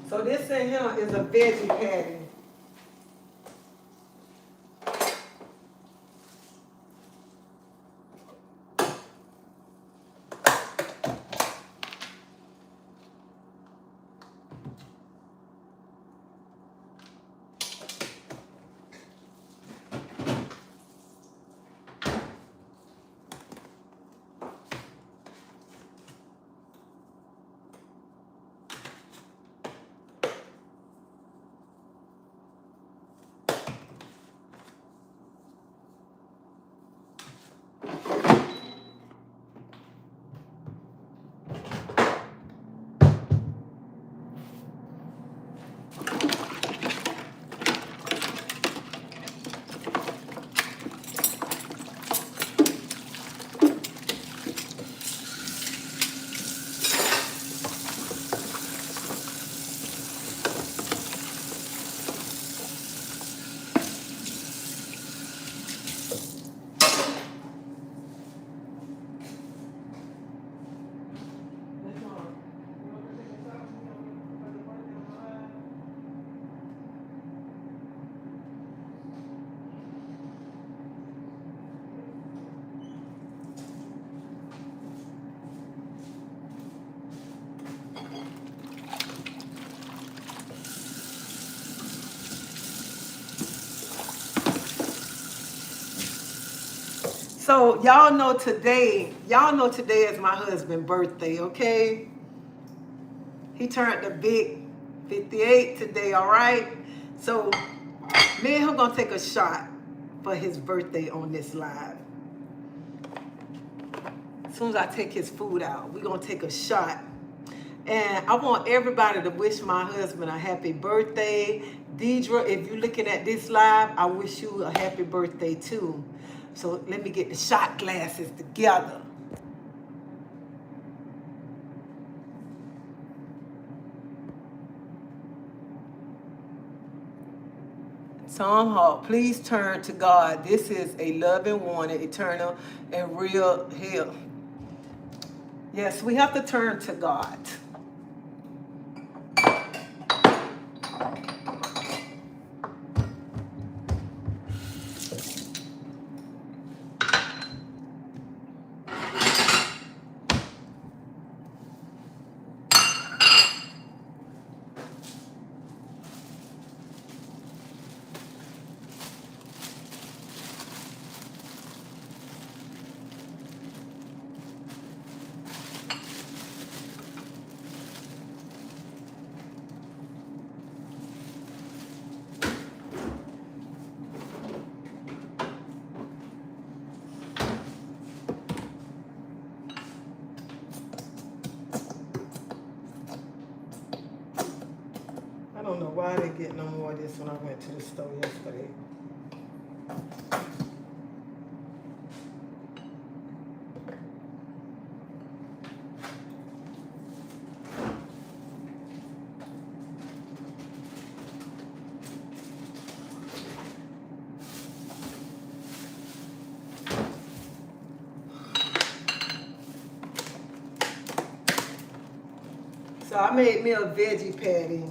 So this in here is a veggie patty. So y'all know today is my husband's birthday, okay? He turned the big 58 today, all right? So me and him gonna take a shot for his birthday on this live. As soon as I take his food out, we're gonna take a shot. And I want everybody to wish my husband a happy birthday. Deidre, if you're looking at this live, I wish you a happy birthday too. So let me get the shot glasses together. Psalm Hall, please turn to God. This is a loving, warning, eternal, and real help. Yes, we have to turn to God. don't know why I didn't get no more of this when I went to the store yesterday. So I made me a veggie patty.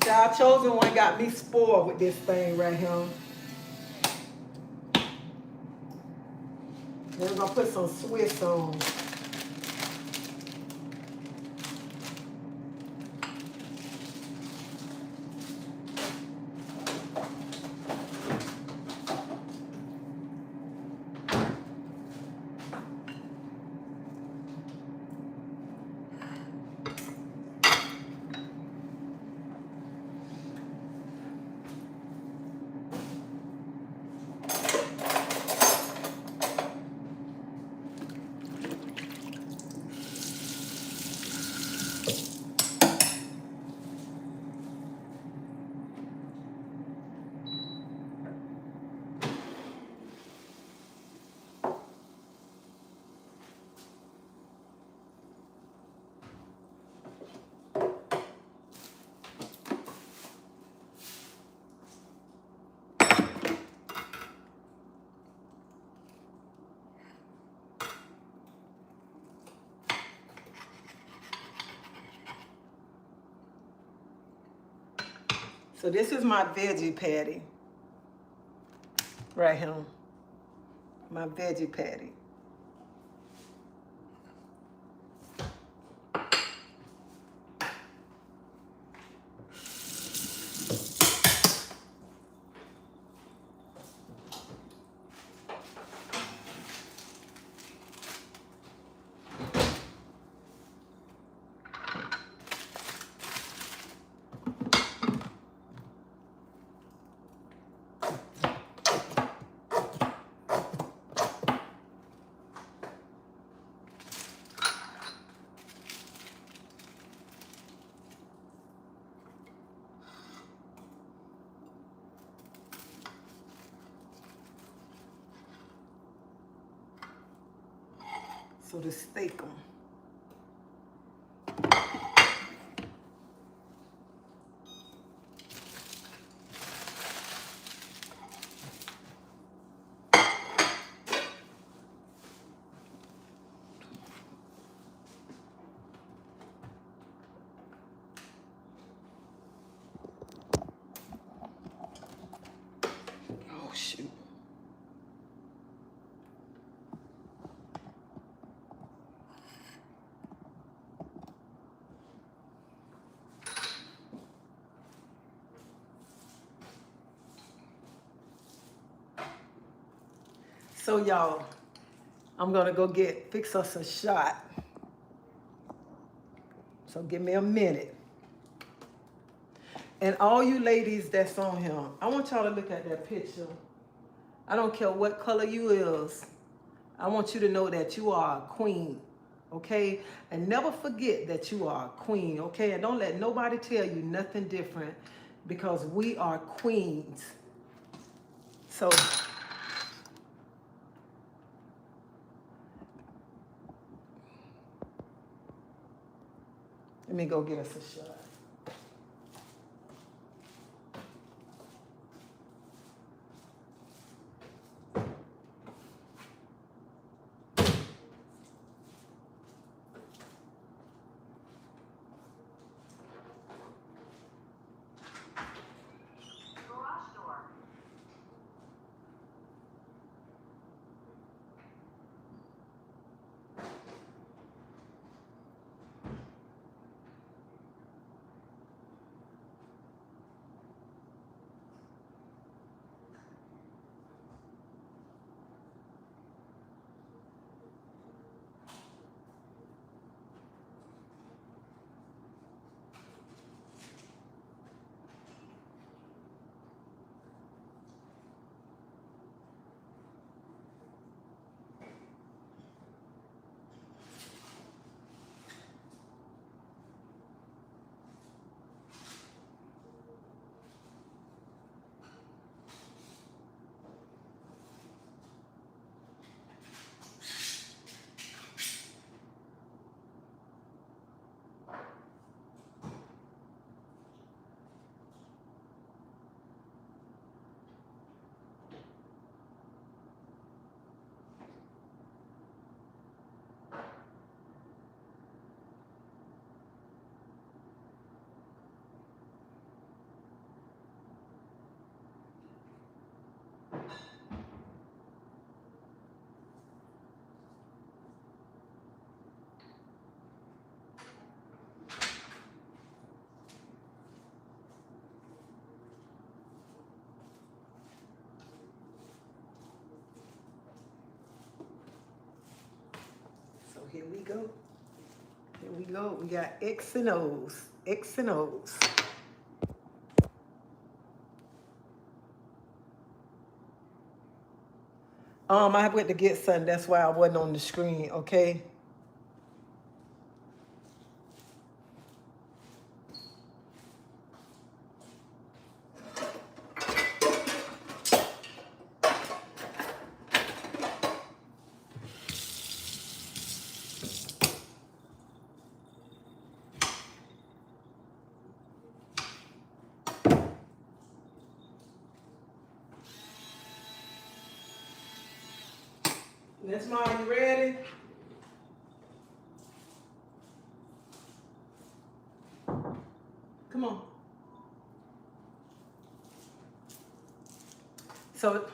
Our chosen one got me spoiled with this thing right here. Then we're gonna put some Swiss on. So this is my veggie patty. Right here. My veggie patty. So to steak them. Oh shoot. So y'all, I'm gonna go fix us a shot. So give me a minute. And all you ladies that's on here, I want y'all to look at that picture. I don't care what color you is. I want you to know that you are a queen, okay? And never forget that you are a queen, okay? And don't let nobody tell you nothing different, because we are queens. So let me go get us a shot. So here we go. Here we go. We got X and O's. X and O's. I went to get something. That's why I wasn't on the screen, okay? Miss Ma, you ready? Come on. So,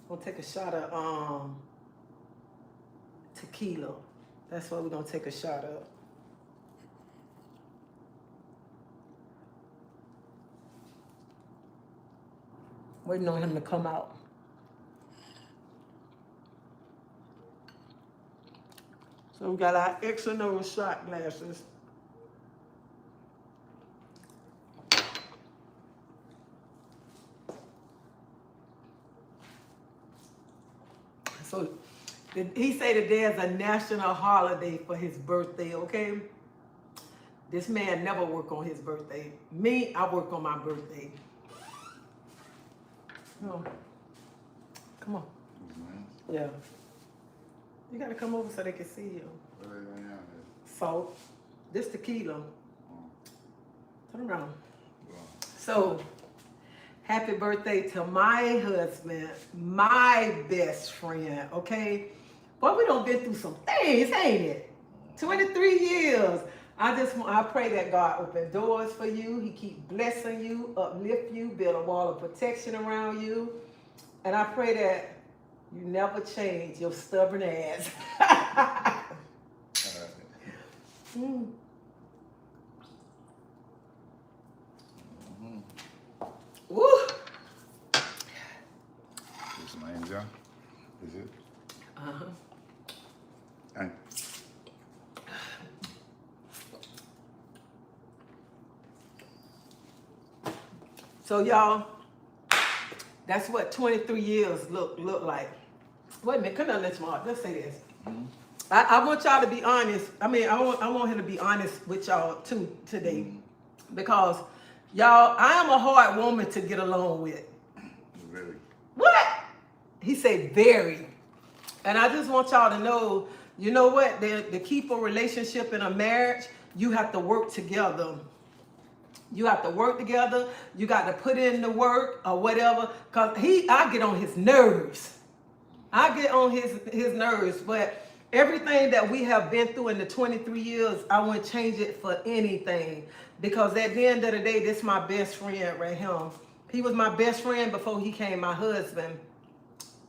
we'll take a shot of tequila. That's what we're gonna take a shot of. Waiting on him to come out. So we got our extra nose shot glasses. So he said today is a national holiday for his birthday, okay? This man never work on his birthday. Me, I work on my birthday. No. Come on. Yeah. You gotta come over so they can see you. Salt. This tequila. Turn around. So, happy birthday to my husband, my best friend, okay? Boy, we done been through some things, ain't it? 23 years. I pray that God open doors for you. He keep blessing you, uplift you, build a wall of protection around you. And I pray that you never change your stubborn ass. Mm. Woo! This is my angel. Is it? Uh-huh. And So y'all, that's what 23 years look like. Wait a minute, come on, let's say this. I want y'all to be honest. I mean, I want him to be honest with y'all too today, because y'all, I am a hard woman to get along with. Really? What? He said very. And I just want y'all to know, you know what? To keep a relationship in a marriage, you have to work together. You have to work together. You got to put in the work or whatever. Cause I get on his nerves. I get on his nerves. But everything that we have been through in the 23 years, I wouldn't change it for anything. Because at the end of the day, this is my best friend right here. He was my best friend before he became my husband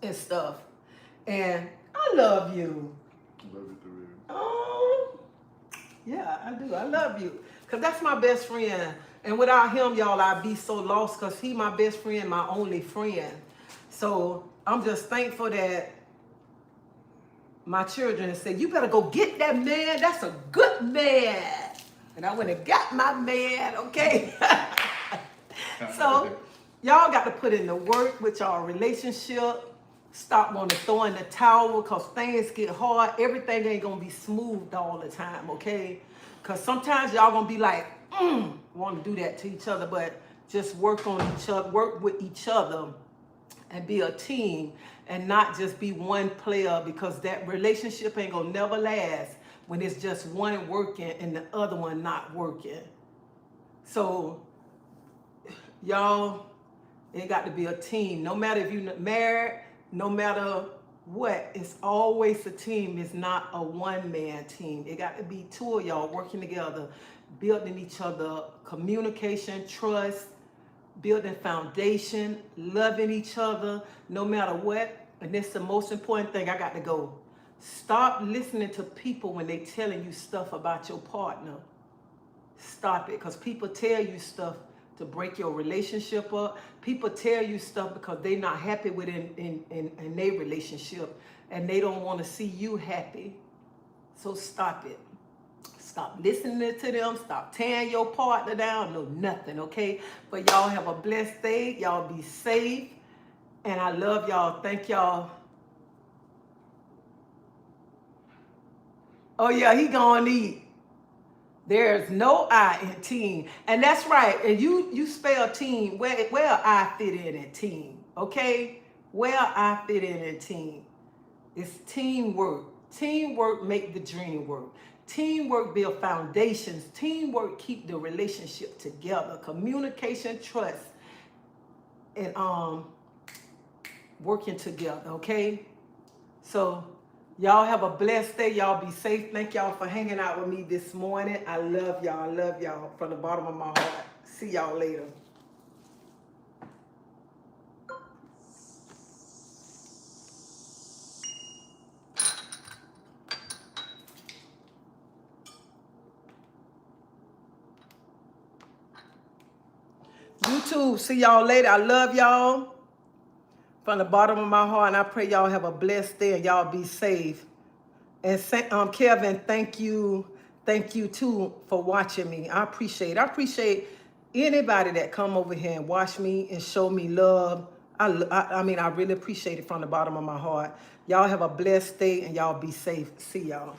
and stuff. And I love you. Love you too. Oh, yeah, I do. I love you. Because that's my best friend. And without him, y'all, I'd be so lost, because he my best friend, my only friend. So I'm just thankful that my children said, you better go get that man. That's a good man. And I went and got my man, okay? So y'all got to put in the work with y'all relationship. Stop wanting to throw in the towel, because things get hard. Everything ain't going to be smooth all the time, okay? Because sometimes y'all going to be like, want to do that to each other, but just work on each other, work with each other and be a team, and not just be one player, because that relationship ain't going to never last when it's just one working and the other one not working. So y'all, it got to be a team. No matter if you're married, no matter what, it's always a team. It's not a one-man team. It got to be two of y'all working together, building each other up. Communication, trust, building foundation, loving each other, no matter what. And that's the most important thing. I got to go. Stop listening to people when they telling you stuff about your partner. Stop it, because people tell you stuff to break your relationship up. People tell you stuff because they're not happy with in their relationship, and they don't want to see you happy. So stop it. Stop listening to them. Stop tearing your partner down. No, nothing, okay? But y'all have a blessed day. Y'all be safe. And I love y'all. Thank y'all. Oh, yeah, he gonna eat. There's no I in team. And that's right. And you spell team. Where I fit in team. Okay? Where I fit in team. It's teamwork. Teamwork make the dream work. Teamwork build foundations. Teamwork keep the relationship together. Communication, trust, and working together, okay? So y'all have a blessed day. Y'all be safe. Thank y'all for hanging out with me this morning. I love y'all. I love y'all from the bottom of my heart. See y'all later. YouTube, see y'all later. I love y'all from the bottom of my heart, and I pray y'all have a blessed day and y'all be safe. And Kevin, thank you too for watching me. I appreciate anybody that come over here and watch me and show me love. I mean, I really appreciate it from the bottom of my heart. Y'all have a blessed day and y'all be safe. See y'all.